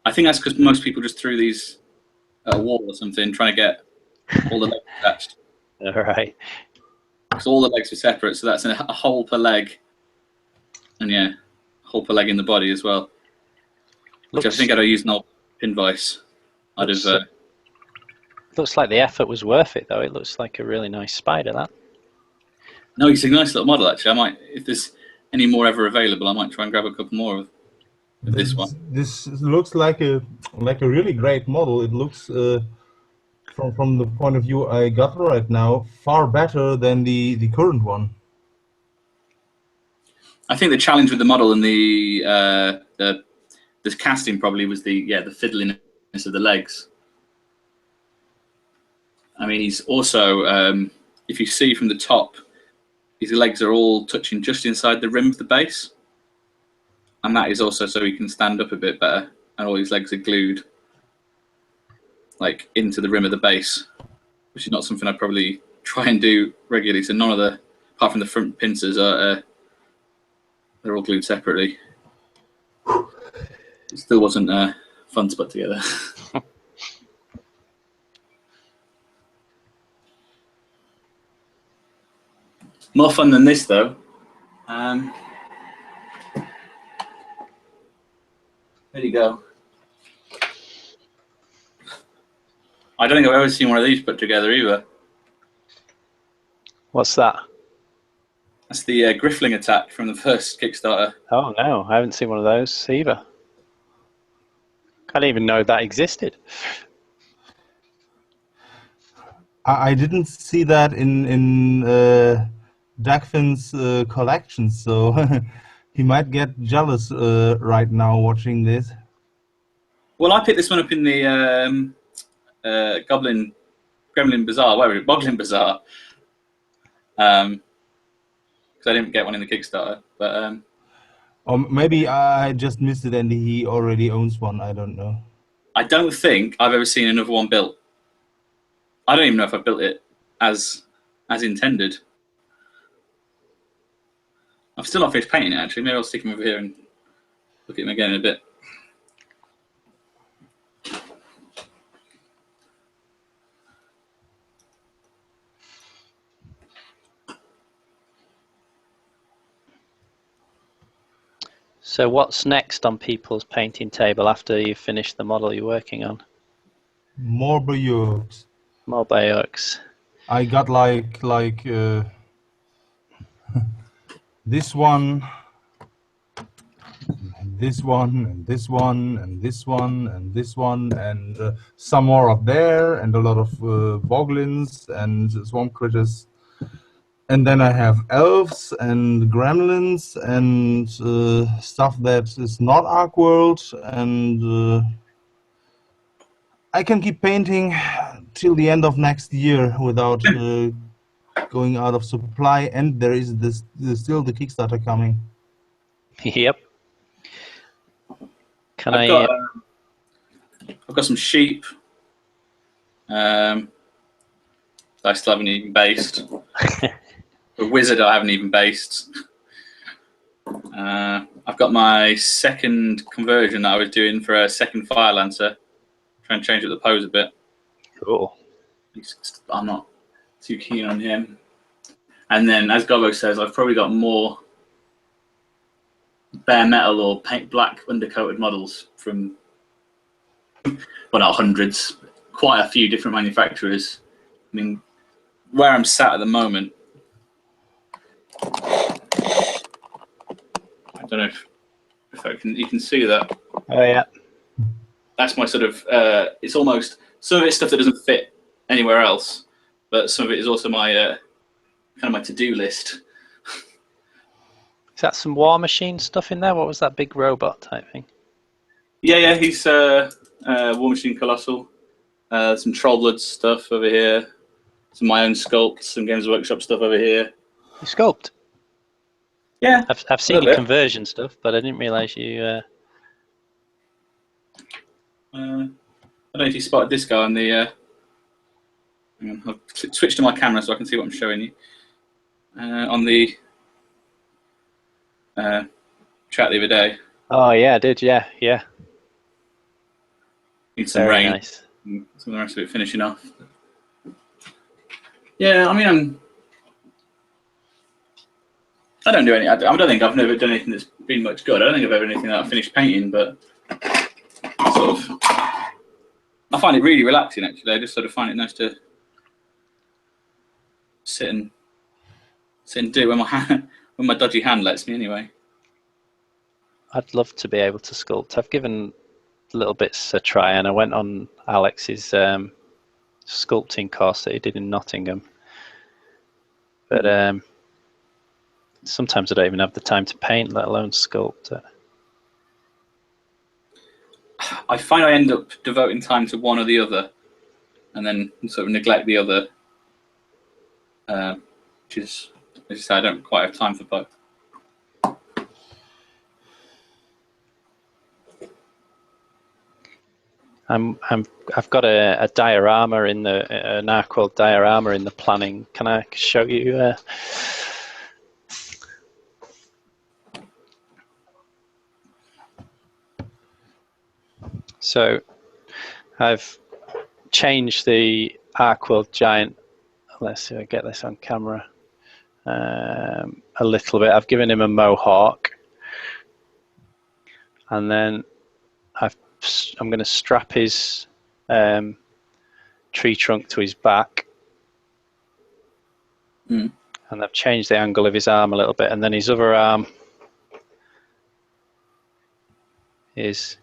I think that's because most people just threw these at a wall or something, trying to get all the legs attached. All right. Because all the legs were separate, so that's a hole per leg, and yeah, a hole per leg in the body as well. Which I think I'd have used an old pin vise. Looks like the effort was worth it, though. It looks like a really nice spider. That. No, it's a nice little model actually. I might, if there's any more ever available, I might try and grab a couple more of this one. This looks like a really great model. It looks from the point of view I got right now far better than the current one. I think the challenge with the model and the casting probably was the fiddliness of the legs. I mean, he's also if you see from the top, his legs are all touching just inside the rim of the base. And that is also so he can stand up a bit better, and all his legs are glued like into the rim of the base, which is not something I'd probably try and do regularly. So none of the, apart from the front pincers, are they're all glued separately. It still wasn't fun to put together. More fun than this, though. There you go. I don't think I've ever seen one of these put together either. What's that? That's the Griffling attack from the first Kickstarter. Oh no, I haven't seen one of those either. I didn't even know that existed. I didn't see that in Dagfin's collection, so he might get jealous right now watching this. Well, I picked this one up in the Gremlin Bazaar, Boglin Bazaar, because I didn't get one in the Kickstarter. But or maybe I just missed it and he already owns one. I don't know. I don't think I've ever seen another one built. I don't even know if I built it as intended. I've still not finished painting it, actually. Maybe I'll stick him over here and look at him again in a bit. So what's next on people's painting table after you finish the model you're working on? More Bayeux. More Bayeux. I got like this one, and this one, and this one, and this one, and this one, and some more up there, and a lot of boglins and swamp critters. And then I have elves and gremlins and stuff that is not Arcworlde, and I can keep painting till the end of next year without going out of supply, and there is there's still the Kickstarter coming. Yep. Can I've got some sheep. I still haven't even based. The wizard I haven't even based. I've got my second conversion that I was doing for a second Fire Lancer. Trying to change up the pose a bit. Cool. I'm not too keen on him. And then, as Gobbo says, I've probably got more bare metal or paint black undercoated models from, well, not hundreds, quite a few different manufacturers. I mean, where I'm sat at the moment, I don't know if you can see that. Oh yeah. That's my sort of. It's almost some of it's stuff that doesn't fit anywhere else, but some of it is also my kind of my to-do list. Is that some War Machine stuff in there? What was that big robot type thing? Yeah, he's War Machine Colossal. Some Trollblood stuff over here. Some of my own sculpts, some Games Workshop stuff over here. You sculpt? Yeah. I've seen your conversion stuff, but I didn't realise you... I don't know if you spotted this guy on the... hang on, I'll switch to my camera so I can see what I'm showing you. On the chat the other day. Oh yeah, I did, yeah. Need some Very rain. nice. Some of the rest of it finishing off. Yeah, I mean, I don't do any. I don't think I've never done anything that's been much good. I don't think I've ever done anything that I've finished painting, but I find it really relaxing. Actually, I just sort of find it nice to sit and do it when my dodgy hand lets me. Anyway, I'd love to be able to sculpt. I've given little bits a try, and I went on Alex's sculpting course that he did in Nottingham. But sometimes I don't even have the time to paint, let alone sculpt. I find I end up devoting time to one or the other, and then sort of neglect the other, which is, as you say, I don't quite have time for both. I've got a diorama in an Arcworlde diorama in the planning. Can I show you? So I've changed the Arcworlde giant. Let's see if I get this on camera. A little bit. I've given him a mohawk, and then I'm going to strap his tree trunk to his back, and I've changed the angle of his arm a little bit, and then his other arm is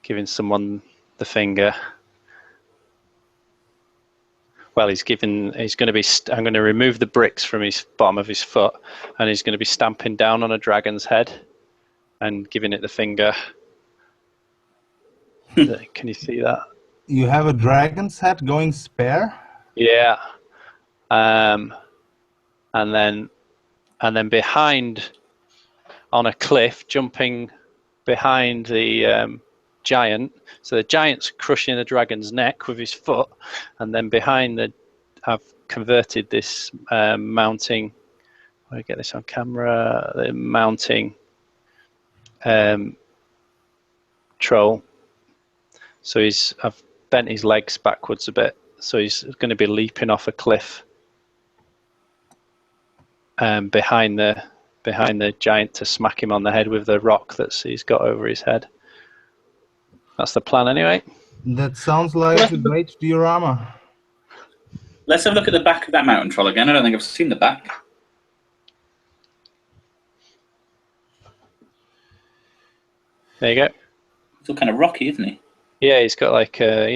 giving someone the finger. Well, he's going to be. I'm going to remove the bricks from his bottom of his foot, and he's going to be stamping down on a dragon's head and giving it the finger. Can you see that? You have a dragon's head going spare? Yeah. And then behind, on a cliff, jumping behind the giant. So the giant's crushing the dragon's neck with his foot, and then behind I've converted this mounting. Let me get this on camera. The mounting troll. So I've bent his legs backwards a bit, so he's going to be leaping off a cliff behind the giant to smack him on the head with the rock he's got over his head. That's the plan, anyway. That sounds like a great diorama. Let's have a look at the back of that mountain troll again. I don't think I've seen the back. There you go. It's all kind of rocky, isn't he? Yeah, he's got like I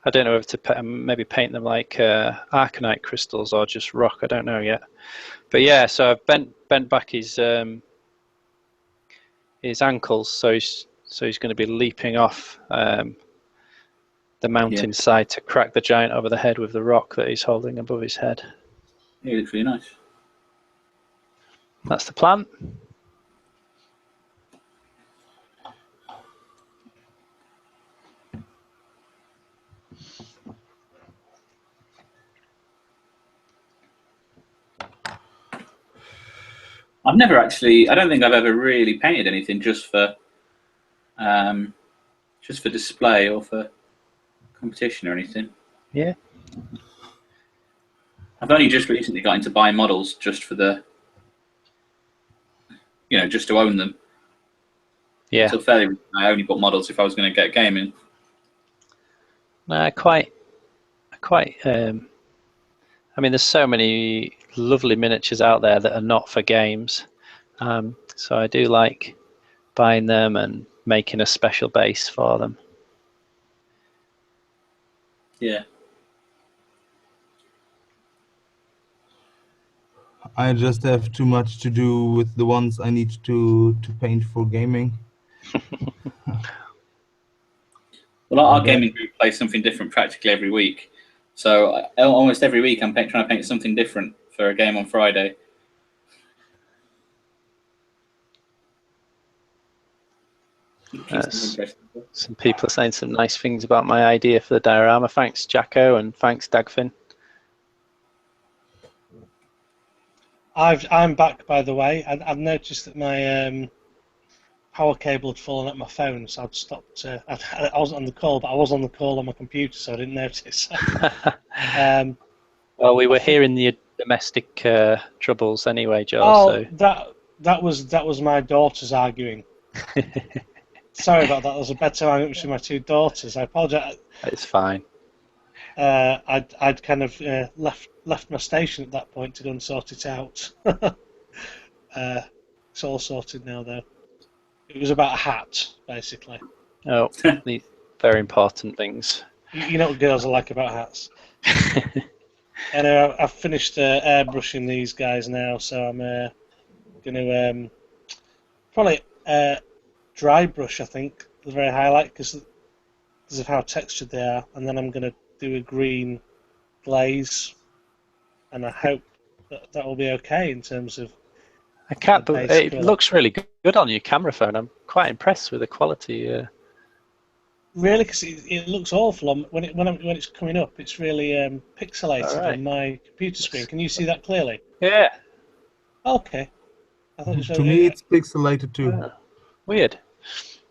don't know if to maybe paint them like arcanite crystals or just rock. I don't know yet. But yeah, so I've bent back his ankles, so he's going to be leaping off the mountainside to crack the giant over the head with the rock that he's holding above his head. Yeah, it looks really nice. That's the plan. I've never actually. I don't think I've ever really painted anything just for display or for competition or anything. Yeah. I've only just recently got into buying models just for the, just to own them. Yeah. Until fairly recently, I only bought models if I was going to get gaming. No, quite. I mean, there's so many lovely miniatures out there that are not for games. So I do like buying them and making a special base for them. Yeah. I just have too much to do with the ones I need to paint for gaming. Well, our gaming group plays something different practically every week. So almost every week I'm trying to paint something different for a game on Friday. Some people are saying some nice things about my idea for the diorama. Thanks, Jacko, and thanks, Dagfin. I'm back, by the way. I've noticed that my power cable had fallen out my phone, so I'd stopped. I wasn't on the call, but I was on the call on my computer, so I didn't notice. Well, we were hearing the domestic troubles anyway, Joe. Oh, so. that was my daughters arguing. Sorry about that. There was a better argument between my two daughters. I apologise. It's fine. I'd kind of left my station at that point to go and sort it out. It's all sorted now, though. It was about a hat, basically. Oh, the very important things. You know what girls are like about hats. Anyway, I've finished airbrushing these guys now, so I'm going to probably dry brush, I think, the very highlight, because of how textured they are, and then I'm going to do a green glaze, and I hope that will be okay in terms of. I can't, but it looks really good on your camera phone. I'm quite impressed with the quality. Really, because it looks awful when it's coming up. It's really pixelated on my computer screen. Can you see that clearly? Yeah. Okay. I thought to me, it's pixelated too. Weird.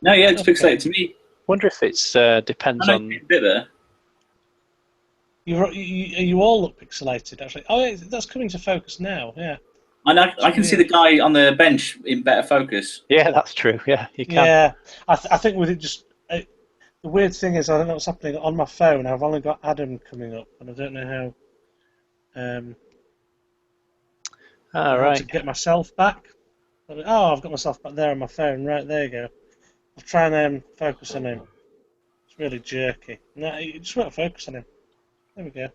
No, yeah, it's pixelated to me. Wonder if it's depends on. A bit there. You all look pixelated, actually. Oh, yeah, that's coming to focus now. Yeah. I can see the guy on the bench in better focus. Yeah, that's true. Yeah, you can. Yeah, I think with it just. The weird thing is, I don't know what's happening on my phone. I've only got Adam coming up, and I don't know how. All right. To get myself back. Oh, I've got myself back there on my phone. Right, there you go. I'll try and focus on him. It's really jerky. No, it just won't focus on him. There we go.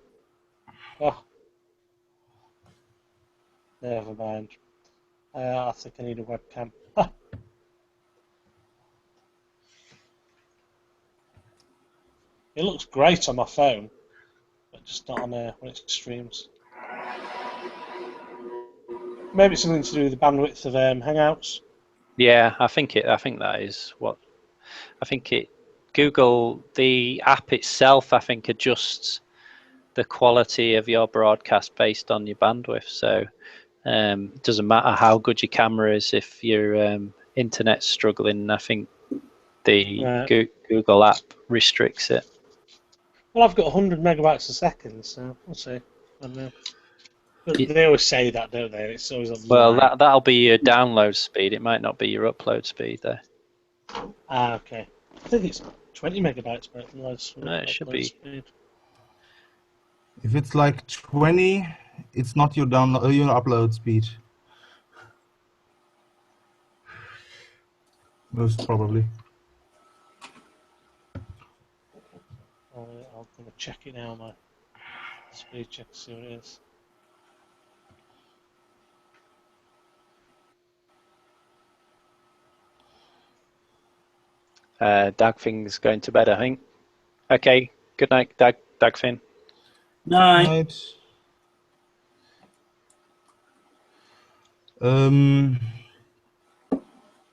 Oh. Never mind. I think I need a webcam. It looks great on my phone, but just not on when it streams. Maybe it's something to do with the bandwidth of Hangouts. Yeah, I think that is what. I think Google, the app itself, I think adjusts the quality of your broadcast based on your bandwidth. So it doesn't matter how good your camera is if your internet's struggling. I think the Google app restricts it. Well, I've got 100 megabytes a second, so we'll see. I don't know. But they always say that, don't they? It's always that'll be your download speed. It might not be your upload speed, though. Ah, okay. I think it's 20 megabytes per upload. No, it should be. Speed. If it's like 20, it's not your upload speed. Most probably. I'm going to check it now, my speed check, to see what it is. Dagfin's going to bed, I think. Okay, good night, Dagfin. Night. I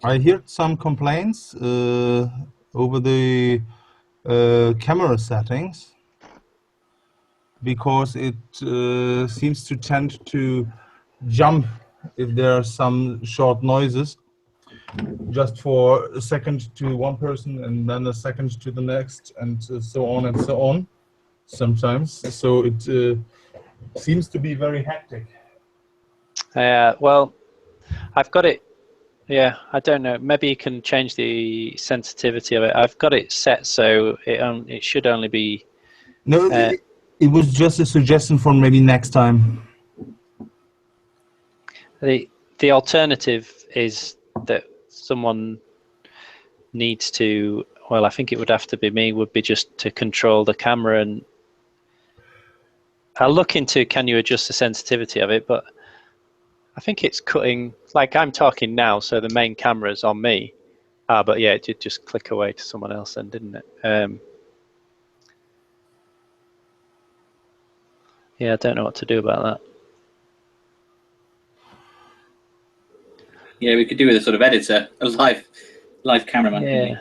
heard some complaints over the camera settings because it seems to tend to jump if there are some short noises, just for a second to one person and then a second to the next, and so on and so on sometimes. So it seems to be very hectic. Well, I've got it. Yeah, I don't know. Maybe you can change the sensitivity of it. I've got it set so it should only be. No, it was just a suggestion for maybe next time. The alternative is that someone needs to. Well, I think it would have to be me. Would be just to control the camera, and I'll look into can you adjust the sensitivity of it, but I think it's cutting, like I'm talking now, so the main camera's on me. But yeah, it did just click away to someone else then, didn't it? Yeah, I don't know what to do about that. Yeah, we could do with a sort of editor, a live cameraman. Yeah.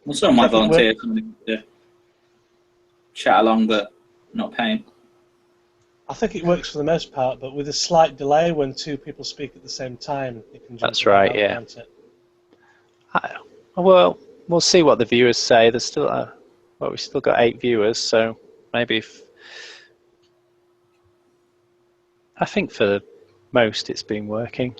Well, some might volunteer to chat along, but not paying. I think it works for the most part, but with a slight delay when two people speak at the same time, it can jump. That's right, yeah. Can't it? Well, we'll see what the viewers say. There's still, well, we've still got 8 viewers, so maybe if... I think for the most it's been working.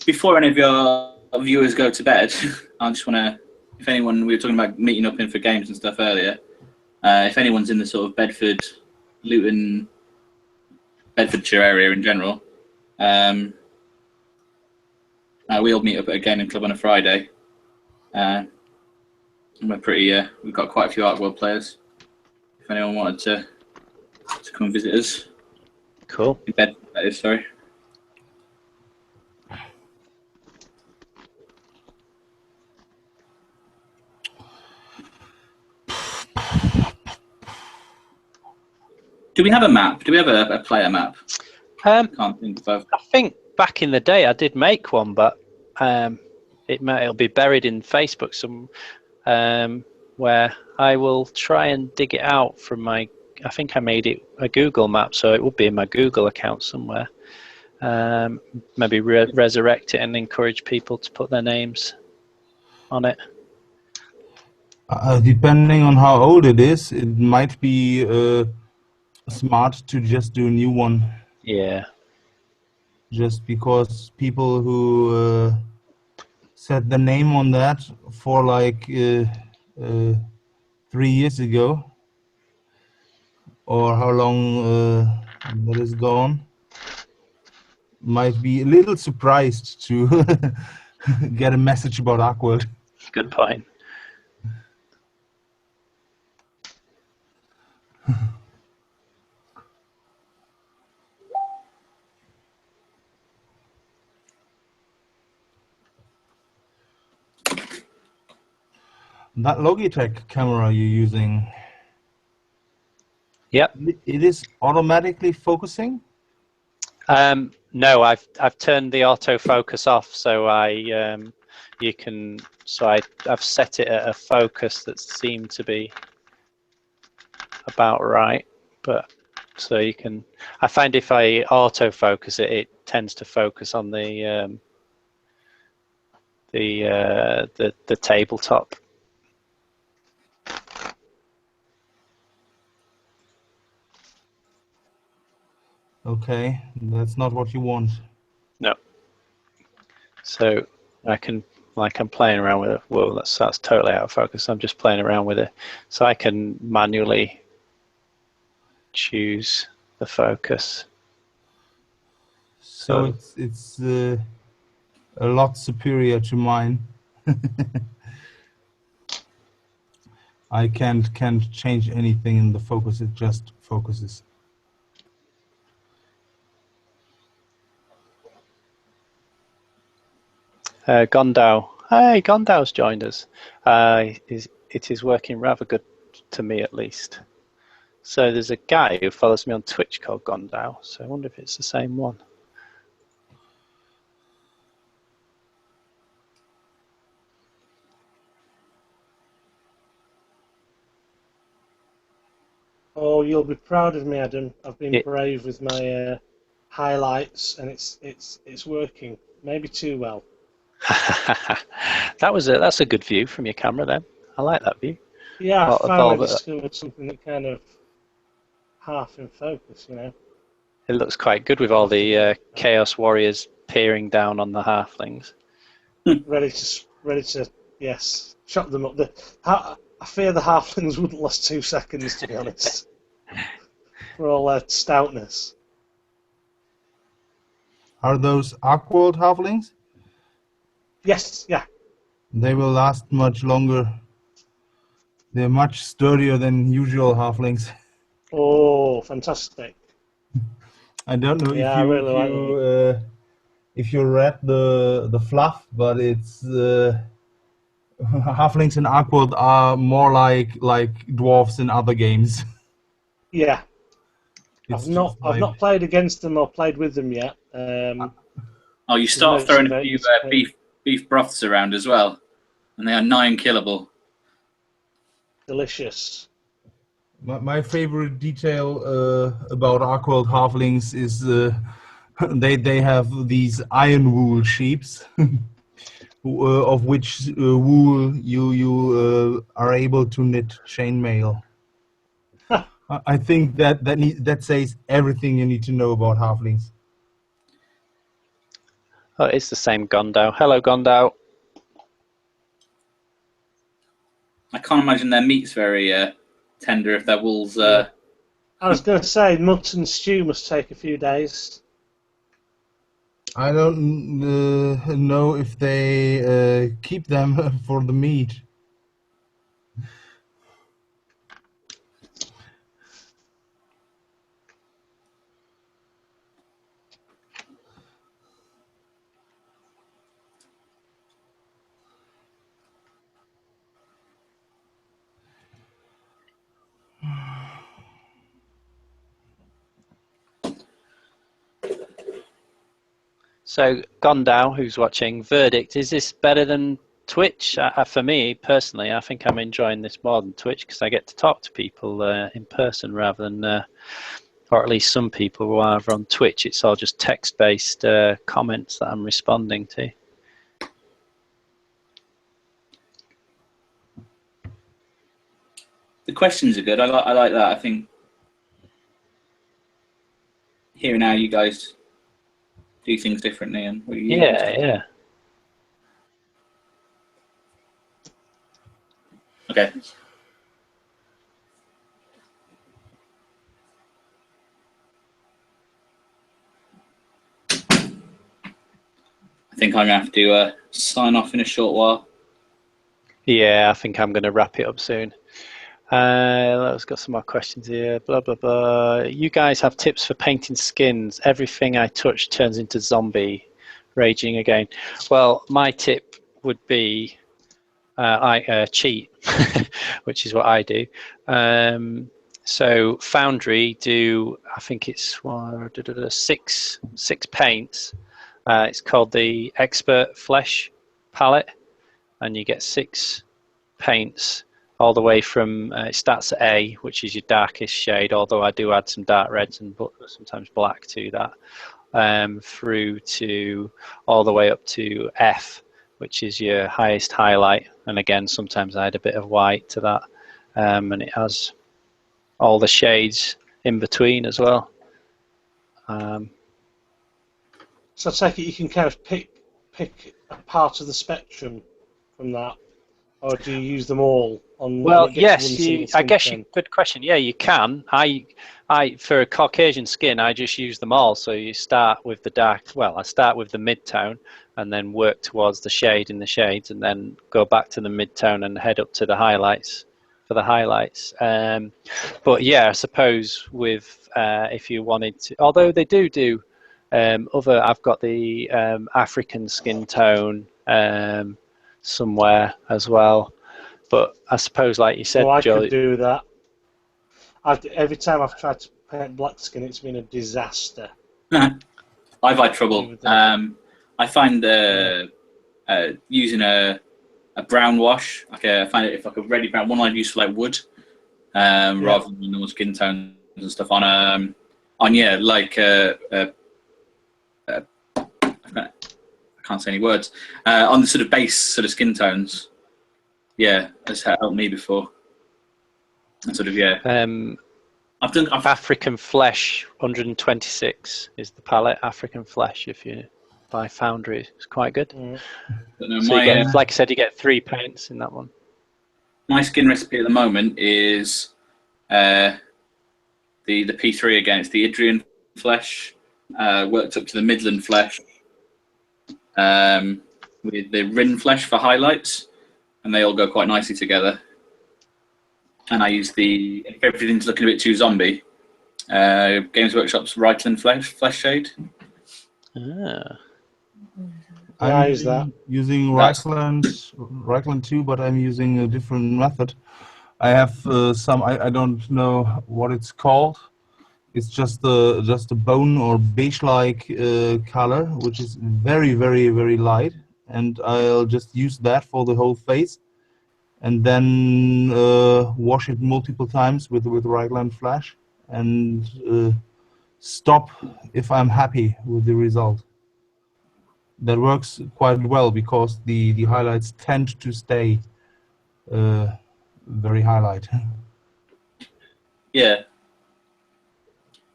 Before any of your viewers go to bed, I just want to, if anyone, we were talking about meeting up in for games and stuff earlier, if anyone's in the sort of Bedford, Luton, Bedfordshire area in general, we'll meet up at a gaming club on a Friday. And we're pretty, we've got quite a few Arcworlde players. If anyone wanted to come and visit us. Cool. In Bedford, that is, sorry. Do we have a map? Do we have a player map? Can't think of. I think back in the day I did make one, but it'll be buried in Facebook where I will try and dig it out from my. I think I made it a Google map, so it would be in my Google account somewhere. Maybe resurrect it and encourage people to put their names on it. Depending on how old it is, it might be smart to just do a new one. Yeah. Just because people who set the name on that for like 3 years ago, or how long that is gone, might be a little surprised to get a message about Arcworlde. Good point. That Logitech camera you're using, Yep. it is automatically focusing? No, I've turned the autofocus off, so I've set it at a focus that seemed to be about right, but so you can. I find if I autofocus it, it tends to focus on the tabletop. Okay, that's not what you want. No. So I'm playing around with it. Well, that's totally out of focus. I'm just playing around with it, so I can manually choose the focus. So it's a lot superior to mine. I can't change anything in the focus. It just focuses. Gondau. Hey, Gondau's joined us. It is working rather good to me, at least. So there's a guy who follows me on Twitch called Gondau, so I wonder if it's the same one. Oh, you'll be proud of me, Adam. I've been brave with my highlights, and it's working. Maybe too well. That's a good view from your camera then. I like that view. Yeah, Well, I finally discovered something that kind of half in focus, you know. It looks quite good with all the Chaos Warriors peering down on the halflings. Ready to yes, chop them up. I fear the halflings wouldn't last 2 seconds, to be honest. For all their stoutness. Are those Arcworlde halflings? Yes, yeah. They will last much longer. They're much sturdier than usual halflings. Oh, fantastic. I don't know Yeah, I really like them. if you read the fluff, but it's halflings in Arcworlde are more like dwarves in other games. Yeah. It's I've not played against them or played with them yet. Oh, you start throwing a few beef broths around as well, and they are nigh unkillable. Delicious. My favorite detail about Arcworlde halflings is they have these iron wool sheeps, of which wool you are able to knit chainmail. I think that says everything you need to know about halflings. Oh, it's the same Gondau. Hello, Gondau. I can't imagine their meat's very tender if their wool's. I was going to say, mutton stew must take a few days. I don't know if they keep them for the meat. So, Gondau, who's watching, verdict, is this better than Twitch? For me, personally, I think I'm enjoying this more than Twitch because I get to talk to people in person rather than, or at least some people who are on Twitch. It's all just text-based comments that I'm responding to. The questions are good. I like that. I think hearing how you guys do things differently and what you Yeah. Okay. I think I'm going to have to sign off in a short while. Yeah, I think I'm going to wrap it up soon. Let's got some more questions here. Blah, blah, blah. You guys have tips for painting skins. Everything I touch turns into zombie. Raging again. Well, my tip would be I cheat, which is what I do. So Foundry do, I think it's six paints. It's called the Expert Flesh palette, and you get 6 paints all the way from, it starts at A, which is your darkest shade, although I do add some dark reds and sometimes black to that, through to all the way up to F, which is your highest highlight. And again, sometimes I add a bit of white to that, and it has all the shades in between as well. So I take it you can kind of pick a part of the spectrum from that, or do you use them all? Well, yes, I guess good question. Yeah, you can. I for a Caucasian skin, I just use them all. So you start with the dark. Well, I start with the mid-tone and then work towards the shade in the shades, and then go back to the mid-tone and head up to the highlights for the highlights. But yeah, I suppose with if you wanted to, although they do other. I've got the African skin tone somewhere as well. But I suppose, like you said, I Joe, could do that. Every time I've tried to paint black skin, it's been a disaster. I've had trouble. I find using a brown wash, I find it if like a ready brown one I'd use for like wood, rather than normal skin tones and stuff on like I can't say any words on the sort of base sort of skin tones. Yeah, that's helped me before. And sort of I've African Flesh 126 is the palette. African Flesh, if you buy Foundry, it's quite good. But no, So you get, like I said, you get 3 paints in that one. My skin recipe at the moment is the P3 again. It's the Idrian Flesh, worked up to the Midland Flesh, with the Rin Flesh for highlights, and they all go quite nicely together. And I use if everything's looking a bit too zombie, Games Workshop's Reichland Flesh Shade. I use that. Using Reichland too, but I'm using a different method. I have some. I don't know what it's called. It's just a bone or beige-like color, which is very, very, very light, and I'll just use that for the whole face, and then wash it multiple times with Reichland Flash, and stop if I'm happy with the result. That works quite well because the highlights tend to stay very highlight. Yeah.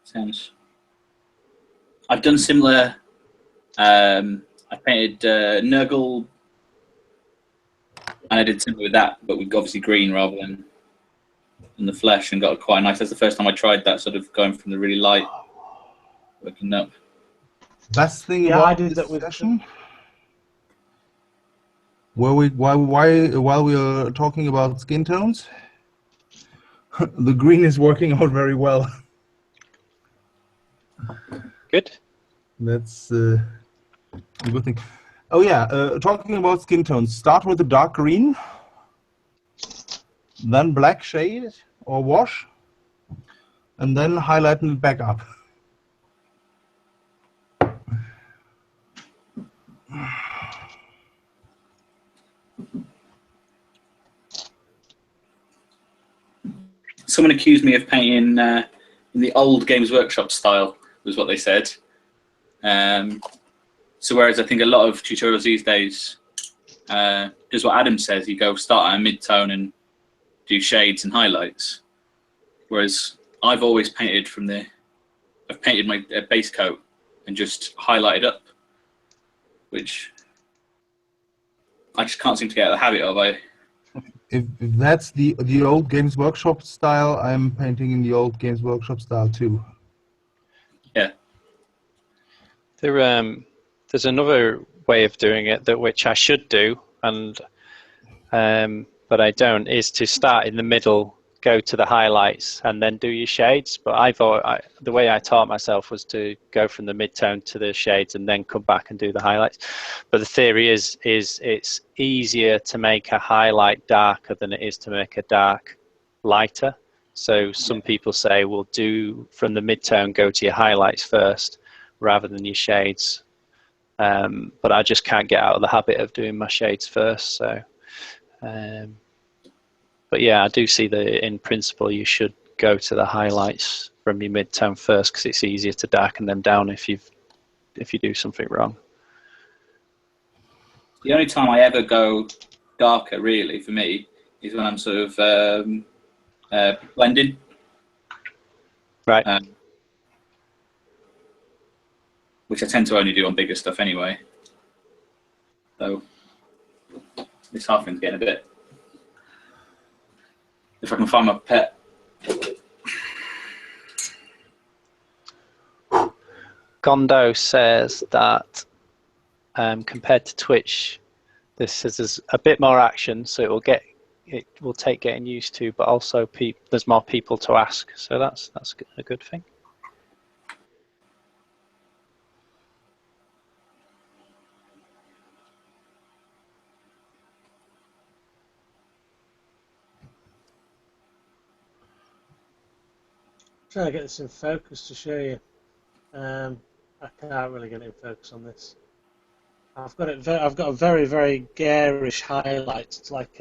Sounds. I've done similar. I painted Nurgle, and I did similar with that, but with obviously green rather than the flesh, and got quite nice. That's the first time I tried that, sort of going from the really light, working up. Best thing about I did this that with session, while we are talking about skin tones, the green is working out very well. Good. That's a good thing. Oh yeah, talking about skin tones, start with the dark green, then black shade or wash, and then highlight it back up. Someone accused me of painting in the old Games Workshop style, was what they said. So whereas I think a lot of tutorials these days does what Adam says, you go start at a mid-tone and do shades and highlights. Whereas I've always painted I've painted my base coat and just highlighted up, which I just can't seem to get out of the habit of. If that's the old Games Workshop style, I'm painting in the old Games Workshop style too. Yeah. There's another way of doing it which I should do, and but I don't, is to start in the middle, go to the highlights, and then do your shades. But the way I taught myself was to go from the mid-tone to the shades and then come back and do the highlights. But the theory is it's easier to make a highlight darker than it is to make a dark lighter. So some people say, well, do from the mid-tone, go to your highlights first rather than your shades. But I just can't get out of the habit of doing my shades first. So, but yeah, I do see that in principle you should go to the highlights from your mid-tone first, because it's easier to darken them down if you do something wrong. The only time I ever go darker, really, for me, is when I'm sort of blending. Right. Which I tend to only do on bigger stuff anyway. So this half thing's getting a bit. If I can find my pet. Gondo says that compared to Twitch, this is a bit more action, so it will take getting used to, but also there's more people to ask, so that's a good thing. trying to get this in focus to show you. I can't really get it in focus on this. I've got a very, very garish highlight. It's like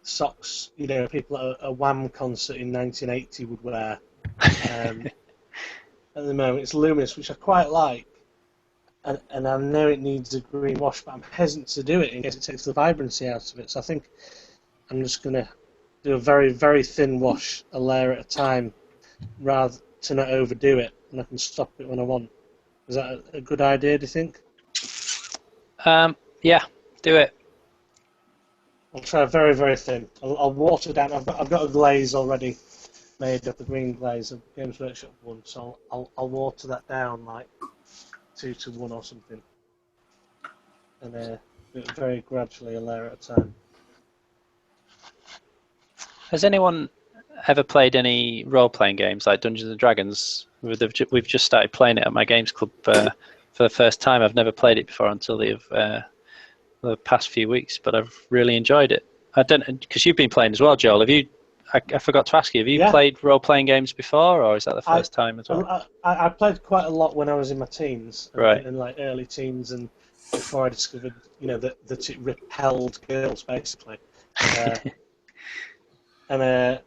socks, people at a Wham concert in 1980 would wear. At the moment, it's luminous, which I quite like. And I know it needs a green wash, but I'm hesitant to do it in case it takes the vibrancy out of it. So I think I'm just going to do a very, very thin wash, a layer at a time, rather to not overdo it, and I can stop it when I want. Is that a good idea, do you think? Yeah, do it. I'll try very, very thin. I'll water down. I've got a glaze already made up, a green glaze, a Games Workshop one, so I'll water that down like 2-to-1 or something, and do it very gradually, a layer at a time. Has anyone ever played any role-playing games like Dungeons and Dragons? We've just started playing it at my games club for the first time. I've never played it before until the past few weeks, but I've really enjoyed it. I don't, because you've been playing as well, Joel. Have you? I forgot to ask you. Have you played role-playing games before, or is that the first time as well? I played quite a lot when I was in my teens, right? In like early teens, and before I discovered, that it repelled girls basically. But I've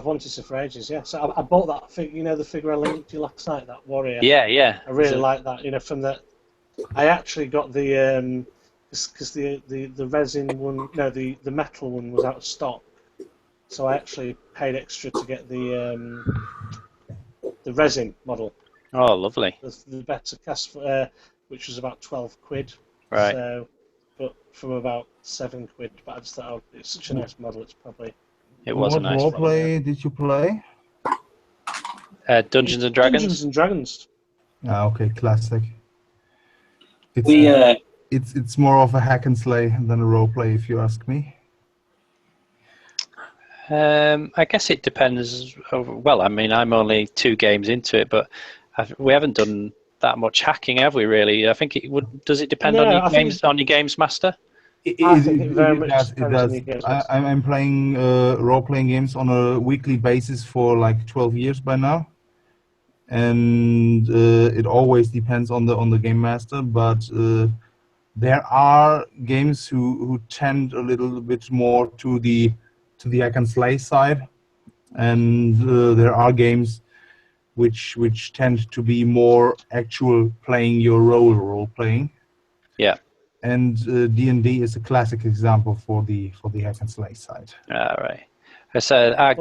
wanted to for ages. Yeah, so I bought that figure, the figure I linked to you last night, that warrior. Yeah. I really like that. From the, I actually got the because the resin one, the metal one was out of stock, so I actually paid extra to get the resin model. Oh, lovely. The better cast, which was about £12. Right. So, but from about £7. But I just thought, it's such a nice model. It's probably. It was a nice. What roleplay did you play? Dungeons and Dragons. Dungeons and Dragons. Ah, okay, classic. It's more of a hack and slay than a roleplay, if you ask me. I guess it depends. Well, I mean, I'm only 2 games into it, but we haven't done that much hacking, have we? Really? I think it would. Does it depend on your games? On your games master? I think it very much depends on your games master. I'm playing role-playing games on a weekly basis for like 12 years by now, and it always depends on the game master. But there are games who tend a little bit more to the hack and slay side, and there are games which tend to be more actual playing your role playing. Yeah. And D&D is a classic example for the hack and slay side. All right. So our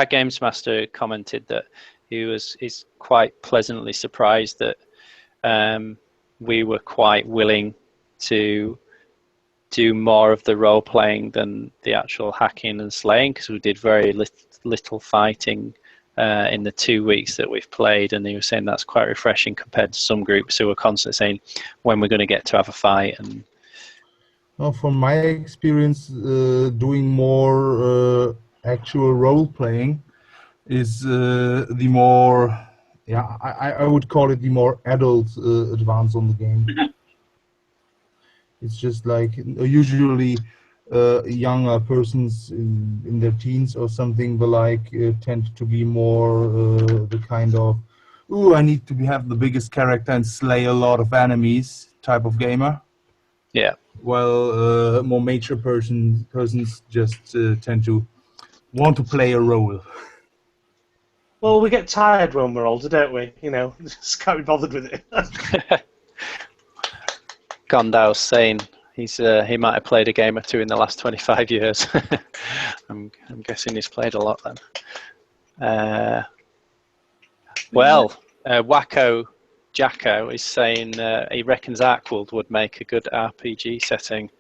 games master commented that he's quite pleasantly surprised that we were quite willing to do more of the role playing than the actual hacking and slaying, because we did very little fighting in the 2 weeks that we've played, and he was saying that's quite refreshing compared to some groups who are constantly saying when we're going to get to have a fight. And well, from my experience, doing more actual role playing is the more, I would call it the more adult advance on the game. It's just like usually younger persons in their teens or something, but tend to be more the kind of, I need to have the biggest character and slay a lot of enemies type of gamer. Yeah. Well, more mature persons just tend to want to play a role. Well, we get tired when we're older, don't we? Just can't be bothered with it. Gondau's saying he might have played a game or 2 in the last 25 years. I'm guessing he's played a lot then. Wacko Jacko is saying he reckons Arcworlde would make a good RPG setting.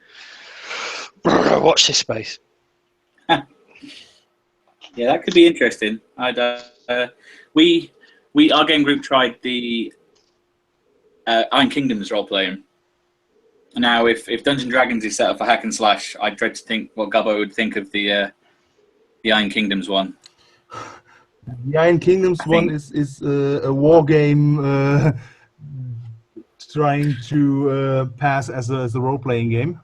Watch this space. Yeah, that could be interesting. Our game group tried the Iron Kingdoms role playing. Now, if Dungeons & Dragons is set up for hack and slash, I dread to think what Gubbo would think of the Iron Kingdoms one. The Iron Kingdoms one is a war game trying to pass as a role-playing game.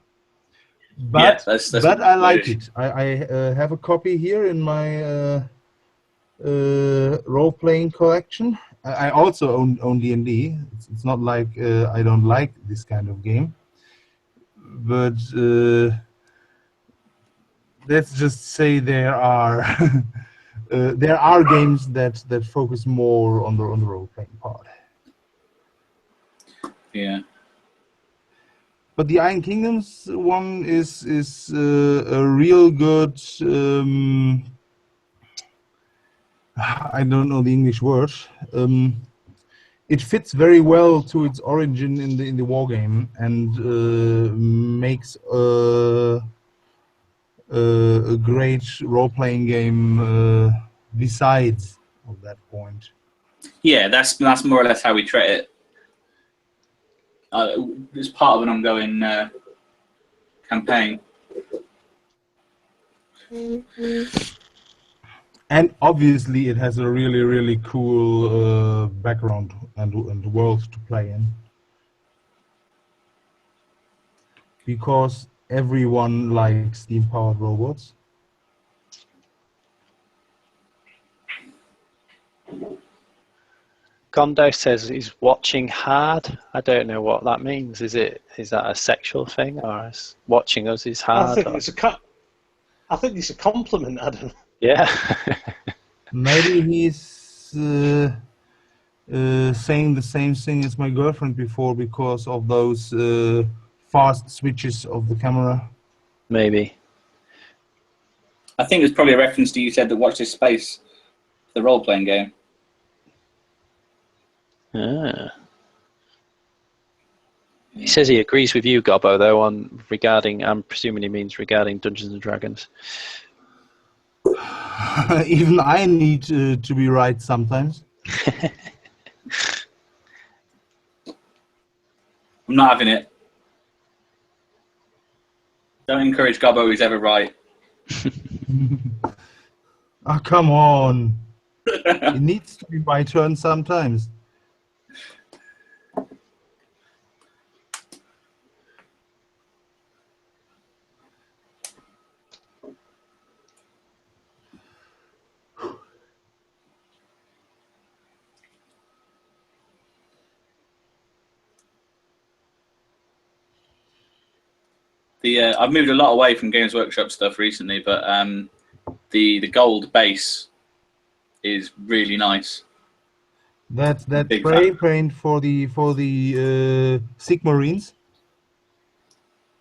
But that's I like it. I have a copy here in my role-playing collection. I also own D&D. It's not like I don't like this kind of game, but let's just say there are there are games that focus more on the role-playing part. Yeah. But the Iron Kingdoms one is a real good. I don't know the English word. It fits very well to its origin in the war game and makes a great role-playing game besides of that point. Yeah, that's more or less how we treat it. It's part of an ongoing campaign. And obviously, it has a really, really cool background and world to play in. Because everyone likes steam-powered robots. Gondo says he's watching hard. I don't know what that means. Is that a sexual thing, or is watching us is hard? I think it's a compliment, Adam. Yeah. Maybe he's saying the same thing as my girlfriend before because of those fast switches of the camera. Maybe. I think it's probably a reference to you said that watch this space, the role-playing game. Ah. He says he agrees with you, Gobbo, though, on regarding. I'm presuming he means regarding Dungeons and Dragons. Even I need to be right sometimes. I'm not having it. Don't encourage Gobbo who's ever right. Oh, come on. It needs to be my turn sometimes. I've moved a lot away from Games Workshop stuff recently, but the gold base is really nice. That Big spray fan. paint for the Sigmarines.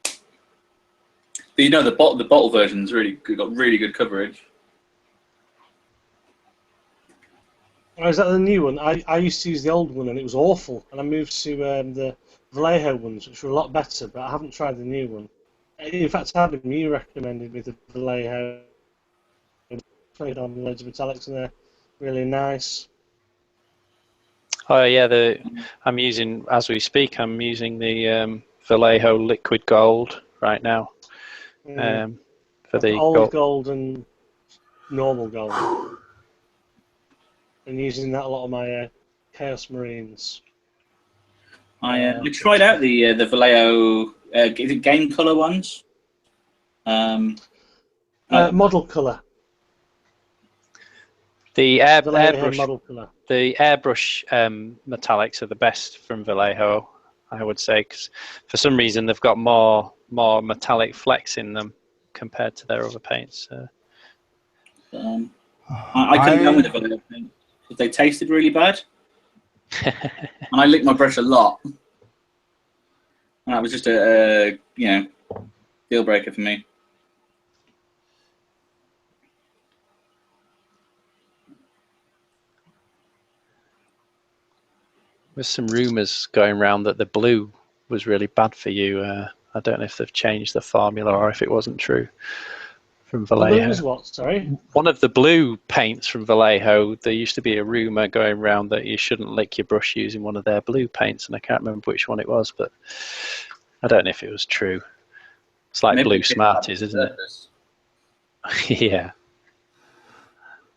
But you know the bottle version's really good, got really good coverage. Or is that the new one? I used to use the old one and it was awful, and I moved to the Vallejo ones, which were a lot better, but I haven't tried the new one. In fact, Adam, you recommended me the Vallejo. Played on loads of metallics and they're really nice. Oh yeah, I'm using as we speak. I'm using the Vallejo Liquid Gold right now. For the old gold and normal gold, and using that a lot of my Chaos Marines. We tried out the Vallejo. Is it game color ones? Model color. The airbrush model color. The airbrush metallics are the best from Vallejo, I would say, because for some reason they've got more metallic flecks in them compared to their other paints. I couldn't go with the Vallejo paint because they tasted really bad, and I licked my brush a lot. And that was just a deal breaker for me. There's some rumours going around that the blue was really bad for you. I don't know if they've changed the formula or if it wasn't true from Vallejo. Blue is what? Sorry. One of the blue paints from Vallejo, there used to be a rumour going around that you shouldn't lick your brush using one of their blue paints, and I can't remember which one it was, but I don't know if it was true. It's like Maybe blue Smarties, isn't it? Yeah.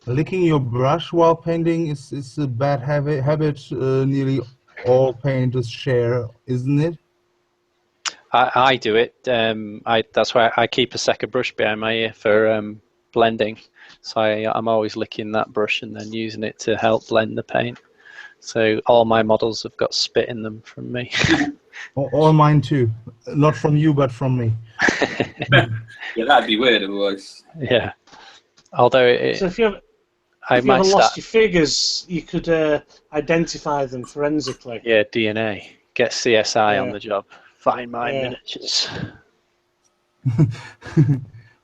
Licking your brush while painting is a bad habit nearly all painters share, isn't it? I do it. That's why I keep a second brush behind my ear for blending. So I'm always licking that brush and then using it to help blend the paint. So all my models have got spit in them from me. All mine too. Not from you, but from me. Yeah, that'd be weird otherwise. Yeah. Although So if you I if you might ever start. lost your figures, you could identify them forensically. Yeah, DNA. Get CSI on Yeah. the job. Find my Yeah. miniatures.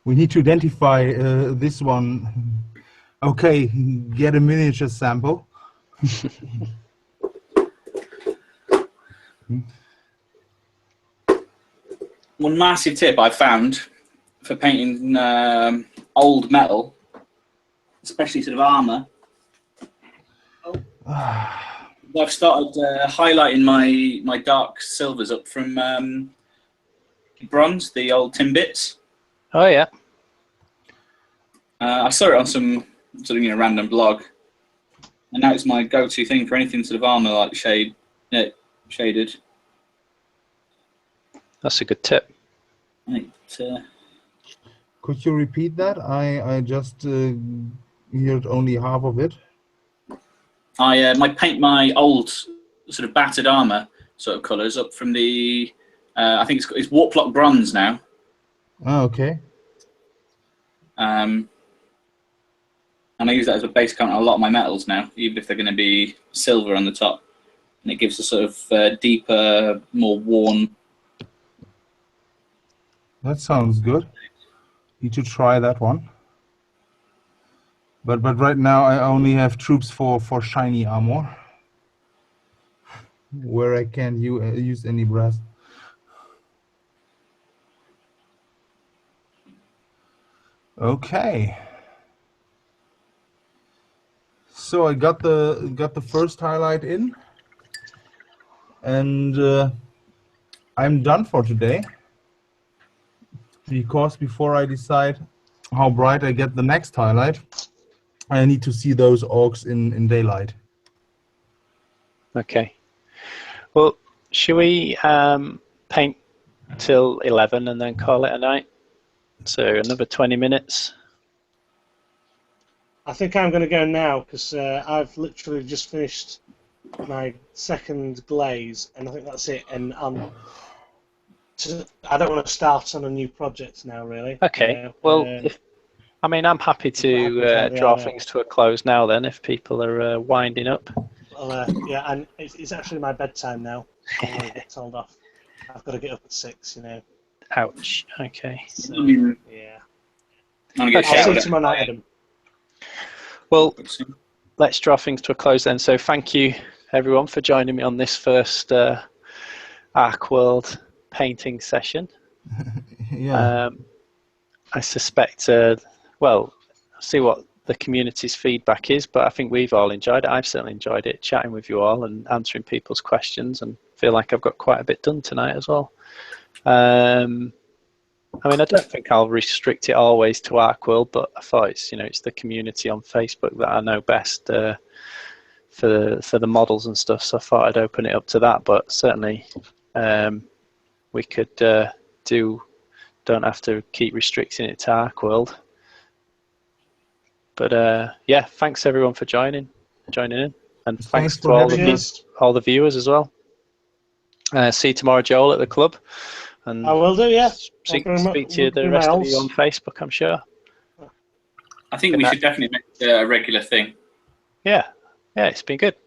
We need to identify this one. Okay, get a miniature sample. One massive tip I found for painting old metal, especially sort of armor. I've started highlighting my dark silvers up from bronze, the old tin bits. Oh yeah. I saw it on some sort of random blog, and now it's my go-to thing for anything sort of armor like shaded. That's a good tip. Right, Could you repeat that? I just heard only half of it. I might paint my old sort of battered armor sort of colours up from the I think it's Warplock bronze now. Oh, okay. And I use that as a base count on a lot of my metals now, even if they're going to be silver on the top, and it gives a sort of deeper, more worn. That sounds good. Need to try that one. But right now I only have troops for shiny armor, where I can't use any brass. Okay. So I got the first highlight in, and I'm done for today. Because before I decide how bright I get the next highlight, I need to see those orcs in daylight. Okay. Well, should we paint till 11 and then call it a night? So another 20 minutes. I think I'm going to go now because I've literally just finished my second glaze, and I think that's it. And I don't want to start on a new project now, really. Okay. Well, I'm happy to draw things to a close now. Then, if people are winding up. Well, yeah, and it's actually my bedtime now. I want to get told off. I've got to get up at 6. Ouch. Okay. So, yeah. I'm gonna get I'll see you shouted tomorrow night, at. Adam. Well, let's draw things to a close then. So thank you everyone for joining me on this first Arcworlde painting session. Yeah. I suspect, well, see what the community's feedback is, but I think we've all enjoyed it. I've certainly enjoyed it, chatting with you all and answering people's questions, and feel like I've got quite a bit done tonight as well. I don't think I'll restrict it always to Arcworlde, but I thought it's the community on Facebook that I know best for the models and stuff. So I thought I'd open it up to that. But certainly we could don't have to keep restricting it to Arcworlde. But yeah, thanks everyone for joining in, and thanks to all the viewers as well. See you tomorrow, Joel, at the club. And I will do, yeah. Speak to the rest of you on Facebook, I'm sure. I think we should definitely make a regular thing. Yeah, it's been good.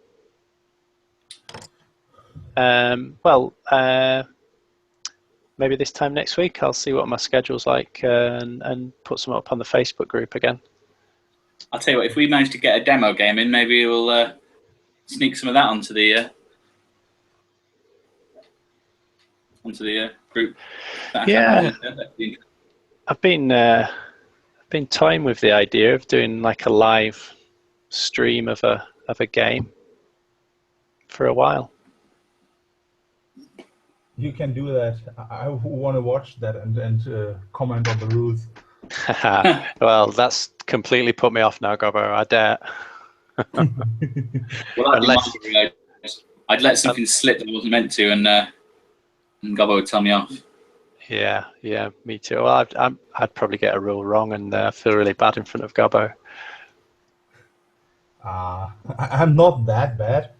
Maybe this time next week I'll see what my schedule's like and put some up on the Facebook group again. I'll tell you what, if we manage to get a demo game in, maybe we'll sneak some of that onto the group. Yeah, I've been toying with the idea of doing like a live stream of a game for a while. You can do that. I want to watch that and comment on the rules. Well, that's completely put me off now, Gobbo. I dare. Well, I'd let something slip that I wasn't meant to, and Gobbo would tell me off. Yeah, me too. Well, I'd probably get a rule wrong, and I feel really bad in front of Gobbo. I'm not that bad.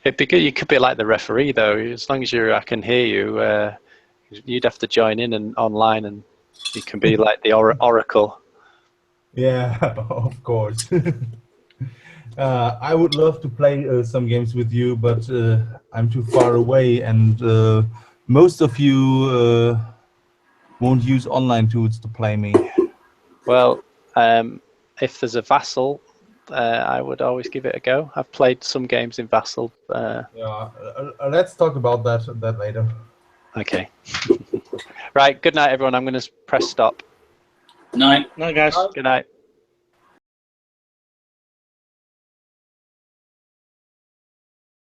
It'd be good. You could be like the referee, though. As long as I can hear you, you'd have to join in and online, and you can be like the oracle. Yeah, of course. I would love to play some games with you, but I'm too far away, and most of you won't use online tools to play me. Well, if there's a Vassal, I would always give it a go. I've played some games in Vassal. Yeah, let's talk about that later. Okay. Right. Good night, everyone. I'm going to press stop. Night. No, guys. Good night.